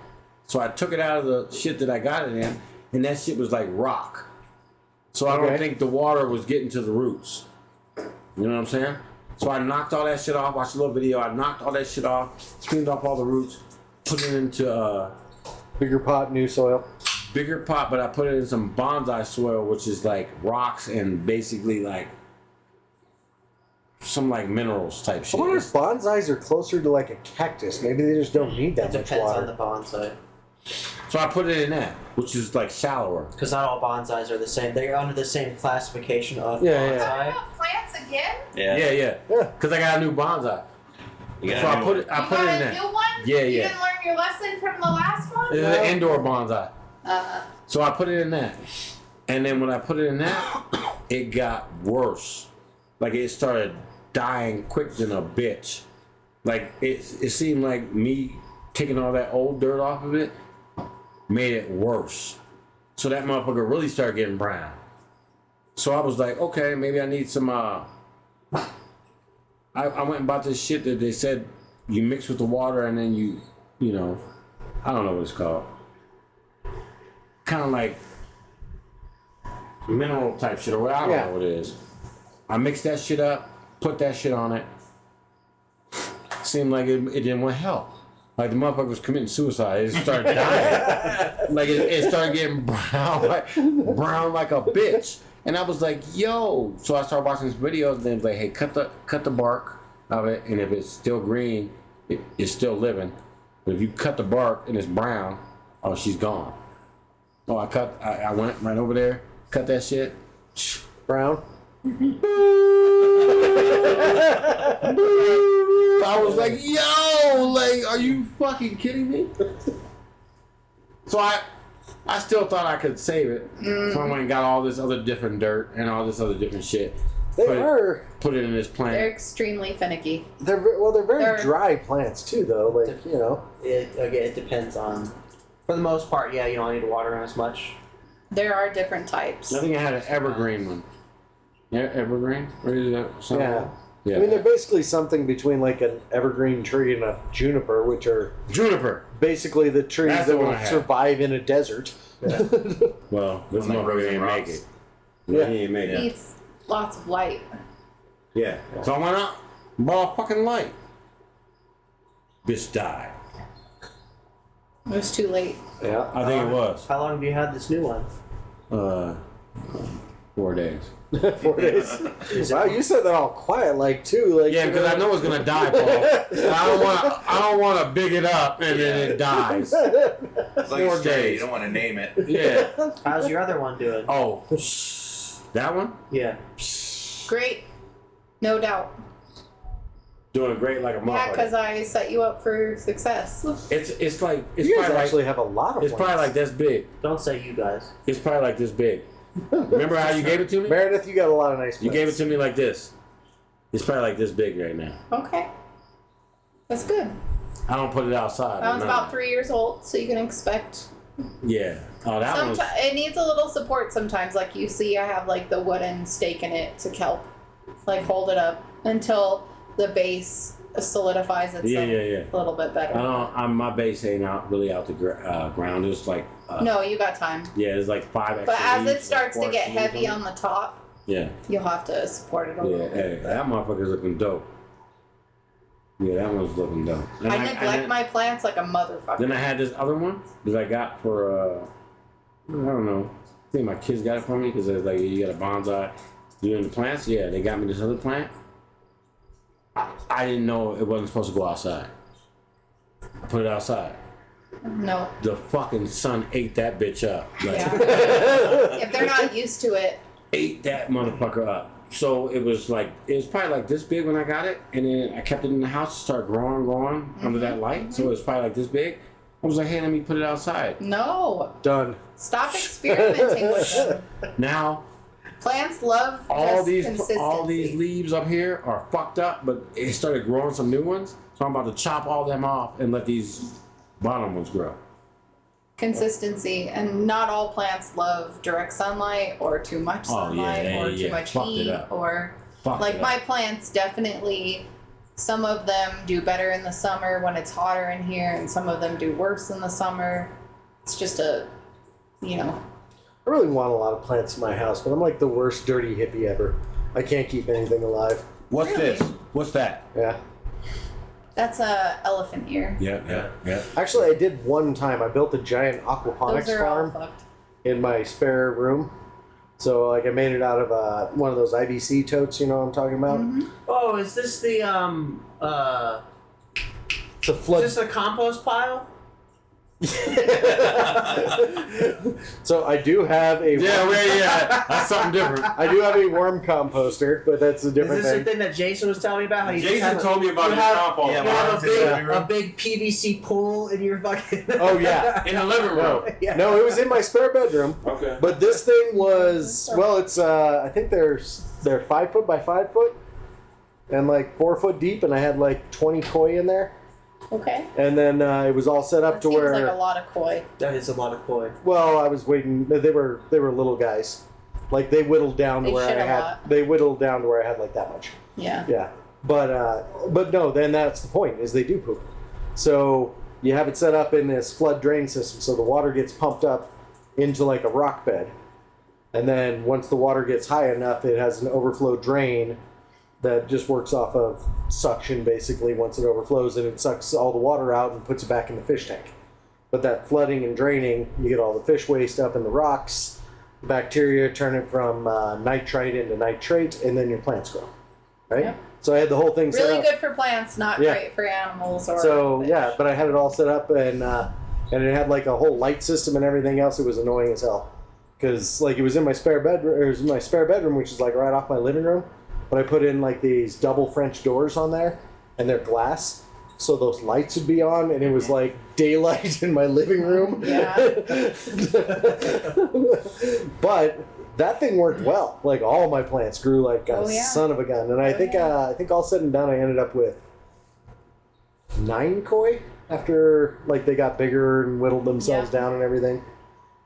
So I took it out of the shit that I got it in, and that shit was like rock. So I don't Okay. think the water was getting to the roots. You know what I'm saying? So I knocked all that shit off, watched a little video, I knocked all that shit off, cleaned off all the roots, put it into a Bigger pot, new soil. bigger pot, but I put it in some bonsai soil, which is like rocks and basically like some like minerals type I shit. wonder if bonsais are closer to like a cactus. Maybe they just don't need that It much depends on water. the bonsai. So I put it in that, which is like shallower. Because not all bonsais are the same. They're under the same classification of Yeah, yeah. bonsai. Plants again? Yeah. Yeah. Yeah. Cause I got a new bonsai. You gotta So I know- put it. I You put it got in a there. new one? Yeah, You yeah. didn't learn your lesson from the last one? It's an indoor bonsai. So I put it in that, and then when I put it in that, it got worse. Like it started dying quick than a bitch. Like it seemed like me taking all that old dirt off of it made it worse. So that motherfucker really started getting brown. So I was like, okay, maybe I need some. I went and bought this shit that they said you mix with the water and then you know, I don't know what it's called. Kind of like mineral type shit or what, I don't Yeah. know what it is. I mixed that shit up, put that shit on it. Seemed like it didn't want help. Like the motherfucker was committing suicide. It started dying. Like it started getting brown like a bitch. And I was like, yo. So I started watching this video and then it was like, hey, cut the bark of it, and if it's still green, it's still living. But if you cut the bark and it's brown, oh, she's gone. Oh, I went right over there, cut that shit. Brown. I was like, yo, like, are you fucking kidding me? So I still thought I could save it. So I went and got all this other different dirt and all this other different shit. They are. Put it in this plant. They're extremely finicky. They're very dry plants too, though. Like It depends on. For the most part, yeah, you don't need to water them as much. There are different types. I think I had an evergreen one. Yeah, evergreen? Or is that something? Yeah. I mean, they're basically something between like an evergreen tree and a juniper, which are juniper. Basically the trees That's that the one will I had. survive in a desert. Yeah. Well, this Like motherfucker rose ain't and make rocks. it. Yeah. He ain't make it. Needs lots of light. Yeah. So I went out, bought a fucking light. Bitch died. It was too late. Yeah. I think it was. How long have you had this new one? 4 days. 4 days. Wow, you said that all quiet, like too. Like Yeah, because I know it's gonna die, Paul. I don't want to big it up and then it dies. It's like 4 a stray, days. you don't want to name it. Yeah. How's your other one doing? Oh, that one Yeah. Great. No doubt. doing great like a Yeah, because motherfucker. I set you up for success. It's like it's you guys probably actually like have a lot of it's probably plants. like this big. Don't say you guys. It's probably like this big. Remember how you gave it to me? Meredith, you got a lot of nice plants. You gave it to me like this. It's probably like this big right now. Okay. That's good. I don't put it outside. That one's or about nothing. 3 years old, so you can expect. Yeah. Oh, that one's. Sometimes it needs a little support. Sometimes, like you see, I have like the wooden stake in it to help, like hold it up until the base solidifies itself Yeah. a little bit better. I don't. My base ain't out really out the ground. It's like. No, you got time. Yeah, it's like 5 extra But as leaves, it starts like to get 4 extra heavy leaves on the top, Yeah. you'll have to support it a little Yeah. bit. Hey, that motherfucker's looking dope. Yeah, that one's looking dope. And I neglect my plants like a motherfucker. Then I had this other one that I got for I don't know. I think my kids got it for me because they're like, you got a bonsai. You into plants? Yeah, they got me this other plant. I didn't know it wasn't supposed to go outside. I put it outside. No. The fucking sun ate that bitch up. Like, Yeah. If they're not used to it, ate that motherfucker up. So it was probably like this big when I got it, and then I kept it in the house to start growing under that light. So it was probably like this big. I was like, hey, let me put it outside. no. Done. Stop experimenting with them. Now Plants love all just these consistency. leaves up here are fucked up, but it started growing some new ones. So I'm about to chop all them off and let these bottom ones grow. Consistency, and not all plants love direct sunlight or too much sunlight or too much Fucked heat it up. or Fucked like it my up. plants definitely. Some of them do better in the summer when it's hotter in here, and some of them do worse in the summer. It's just a, I really want a lot of plants in my house, but I'm like the worst dirty hippie ever. I can't keep anything alive. What's Really? this? What's that? Yeah. that's a elephant ear. Yeah. Actually, I did one time. I built a giant aquaponics Those are all farm fucked. in my spare room. So, like, I made it out of one of those IBC totes. You know what I'm talking about? Mm-hmm. Oh, is this the It's a flood. Is this a compost pile? So I do have a. Yeah. That's something different. I do have a worm composter, but that's a Is different this the thing. thing that Jason was telling me about? How you just Jason have told me about you his have- compost. Yeah, You have mine's in the living room. a big PVC pool in your fucking. Oh yeah. In the living room. No, Yeah. no, it was in my spare bedroom. Okay. But this thing was it's I think they're 5 foot by 5 foot, and like 4 foot deep, and I had like 20 koi in there, Okay. and then it was all set up That to seems where. like a lot of koi. That is a lot of koi. Well, I was waiting. They were little guys, like they whittled down to They where shit I a had. lot. They whittled down to where I had like that much. Yeah. Yeah, but no. Then that's the point is they do poop. So you have it set up in this flood drain system, so the water gets pumped up into like a rock bed, and then once the water gets high enough, it has an overflow drain that just works off of suction basically once it overflows, and it sucks all the water out and puts it back in the fish tank. But that flooding and draining, you get all the fish waste up in the rocks, bacteria turn it from nitrite into nitrate, and then your plants grow. Right? Yep. So I had the whole thing set Really up. good for plants, not Yeah. great for animals or. So fish. yeah, but I had it all set up, and it had like a whole light system and everything else. It was annoying as hell because like it was in my spare bedroom. It was in my spare bedroom, which is like right off my living room. but I put in like these double French doors on there, and they're glass, so those lights would be on, and it was like daylight in my living room. Yeah. But that thing worked well. Like all my plants grew like a Oh, yeah. son of a gun, and I think all said and done, I ended up with 9 koi after like they got bigger and whittled themselves Yeah. down and everything.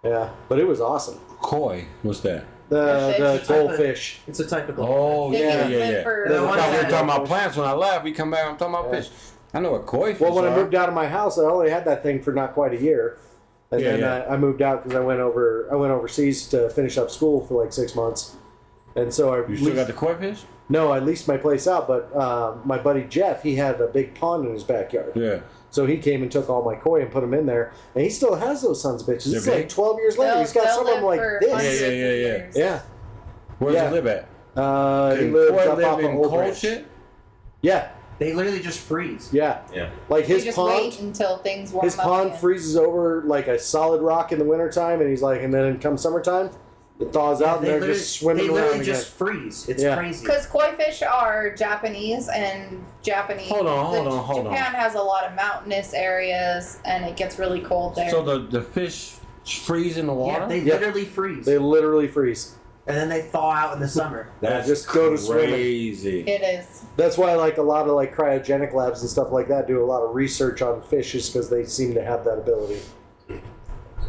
Yeah, but it was awesome. Koi, what's that? The fish. goldfish. It's a type of Oh, They yeah, can yeah, live yeah. for- I thought we were Yeah. talking about plants when I left. We come back, I'm talking about Yeah. fish. I know what koi fish Well, when I are. moved out of my house, I only had that thing for not quite a year, and Yeah, then yeah. I moved out because I went overseas to finish up school for like 6 months, and so I You still got the koi fish? no, I leased my place out. But my buddy Jeff, he had a big pond in his backyard, Yeah. so he came and took all my koi and put them in there, and he still has those sons of bitches. It's They're like big? 12 years later. He's got some of them like for this. hundreds Yeah, of yeah, yeah. years. Yeah, Where Yeah. does it live at? he Can lives koi up live off of in Old cold Ranch. shit? Yeah, They literally just freeze. yeah. Yeah. Like You his just pond. wait until things warm His up pond again. freezes over like a solid rock in the wintertime, and he's like, and then come summertime, it thaws out, and They they're literally, just swimming they around literally again. just freeze. It's Yeah. crazy. Because koi fish are Japanese, and Japanese. Hold on. Japan has a lot of mountainous areas, and it gets really cold there. So the fish freeze in the water? Yeah, they Yep. literally freeze. They literally freeze. And then they thaw out in the summer. That's just go to swimming. crazy. it is. That's why like a lot of like cryogenic labs and stuff like that do a lot of research on fishes because they seem to have that ability.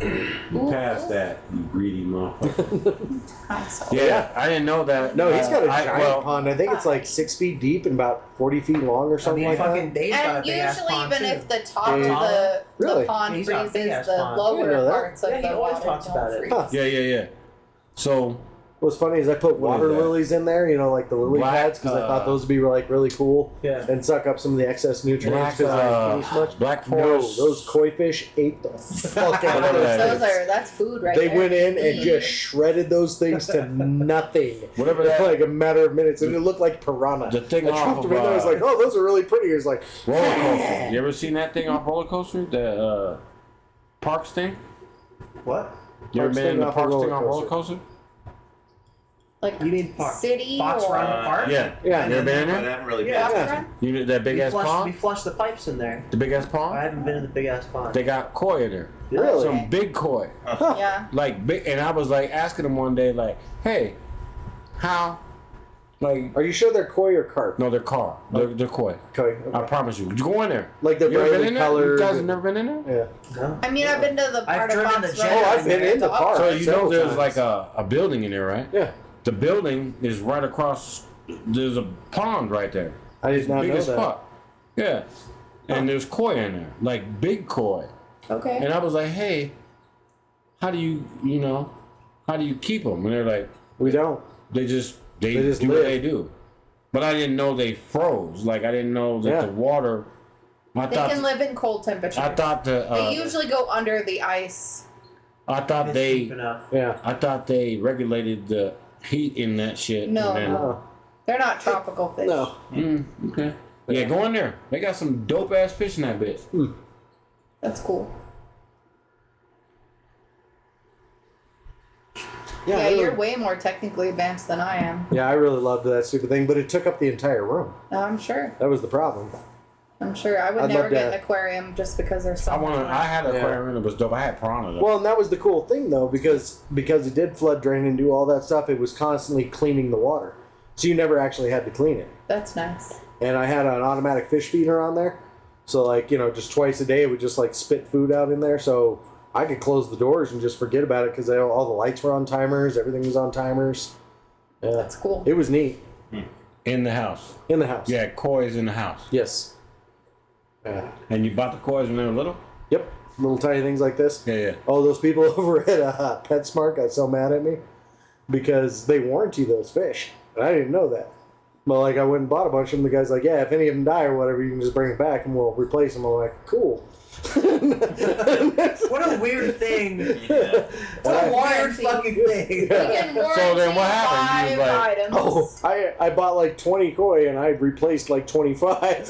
You passed that, you greedy motherfucker. I'm sorry. Yeah, I didn't know that. No, he's got a I- giant well, pond. I think it's like 6 feet deep and about 40 feet long or I something mean, like fucking Dave's got a And big ass usually, pond even too. if the top of Yeah. the Really? pond He's got a big freezes, ass the pond. I didn't know lower that. parts of Yeah, he the always water talks don't about it. freeze. Huh. Yeah. So, What's funny is I put What is water that? lilies in there, you know, like the lily Black, pads, because I thought those would be like really cool Yeah. and suck up some of the excess nutrients because I didn't eat so much. Black No, Forest. those koi fish ate the fuck out of Whatever those that things. is. That's food right They there. went in and Eat. just shredded those things to nothing. Whatever In that- like a matter of minutes, and it looked like piranha. The thing I off dropped of, them in there. I was like, "Oh, those are really pretty." It was like, roller coaster. You ever seen that thing off roller coaster? The Parks thing? What? You ever Parks been thing in the off a Parks roller thing off roller coaster. coaster? Like You mean park? city Fox or Run Park? Yeah. yeah, You ever been in But I there? haven't really Yeah. been. Fox Run? You know that big We ass flushed, we pond? flushed the pipes in there. The big ass I pond? haven't been in the big ass pond. They got koi in there. really? Some big koi. Yeah. Like big, and I was like asking them one day, like, "Hey, how?" Like, Are you sure they're koi or carp? no, they're car. They're koi. Koi. I Okay. promise you. Go in there. Like they're You ever been brightly in there? You colored. guys have never been in there? Yeah. No. I mean, I've been to the I've part of driven Fox the Run. jet. Oh, I've been in the to park. So Upland. you know several there's times. like a building in there, right? Yeah. The building is right across. There's a pond right there. I did not Big know as that. fuck. Yeah. And there's koi in there, like big koi. Okay. And I was like, hey, how do you keep them? And they're like, We don't. they just They just do live. what they do. But I didn't know they froze. Like I didn't know that Yeah. the water. I They thought can live in cold temperatures. I thought the they usually go under the ice. I thought It's they deep enough. Yeah. I thought they regulated the heat in that shit. No, and then- Oh, They're not tropical fish. no. Okay. Yeah, go in there. They got some dope ass fish in that bitch. That's cool. Yeah, Yeah, I you're really, way more technically advanced than I am. yeah, I really loved that stupid thing, but it took up the entire room. I'm sure. That was the problem. I'm sure. I would I'd never love get to- an aquarium just because there's so much. I had an Yeah. aquarium and it was dope. I had piranha though. Well, and that was the cool thing though, because it did flood drain and do all that stuff. It was constantly cleaning the water, so you never actually had to clean it. That's nice. And I had an automatic fish feeder on there, so like just twice a day it would just like spit food out in there. So I could close the doors and just forget about it because all the lights were on timers, everything was on timers. Yeah, That's cool. it was neat in the house. in the house. Yeah, koi's in the house. Yes. Yeah. And you bought the koi's when they were little? Yep. Little tiny things like this. Yeah. Oh, those people over at PetSmart got so mad at me because they warranty those fish. And I didn't know that. But like I went and bought a bunch of them. The guy's like, yeah, if any of them die or whatever, you can just bring it back and we'll replace them. I'm like, cool. What a weird thing. Yeah. It's a weird Warranty. fucking thing. You can warranty So then what happened? You 5 was like, items. Oh, I bought like 20 koi and I replaced like 25.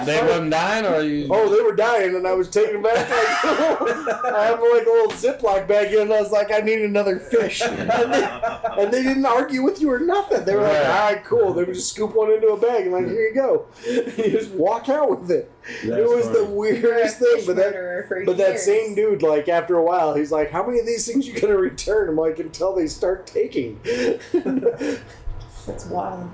They wasn't dying, or you? Oh, they were dying, and I was taking them back. Like, I have like a little Ziploc bag in, and I was like, I need another fish. And they didn't argue with you or nothing. They were like, Right. all right, cool. They would just scoop one into a bag and like, here you go. And you just walk out with it. It was the weirdest You're a thing. fish murderer for But that years. same dude, like after a while, he's like, how many of these things you gonna return? I'm like, until they start taking. That's wild.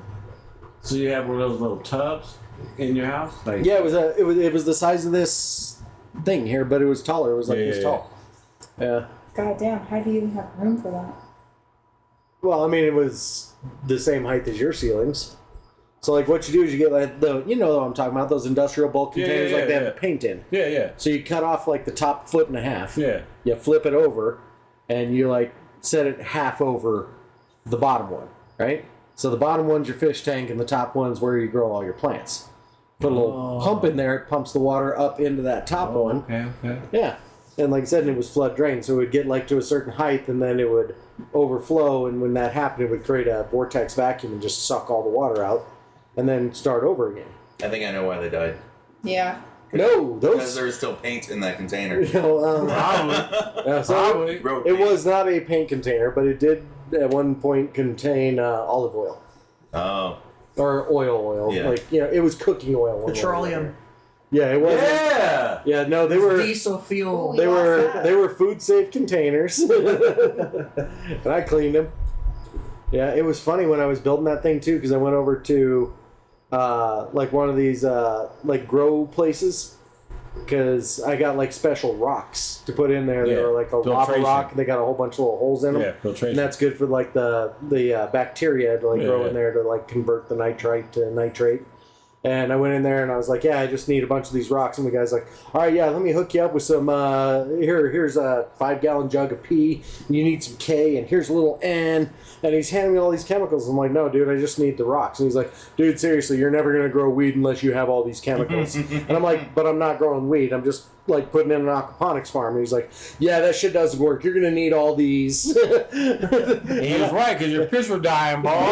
So you have one of those little tubs in your house? Like, Yeah, it was the size of this thing here, but it was taller. It was like this tall. Yeah. God damn, how do you even have room for that? Well, I mean, it was the same height as your ceilings. So, like, what you do is you get like you know what I'm talking about, those industrial bulk containers like they have the paint in. Yeah, yeah. So you cut off like the top foot and a half. Yeah. You flip it over, and you like set it half over the bottom one, right? So the bottom one's your fish tank, and the top one's where you grow all your plants. Put a little pump in there, it pumps the water up into that top one. Okay. Yeah. And like I said, it was flood drained, so it would get like to a certain height, and then it would overflow, and when that happened, it would create a vortex vacuum and just suck all the water out, and then start over again. I think I know why they died. Yeah. No, Because those. there was still paint in that container. You know, Probably. yeah, so Probably. Road it paint. was not a paint container, but it did at one point contain olive oil Oh. or oil. Yeah. Like it was cooking oil. one way or Petroleum. another. Yeah, it was. Yeah. Yeah, no, they were. Diesel fuel. Ooh, They lost were that. they were food safe containers, and I cleaned them. Yeah, it was funny when I was building that thing too, because I went over to like one of these like grow places, because I got like special rocks to put in there. They Yeah, were like a lava filtration. rock. They got a whole bunch of little holes in them. Yeah, And filtration. that's good for like the bacteria to like Yeah, grow yeah. in there to like convert the nitrite to nitrate. And I went in there and I was like, yeah, I just need a bunch of these rocks. And the guy's like, all right, yeah, let me hook you up with some, here's a 5-gallon jug of P. You need some K, and here's a little N. And he's handing me all these chemicals. I'm like, no, dude, I just need the rocks. And he's like, dude, seriously, you're never going to grow weed unless you have all these chemicals. And I'm like, but I'm not growing weed. I'm just like putting in an aquaponics farm. And he's like, yeah, that shit doesn't work. You're going to need all these. He was right, because your fish were dying, ball.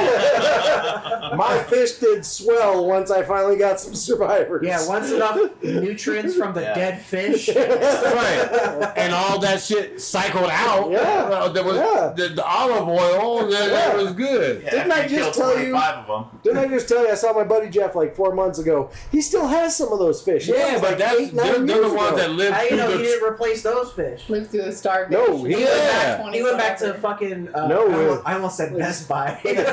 My fish did swell once I finally got some survivors. Yeah, once enough nutrients from the Yeah. dead fish. Right. And all that shit cycled out. Yeah. There was Yeah. the olive oil. That was good. Yeah, Didn't after I you just killed tell you- 25 of them. Didn't I just tell you I saw my buddy Jeff like 4 months ago? He still has some of those fish. That Yeah, was but like that's 8, 9 they're the years ones ago. that live How you through know he the. didn't replace those fish? Lived through the starvation. No, he- He went Yeah. back. He went back to fucking. No, I almost said Best Buy. He went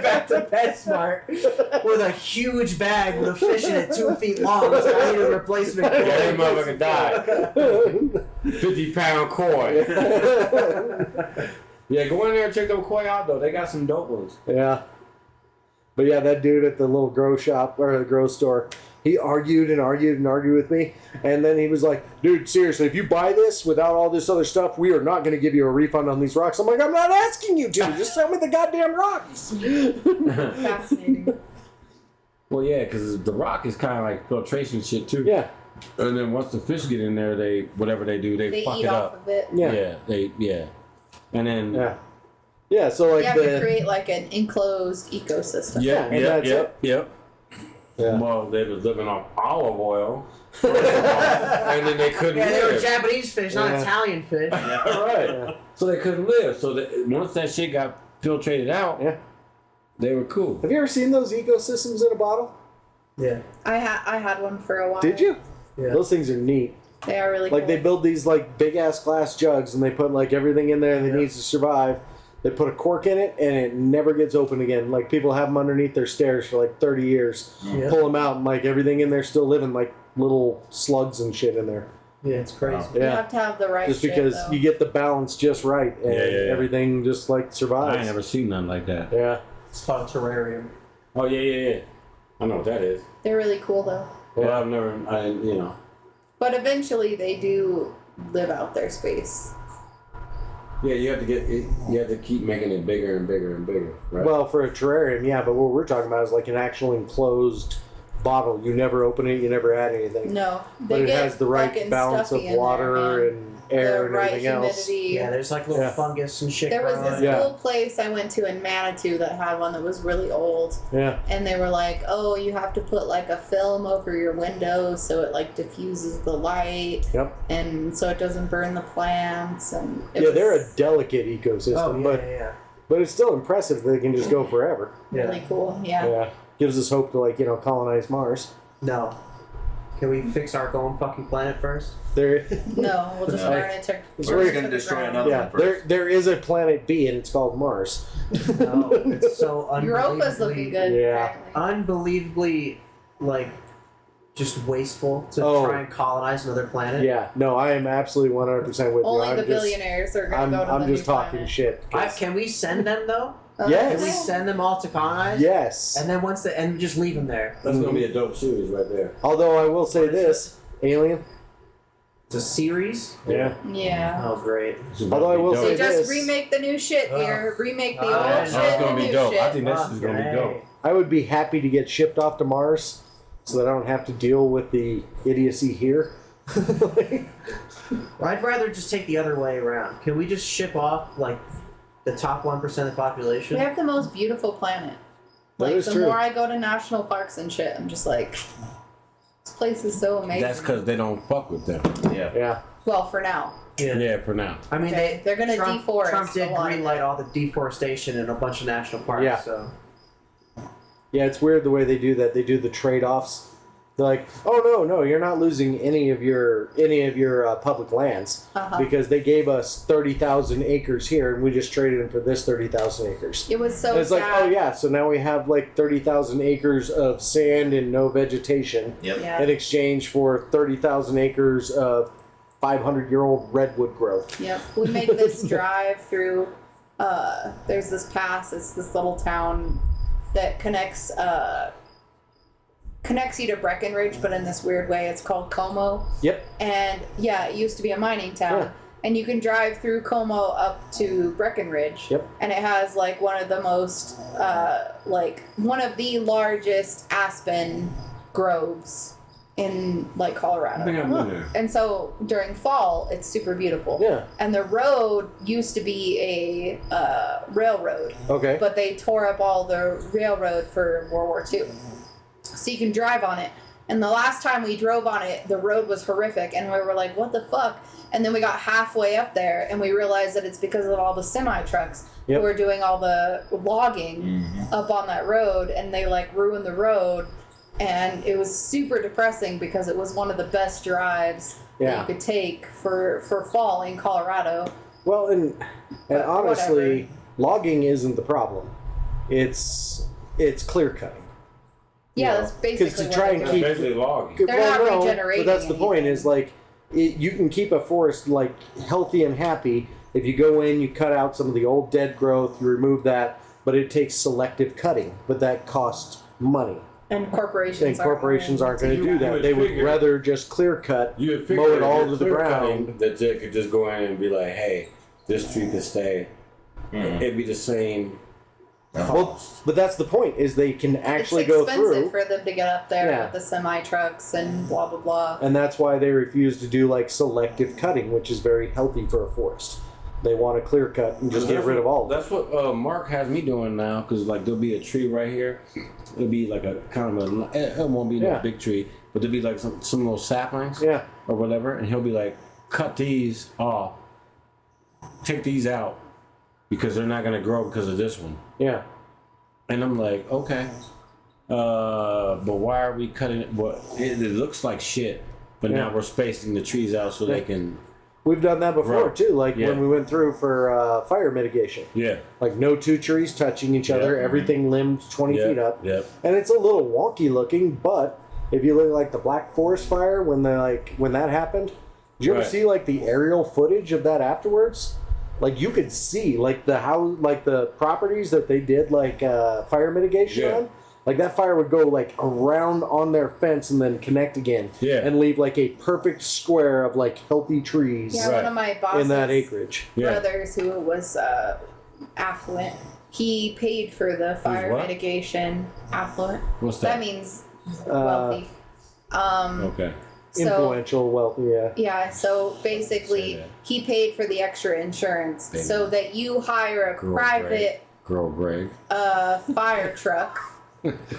back to PetSmart with a huge bag with a fish in it 2 feet long. So I need a replacement. Yeah, that motherfucker died. 50-pound koi. Yeah, go in there and check them koi out though. They got some dope ones. Yeah. But yeah, that dude at the little grow shop or the grow store, he argued and argued and argued with me. And then he was like, dude, seriously, if you buy this without all this other stuff, we are not going to give you a refund on these rocks. I'm like, I'm not asking you to. Just sell me the goddamn rocks. Fascinating. Well, yeah, because the rock is kind of like filtration shit too. Yeah. And then once the fish get in there, they whatever they do, they fuck Eat it off up. of it. Yeah. And then Yeah. Yeah, so like You have to create like an enclosed ecosystem. Yeah, and that's it. Yep. Yeah. Well, they was living off olive oil, first of all, and then they couldn't Yeah, they were live. Japanese fish, not Yeah. Italian fish. Right. Yeah. So they couldn't live. So once that shit got filtrated out, Yeah. they were cool. Have you ever seen those ecosystems in a bottle? Yeah. I had one for a while. Did you? Yeah. Those things are neat. They are really Like cool. they build these like big ass glass jugs and they put like everything in there that needs to survive. They put a cork in it and it never gets open again. Like people have them underneath their stairs for like 30 years. Yeah. Pull them out and like everything in there still living, like little slugs and shit in there. Yeah, it's crazy. Wow. You Yeah. have to have the right Just shit, because though. you get the balance just right and Yeah. everything just like I survives. ain't never seen nothing like that. Yeah. It's called a terrarium. Oh yeah. I know what that is. They're really cool though. Well, I've never, you know. But eventually they do live out their space. Yeah, you have to get it. You have to keep making it bigger and bigger and bigger, right? Well, for a terrarium, yeah, but what we're talking about is like an actual enclosed bottle. You never open it. You never add anything. No, But they it get has the right fucking balance of stuffy in there, water man. and air the and right everything else. humidity. Yeah, there's like little Yeah. fungus and shit. There was growing. this Yeah. cool place I went to in Manitou that had one that was really old, Yeah. and they were like, "Oh, you have to put like a film over your windows so it like diffuses the light, Yep. and so it doesn't burn the plants." And it Yeah, was they're a delicate ecosystem, Oh, yeah, but yeah, but it's still impressive that they can just go forever. yeah. really cool. Yeah. Yeah. Gives us hope to colonize Mars. No. Can we fix our own fucking planet first? There, No, we'll just No. burn it to. It's We're very- just gonna destroy another yeah, one first. there is a planet B and it's called Mars. No, it's so unbelievably, Europa's looking good. Yeah. apparently. unbelievably, like, just wasteful to Oh. try and colonize another planet. Yeah, no, I am absolutely 100% with you. Only I'm the just, billionaires are gonna go to I'm the just new talking planet. shit. 'cause- Can we send them though? Yes. Can we send them all to colonize? Yes. And then and just leave them there. That's gonna be a dope series right there. Although I will say What is this, Alien. It's a series. Yeah. Yeah. Oh, great. This is about Although I to be will dope. So say just this. remake the new shit here. Remake the old yeah, shit. No, it's and gonna be new dope. shit. I think this is gonna be dope. I would be happy to get shipped off to Mars, so that I don't have to deal with the idiocy here. I'd rather just take the other way around. Can we just ship off like the top 1% of the population? We have the most beautiful planet. That Like is the true. more I go to national parks and shit, I'm just like, this place is so amazing. That's because they don't fuck with them. Yeah. Yeah. Well, for now. Yeah, for now. I mean, Okay, they're gonna Trump, deforest Trump did a lot. greenlight all the deforestation in a bunch of national parks. Yeah. So Yeah, it's weird the way they do that. They do the trade-offs. They're like, "Oh no, you're not losing any of your public lands Uh-huh. because they gave us 30,000 acres here, and we just traded them for this 30,000 acres." It was so And it's sad. like, oh yeah, so now we have like 30,000 acres of sand and no vegetation Yep. Yeah. in exchange for 30,000 acres of 500-year-old redwood growth. Yep. We make this drive through. There's this pass. It's this little town that connects you to Breckenridge, but in this weird way. It's called Como. Yep. And yeah, it used to be a mining town. Yeah. And you can drive through Como up to Breckenridge. Yep. And it has like one of the most, one of the largest aspen groves in like I Colorado. think I've been there. And so during fall, it's super beautiful. Yeah. And the road used to be a railroad, Okay. but they tore up all the railroad for World War II. So you can drive on it. And the last time we drove on it, the road was horrific, and we were like, what the fuck? And then we got halfway up there, and we realized that it's because of all the semi-trucks Yep. who were doing all the logging up on that road, and they like ruined the road. And it was super depressing because it was one of the best drives that Yeah. you could take for fall in Colorado. Well, and But honestly, logging isn't the problem. It's clear cutting. Yeah, Yeah. that's basically 'Cause to what try they're and It's doing. keep- basically logging. They're not regenerating But that's the point. anything. Is like you can keep a forest like healthy and happy if you go in, you cut out some of the old dead growth, you remove that, but it takes selective cutting. But that costs money, And corporations and corporations aren't going to do You that. would They would figure- rather just clear cut. You would Mow figure it all if to the you're ground. cutting, that they could just go in and be like, hey, this tree could stay. It'd be the same. Well, but that's the point. Is they can actually it's go expensive through. for them to get up there Yeah. with the semi trucks and blah blah blah. And that's why they refuse to do like selective cutting, which is very healthy for a forest. They want to clear cut and just get rid of all of it. That's what Mark has me doing now, because like there'll be a tree right here. It'll be like a kind of a. It won't be Yeah. no big tree, but there'll be like some little saplings Yeah. or whatever, and he'll be like, cut these off, take these out, because they're not gonna grow because of this one. Yeah. And I'm like, okay, but why are we cutting it? Well, it looks like shit, but now Yeah. we're spacing the trees out so they can. We've done that before Right. too, like Yeah. when we went through for fire mitigation. Yeah. Like no two trees touching each other, Yeah. everything limbed 20 Yep, feet up. Yep. And it's a little wonky looking, but if you look at like the Black Forest fire when that happened, did you ever Right. see like the aerial footage of that afterwards? Like you could see like the properties that they did like fire mitigation Yeah. on. Like that fire would go like around on their fence and then connect again. Yeah. And leave like a perfect square of like healthy trees Yeah, Right. one of my bosses in that acreage. Yeah. brothers who was affluent, he paid for the fire what? mitigation. Affluent. What's That that? means wealthy. Okay. So, Influential, wealthy, yeah. yeah, so Say basically, that. he paid for the extra insurance Baby. so that you hire a Girl, private Girl Greg. fire truck.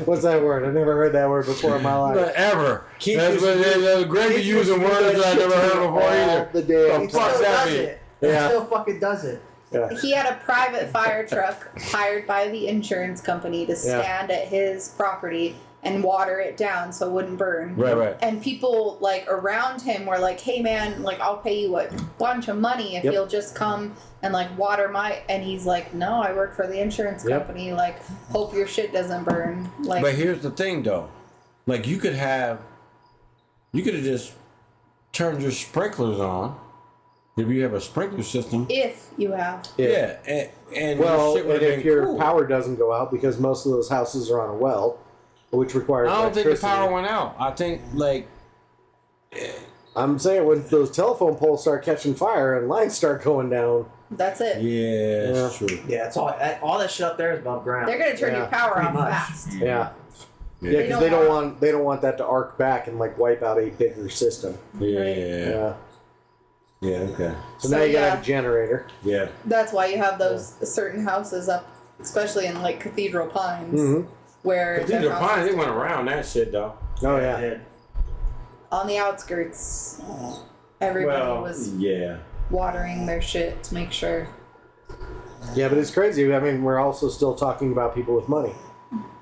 What's that word? I never heard that word before in my life. Not ever. Keith That's used what to Greg be Keith using used to do words that I shit never to heard me before all either. the damn He The fuck still that does mean? it. Yeah. He still fucking does it. Yeah. He had a private fire truck hired by the insurance company to stand at his property and water it down so it wouldn't burn. Right. And people like around him were like, "Hey man, like I'll pay you a bunch of money if Yep. you'll just come and like water my." And he's like, "No, I work for the insurance Yep. company. Like, hope your shit doesn't burn." Like, But here's the thing, though. Like, you could have just turned your sprinklers on if you have a sprinkler system. if you have, Yeah, and Well, shit and would've if been your cool. power doesn't go out, because most of those houses are on a well, which requires I don't think electricity. the power went out. I think like I'm saying when those telephone poles start catching fire and lines start going down, that's it. yeah, that's true. Yeah, it's all that shit up there is above ground. They're gonna turn your power pretty off much. fast. yeah, Yeah, because They they don't don't want that to arc back and like wipe out a bigger system. Yeah. Okay. So, So, now you gotta yeah. have a generator. Yeah. That's why you have those certain houses up, especially in like Cathedral Pines, Mm-hmm. where Cathedral their Pines, houses they went around that shit though. Oh It yeah. did. on the outskirts. Everybody was yeah. watering their shit to make sure. Yeah, but it's crazy. I mean, we're also still talking about people with money.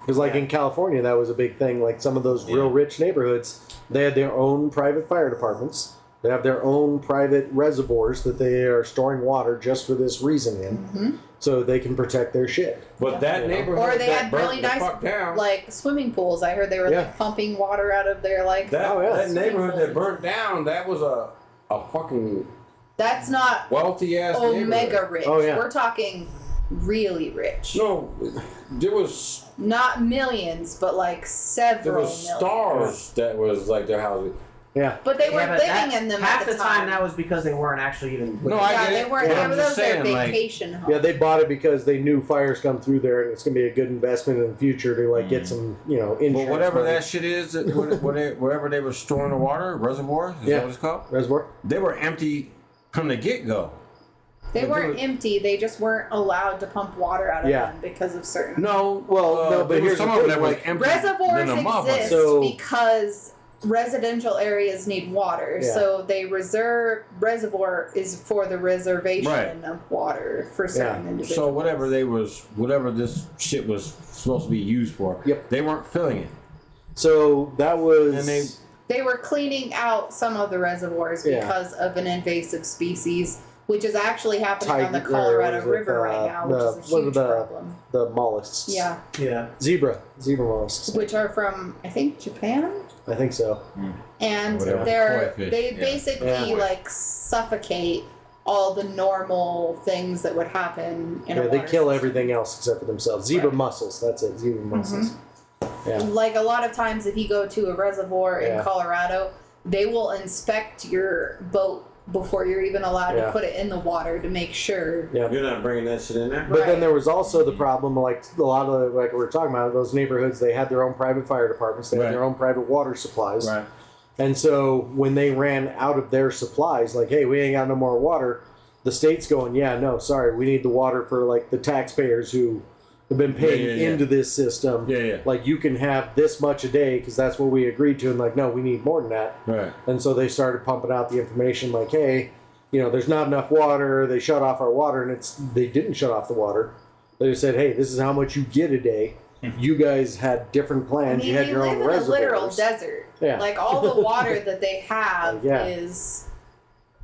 Because, like, in California, that was a big thing. Like, some of those real rich neighborhoods, they had their own private fire departments. They have their own private reservoirs that they are storing water just for this reason in. So they can protect their shit. But that neighborhood Or they that had burnt really the nice fuck down. like swimming pools. I heard they were Yeah. like pumping water out of their like. that, Oh, yeah. that neighborhood that burnt down, that was a fucking That's not wealthy ass omega rich. Oh, yeah. We're talking really rich. No, there was Not millions, but like there several was millions. stars that was like their houses. Yeah. But they were Yeah, but living in them half at the time that was because they weren't actually even. No, I yeah, get they it. weren't. But They I'm were just those their saying, like, vacation homes. Yeah, they bought it because they knew fires come through there and it's going to be a good investment in the future to, like, get some, insurance. But whatever money. that shit is, wherever they were storing the water, reservoirs, is that what it's called? Reservoir? They were empty from the get go. They But weren't dude- empty. They just weren't allowed to pump water out of Yeah. them because of certain No, Well, no, but there was here's some the of them thing, that was like, empty. reservoirs than a motherfucker. exist So- because residential areas need water. Yeah. So they reservoir is for the reservation Right. of water for certain individuals. So whatever this shit was supposed to be used for, Yep. they weren't filling it. So that was. And They were cleaning out some of the reservoirs Yeah. because of an invasive species, which is actually happening on the Tiger- Colorado what is it, River right now, which is a what are huge the- problem. the mollusks. Yeah, Yeah. Zebra mollusks. which are from I think Japan, I think so. and Whatever. they're Koi fish, they yeah. basically Yeah. like suffocate all the normal things that would happen in a Yeah, they water kill system. everything else except for themselves. Zebra Right. mussels. That's it. Zebra mussels. Yeah. Like a lot of times, if you go to a reservoir in Yeah. Colorado, they will inspect your boat before you're even allowed Yeah. to put it in the water to make sure. Yeah. you're not bringing that shit in there. But then Right. there was also the problem, like a lot of like we were talking about, those neighborhoods. They had their own private fire departments. They Right. had their own private water supplies. Right. And so when they ran out of their supplies, like, hey, we ain't got no more water, the state's going, yeah, no, sorry, we need the water for like the taxpayers who have been paying Yeah. into this system. Yeah. Like, you can have this much a day because that's what we agreed to. And like, no, we need more than that. Right. And so they started pumping out the information like, hey, there's not enough water. They shut off our water, and they didn't shut off the water. They just said, hey, this is how much you get a day. You guys had different I plans. mean, You had you your live own in a reservoirs. literal desert. Yeah. Like all the water that they have Yeah. is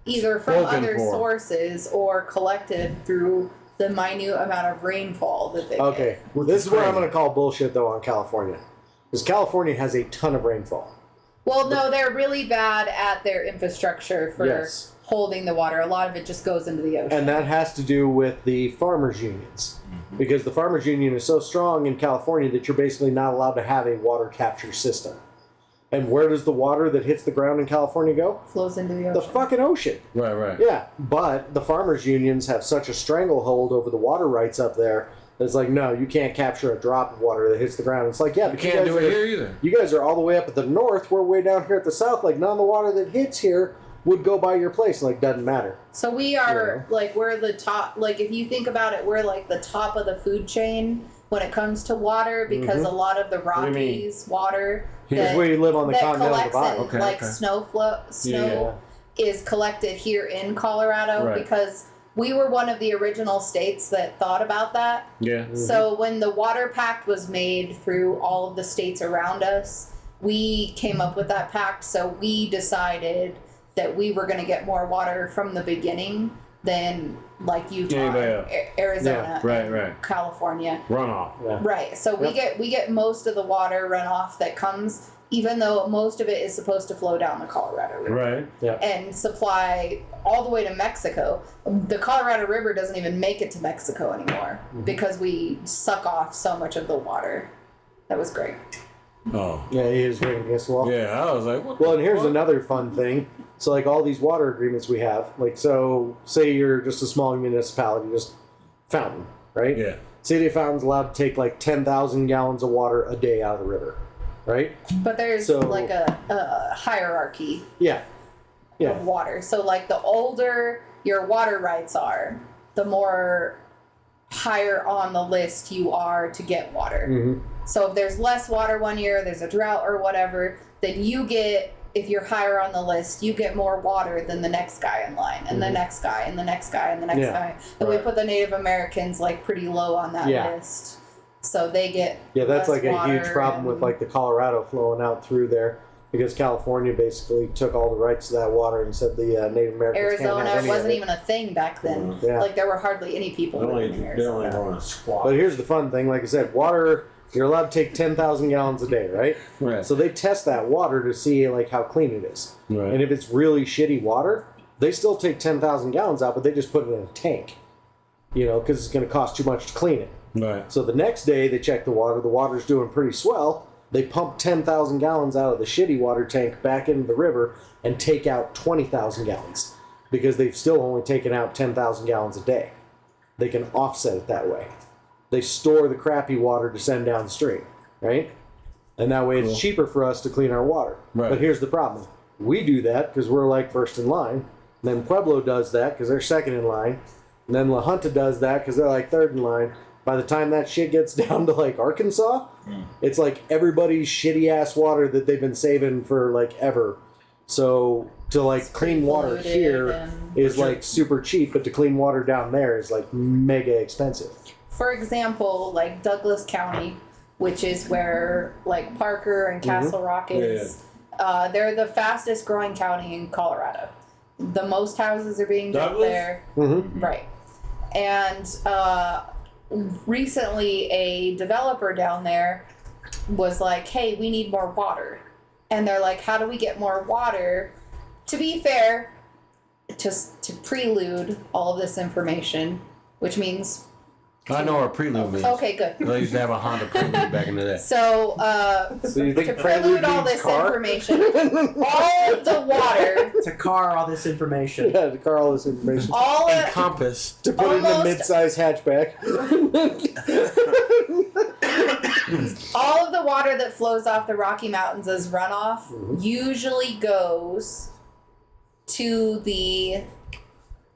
either from Spoken other for. sources or collected through the minute amount of rainfall that they Okay, Which this is is where I'm crazy. going to call bullshit though on California, because California has a ton of rainfall. get. Well, no, they're really bad at their infrastructure for Yes. holding the water. A lot of it just goes into the ocean. And that has to do with the farmers unions, because the farmers union is so strong in California that you're basically not allowed to have a water capture system. And where does the water that hits the ground in California go? Flows into the ocean. The fucking ocean. Right. Yeah, but the farmers unions have such a stranglehold over the water rights up there It's like, no, you can't capture a drop of water that hits the ground. It's like, yeah, You but can't do it here either. You guys are all the way up at the north. We're way down here at the south. Like, none of the water that hits here would go by your place. Like, doesn't matter. So we are like, we're the top. Like, if you think about it, we're like the top of the food chain when it comes to water, because a lot of the do you mean? Rockies water Here's where you live on the that continental collects divide. in, Okay, like okay. snow is collected here in Colorado, Right. because we were one of the original states that thought about that. Yeah. So when the water pact was made through all of the states around us, we came up with that pact. So we decided that we were going to get more water from the beginning than like Utah, Anybody else? Arizona, Right. California. Runoff. Yeah. Right. So we get most of the water runoff that comes, even though most of it is supposed to flow down the Colorado River. Right. And supply all the way to Mexico. The Colorado River doesn't even make it to Mexico anymore because we suck off so much of the water. That was great. Oh. Yeah, he is ringing against the wall. Yeah, I was like, what Well, the and here's fuck? another fun thing. So, like, all these water agreements we have, like, so say you're just a small municipality, just fountain, right? Yeah. City of Fountain's allowed to take like 10,000 gallons of water a day out of the river, right? But there's So- like a hierarchy Yeah. Yeah. of water. So like the older your water rights are, the more higher on the list you are to get water. Mm-hmm. So if there's less water one year, there's a drought or whatever, then you get, if you're higher on the list, you get more water than the next guy in line, and the next guy, and the next guy, and the next Yeah. guy. And we Right. put the Native Americans like pretty low on that Yeah. list. So they get Yeah, that's less like a huge water problem with and- like the Colorado flowing out through there because California basically took all the rights to that water and said the Native Americans can't Arizona have any wasn't of it. even a thing back then. Yeah. Like there were hardly any people They only, living in they only Arizona. want to squat. But here's the fun thing, like I said, water, you're allowed to take 10,000 gallons a day, right? Right. So they test that water to see like how clean it is. Right. And if it's really shitty water, they still take 10,000 gallons out, but they just put it in a tank, you know, because it's going to cost too much to clean it. Right. So the next day they check the water's doing pretty swell. They pump 10,000 gallons out of the shitty water tank back into the river and take out 20,000 gallons because they've still only taken out 10,000 gallons a day. They can offset it that way. They store the crappy water to send downstream, right? And that way it's cheaper for us to clean our water. Right. But here's the problem. We do that because we're like first in line. And then Pueblo does that because they're second in line. And then La Junta does that because they're like third in line. By the time that shit gets down to like Arkansas, it's like everybody's shitty ass water that they've been saving for like ever. So to like clean water polluted here and- is like super cheap, but to clean water down there is like mega expensive. For example, like Douglas County, which is where like Parker and Castle Rock is, they're the fastest growing county in Colorado. The most houses are being built Douglas? there. Mm-hmm. Right. And recently a developer down there was like, hey, we need more water. And they're like, how do we get more water? To be fair, to prelude all of this information, which means... I know what prelude means. Okay, good. I used to have a Honda Prelude back in the day. So, So you think to prelude prelude all means this car? information, all of the water, To car all this information. Yeah, to car all this information. all And of, compass. To put it in a almost- mid-size hatchback. all of the water that flows off the Rocky Mountains as runoff usually goes to the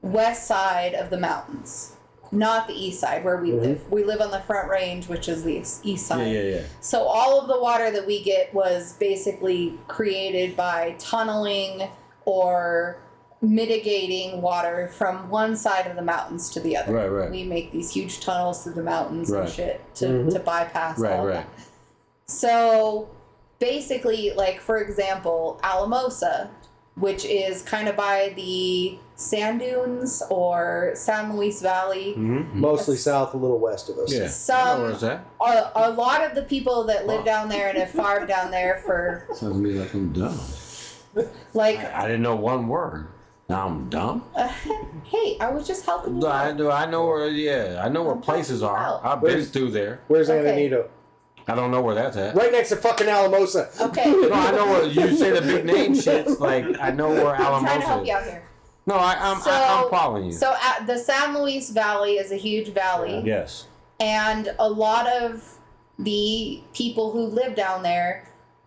west side of the mountains, not the east side where we live. We live on the Front Range, which is the east side. Yeah. So all of the water that we get was basically created by tunneling or mitigating water from one side of the mountains to the other. Right. We make these huge tunnels through the mountains and Right. shit to bypass all of Right. that. So basically, like for example, Alamosa, which is kind of by the sand dunes or San Luis Valley. Mm-hmm. Mostly south, a little west of us. Yeah. Some- Where's that? A lot of the people that live down there and have farmed down there for Sounds to me like I'm dumb. like, I didn't know one word. Now I'm dumb. hey, I was just helping you I out. do. I know where. Yeah, I know where I'm places helping you are. out. I've been Where's- through there. Where's Okay. Antonito? I don't know where that's at. Right next to fucking Alamosa. Okay, No, I know where you say the big name shits. Like I know where I'm trying to help Alamosa you is. out here. No, I'm So- following you. So the San Luis Valley is a huge valley. Yes. And a lot of the people who live down there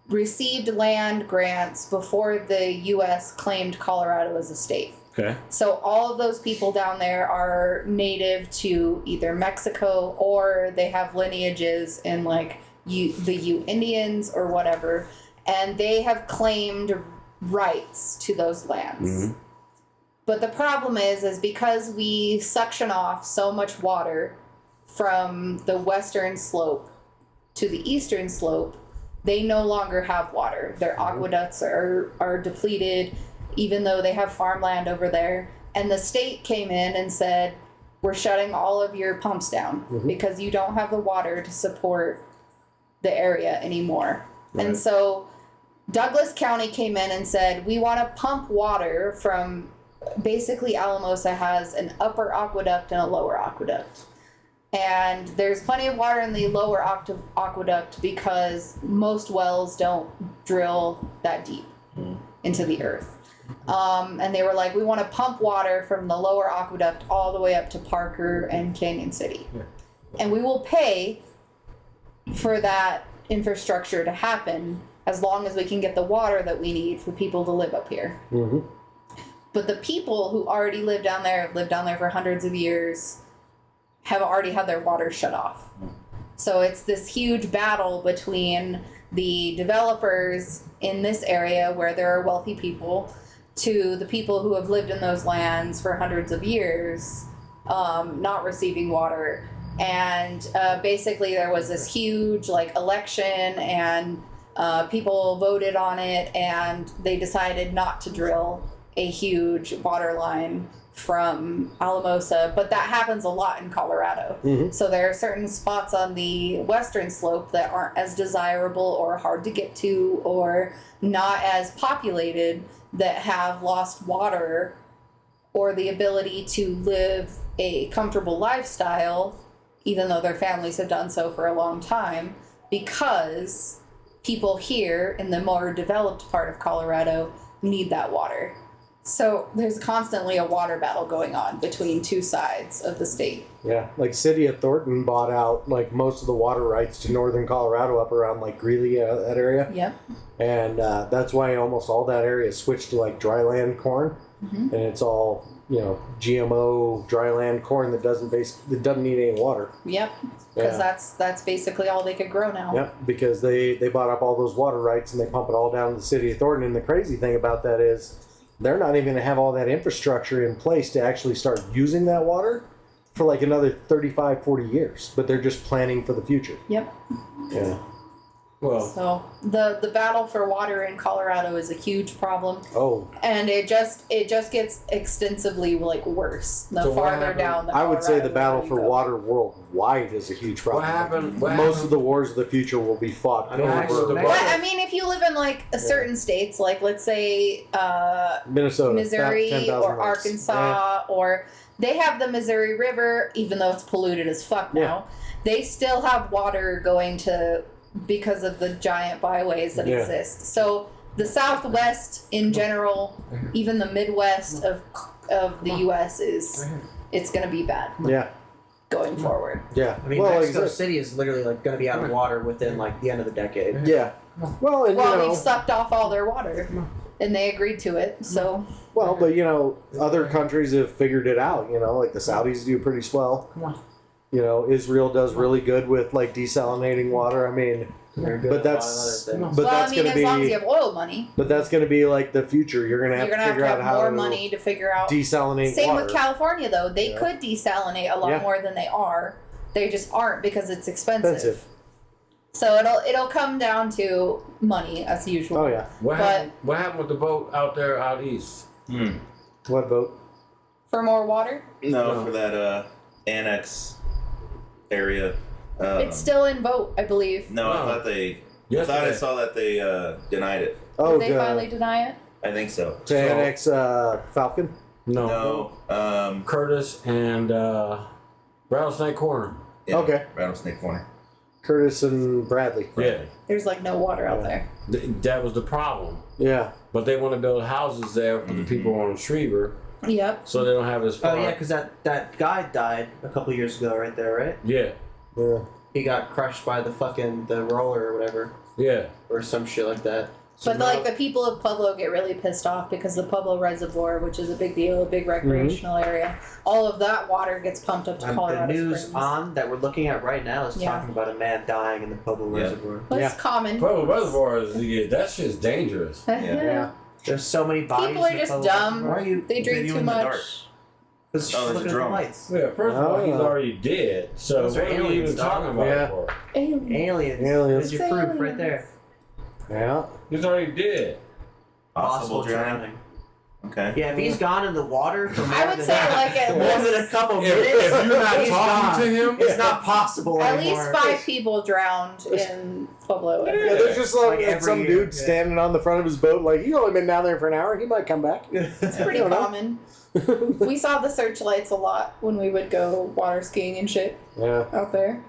received land grants before the U.S. claimed Colorado as a state. Okay. So all of those people down there are native to either Mexico or they have lineages in like the Ute Indians or whatever, and they have claimed rights to those lands. Mm-hmm. But the problem is because we suction off so much water from the western slope to the eastern slope, they no longer have water. Their aqueducts are depleted, even though they have farmland over there. And the state came in and said, we're shutting all of your pumps down because you don't have the water to support the area anymore. Right. And so Douglas County came in and said, we want to pump water from, basically Alamosa has an upper aqueduct and a lower aqueduct. And there's plenty of water in the lower aqueduct because most wells don't drill that deep into the earth. And they were like, we want to pump water from the lower aqueduct all the way up to Parker and Canyon City. Yeah. And we will pay for that infrastructure to happen as long as we can get the water that we need for people to live up here. Mm-hmm. But the people who already live down there, have lived down there for hundreds of years, have already had their water shut off. So it's this huge battle between the developers in this area where there are wealthy people to the people who have lived in those lands for hundreds of years, not receiving water. And basically there was this huge like election and people voted on it and they decided not to drill a huge water line from Alamosa, but that happens a lot in Colorado. Mm-hmm. So there are certain spots on the western slope that aren't as desirable or hard to get to or not as populated that have lost water or the ability to live a comfortable lifestyle, even though their families have done so for a long time, because people here in the more developed part of Colorado need that water. So there's constantly a water battle going on between two sides of the state. Yeah, like City of Thornton bought out like most of the water rights to northern Colorado up around like Greeley, that area. Yep. And that's why almost all that area switched to like dryland corn, and it's all GMO dryland corn that doesn't need any water. Yep. Because Yeah. that's basically all they could grow now. Yep, because they bought up all those water rights and they pump it all down to the City of Thornton. And the crazy thing about that is they're not even going to have all that infrastructure in place to actually start using that water for like another 35, 40 years. But they're just planning for the future. Yep. Yeah. Well, So the battle for water in Colorado is a huge problem. Oh, And it just gets extensively like worse the So what farther happened? down the I would say the Colorado battle you for go. water worldwide is a huge problem. what happened? What Most happened? of the wars of the future will be fought I mean, over actually, But I mean, if you live in like a certain states, like let's say Minnesota, Missouri 10,000 or miles. Arkansas, or they have the Missouri River, even though it's polluted as fuck now. They still have water going to because of the giant byways that Yeah. exist. So the Southwest in general, even the Midwest of the U.S. it's going to be bad Yeah, going forward. yeah. I mean, well, Mexico exactly. City is literally like going to be out of water within like the end of the decade. Yeah. Well, and Well, they've sucked off all their water, and they agreed to it. So well, but other countries have figured it out. Like the Saudis do pretty swell. Come on. Israel does really good with like desalinating water. I mean, They're good But at a lot that's- of other things. but well, that's I mean, gonna as long as be you have oil money, but that's going to be like the future. You're going to have you're to gonna figure have out how more to money to figure out. desalinate Same water. with California, though. They Yeah. could desalinate a lot Yeah. more than they are. They just aren't because it's expensive. Expensive. So it'll come down to money as usual. Oh yeah. What But- happened? What happened with the boat out there out east? What vote? For more water, No, for that annex area. it's still in vote, I believe. No, I No. thought they. I Yesterday. thought I saw that they denied it. Oh, Did they finally deny it? I think so. to annex Falcon. No. No. Curtis and Rattlesnake Corner. Yeah, Okay. Rattlesnake Corner. Curtis and Bradley. Yeah. There's like no water out there. That was the problem. Yeah. But they want to build houses there for the people on Schriever, Yep. so they don't have as far. Oh yeah, because that guy died a couple years ago, right there, right? Yeah. Yeah. He got crushed by the roller or whatever, Yeah. or some shit like that. But like the people of Pueblo get really pissed off because the Pueblo Reservoir, which is a big deal, a big recreational area, all of that water gets pumped up to Colorado The news Springs. that we're looking at right now is talking about a man dying in the Pueblo Reservoir. But it's common. Pueblo Reservoir is that shit's dangerous. Yeah. There's so many bodies. People are in the just Pueblo dumb. Reservoir. Why are you They drink videoing too in the dark? much. Because she's there's a looking at the drone. lights. Yeah, first of all, he's Oh. already dead. So Those are what are you aliens, even dog. talking about Yeah. it for? Aliens. Aliens. There's your proof right there. Yeah. He's already dead. Possible drowning. Okay. Yeah, if he's gone in the water for more I would than say like at more than a least, couple If, minutes, if you're not he's talking gone. to him, It's not possible at anymore. least 5 people drowned in Pueblo. Yeah, there's just like, Like every some year, dude yeah. standing on the front of his boat, like, he's only been down there for an hour, he might come back. It's pretty I don't know. common. We saw the searchlights a lot when we would go water skiing and shit Yeah. out there.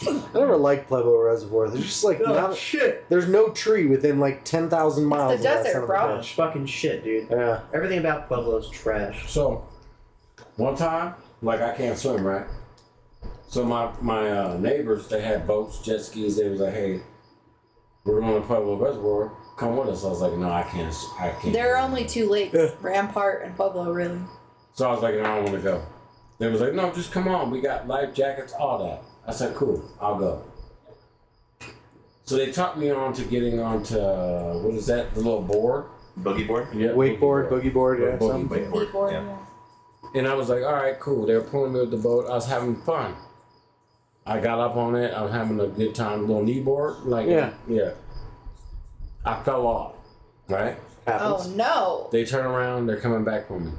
I never liked Pueblo Reservoir. There's just like, shit. there's no tree within like 10,000 miles It's the of that desert, son of a bro. bitch. It's fucking shit, dude. Yeah. Everything about Pueblo is trash. So, one time, like I can't swim, right? So my neighbors, they had boats, jet skis. They was like, "Hey, we're going to Pueblo Reservoir. Come with us." I was like, "No, I can't. I can't." There are only 2 lakes, Rampart and Pueblo, really. So I was like, "No, I don't want to go." They was like, "No, just come on. We got life jackets, all that." I said, "Cool, I'll go." So they talked me on to getting onto what is that? The little board. Boogie board? Yeah, Wakeboard, boogie board, yeah. Boogie something. board. Skateboard, yeah. yeah. And I was like, all right, cool. They were pulling me with the boat. I was having fun. I got up on it. I was having a good time. Little kneeboard. Like, Yeah. Yeah. I fell off, right? Oh Happens. no. They turn around. They're coming back for me.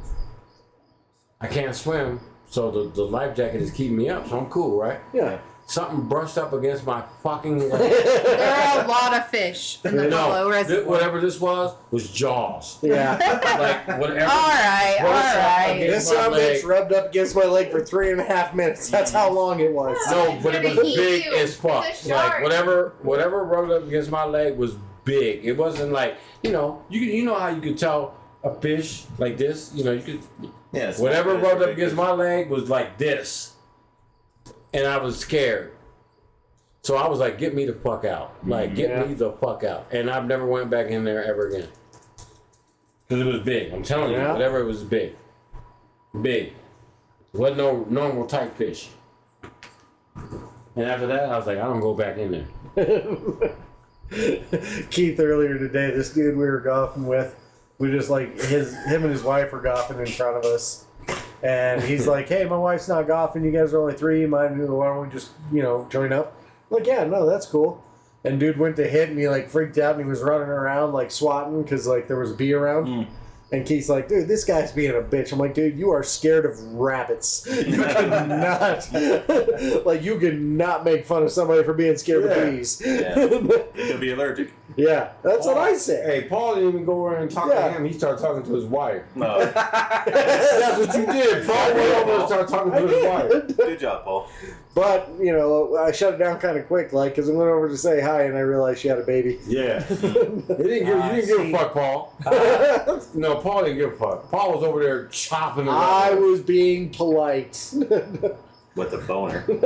I can't swim, so the life jacket is keeping me up, so I'm cool, right? Yeah. Something brushed up against my fucking leg. There are a lot of fish in the Pueblo Reservoir. Whatever this was Jaws. Yeah. Like, whatever. Alright, brushed up alright. against This my son of a bitch leg. rubbed up against my leg for 3.5 minutes. That's how long it was. No, but it It's was gonna big eat you. as fuck. It's a shark. Like whatever rubbed up against my leg was big. It wasn't like you know how you could tell a fish like this. You know you could Yeah. it's whatever not rubbed up big against fish. my leg was like this, and I was scared. So I was like, "Get me the fuck out! Like get me the fuck out!" And I've never went back in there ever again because it was big. I'm telling you, Yeah. whatever it was big, big. Wasn't no normal type fish. And after that, I was like, I don't go back in there. Keith earlier today, this dude we were golfing with, we just like him and his wife were golfing in front of us, and he's like, "Hey, my wife's not golfing. You guys are only 3. Why don't we just join up?" I'm like, yeah, no, that's cool. And dude went to hit and he like freaked out and he was running around like swatting because like there was a bee around. And Keith's like, "Dude, this guy's being a bitch." I'm like, "Dude, you are scared of rabbits. You cannot, like, you cannot make fun of somebody for being scared of bees." Yeah. You could be allergic. Yeah, that's what I say. Hey, Paul didn't even go over and talk Yeah. to him. He started talking to his wife. No. That's what you did. Paul went over and started talking to his wife. Good job, Paul. But, I shut it down kind of quick, like, because I went over to say hi and I realized she had a baby. Yeah. You didn't give a fuck, Paul. No, Paul didn't give a fuck. Paul was over there chopping it I up. was being polite. With a boner. Not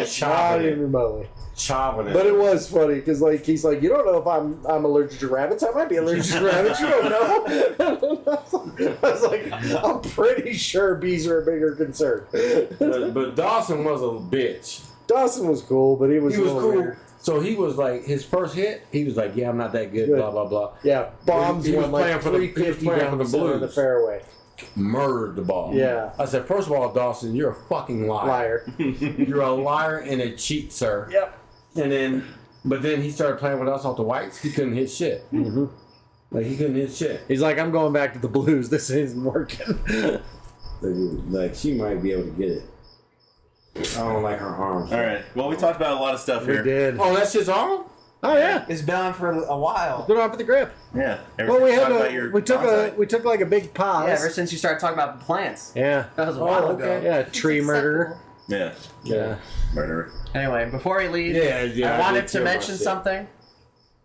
Chopping even it. remotely. Chopping it. But it was funny because, like, he's like, "You don't know if I'm allergic to rabbits. I might be allergic to rabbits. You don't know." I was like, "I'm pretty sure bees are a bigger concern." But Dawson was a bitch. Dawson was cool, but he was He was a little cool. weird. So he was like, his first hit, he was like, "Yeah, I'm not that good, Good. blah, blah, blah." Yeah, bombs He was went like playing for the- he was 350 playing down for the the center of the Blues. fairway. Murdered the ball. Yeah. I said, first of all, Dawson, you're a fucking liar. Liar. You're a liar and a cheat, sir. Yep. But then he started playing with us off the whites. He couldn't hit shit. Mm-hmm. Like, he couldn't hit shit. He's like, "I'm going back to the Blues. This isn't working." Like, she might be able to get it. I don't like her arms. All right. Well, we talked about a lot of stuff We here. did. Oh, that's his arm? Oh yeah. It's been on for a while. Put on for the grip. Yeah. Well, we had Talk about your we took bonsai. we took like a big pause. Yeah, ever since you started talking about the plants. Yeah. That was a while ago. Yeah. Tree murderer. Yeah. Yeah. Murderer. Anyway, before we leave, Yeah, I wanted did to kill my mention shit. something,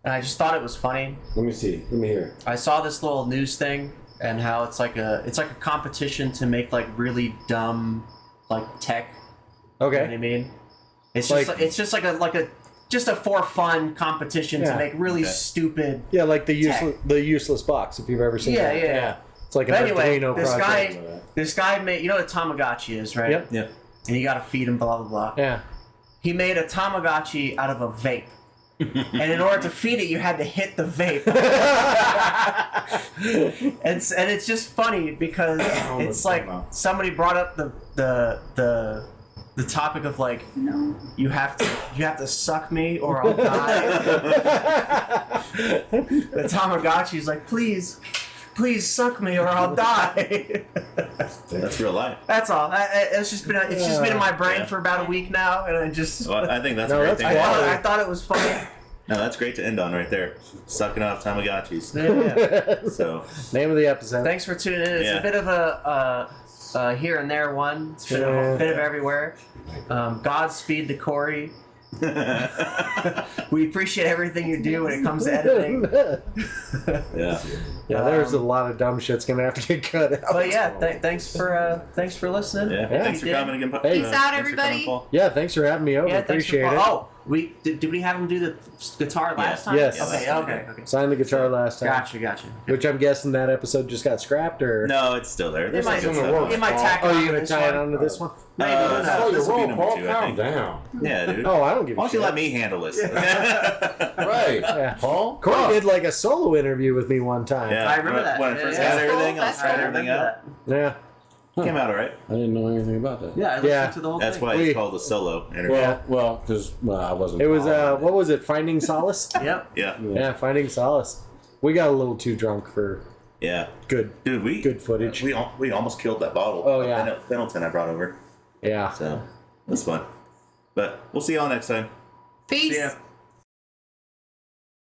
and I just thought it was funny. Let me see. Let me hear. I saw this little news thing, and how it's like a competition to make like really dumb, like tech Okay. You know what I mean? It's Like- just like a just a for fun competition Yeah. to make really Okay. stupid. Yeah, like the useless box, if you've ever seen Yeah, that. yeah. It's like But an anyway, Arduino this project. this guy made, you know what a Tamagotchi is, right? Yep. Yeah. And you got to feed him, blah blah blah. Yeah. He made a Tamagotchi out of a vape. And in order to feed it, you had to hit the vape. and it's just funny because it's like somebody brought up the topic of like, No. you have to suck me or I'll die. The Tamagotchi's like, please suck me or I'll die. That's real life. That's all. It's just been in my brain Yeah. for about a week now, and I just Well, I think that's No, a great that's thing. I quality. thought it was funny. No, that's great to end on right there. Sucking off Tamagotchis. Yeah. So, Name of the episode. Thanks for tuning in. It's Yeah. a bit of a here and there one. It's a bit of everywhere. Godspeed to Corey. We appreciate everything you do when it comes to editing. yeah. Yeah, there's a lot of dumb shit's gonna have to get cut out. But yeah, thanks for listening. Yeah. Thanks for You did. coming again. Hey. Peace out, thanks for everybody. coming, Paul. Yeah, thanks for having me over. Yeah, thanks for Appreciate it. Oh, did we have him do the guitar last time? Yes. Okay. Yeah, Okay. Signed the guitar last time. Gotcha. Which I'm guessing that episode just got scrapped, or No, it's still there. It There's might, some good gonna stuff. work. it might tack oh, on you're gonna this tie it one. onto this one? Maybe, Uh, who knows? Oh, This will be you're wrong, number Paul. 2, I Calm think. down. Yeah, dude. Oh, I don't give Why a don't shit. you let me handle this? Right. Yeah. Paul? Corey did like a solo interview with me one time. Yeah. I remember that. When I Yeah, first yeah. got That's everything, cool. I That's tried cool. everything Remember out. that. Yeah. Came out alright. I didn't know anything about that. Yeah, I listened Yeah. to the whole That's thing. why We- it's called a solo interview. Well, because I wasn't. It was following what was it? Finding Solace? Yep. Yeah. Yeah, Finding Solace. We got a little too drunk for Yeah. good. Dude, Good footage. We almost killed that bottle. Oh, of yeah. Pendleton I brought over. Yeah. So, it was fun. But we'll see y'all next time. Peace. See ya.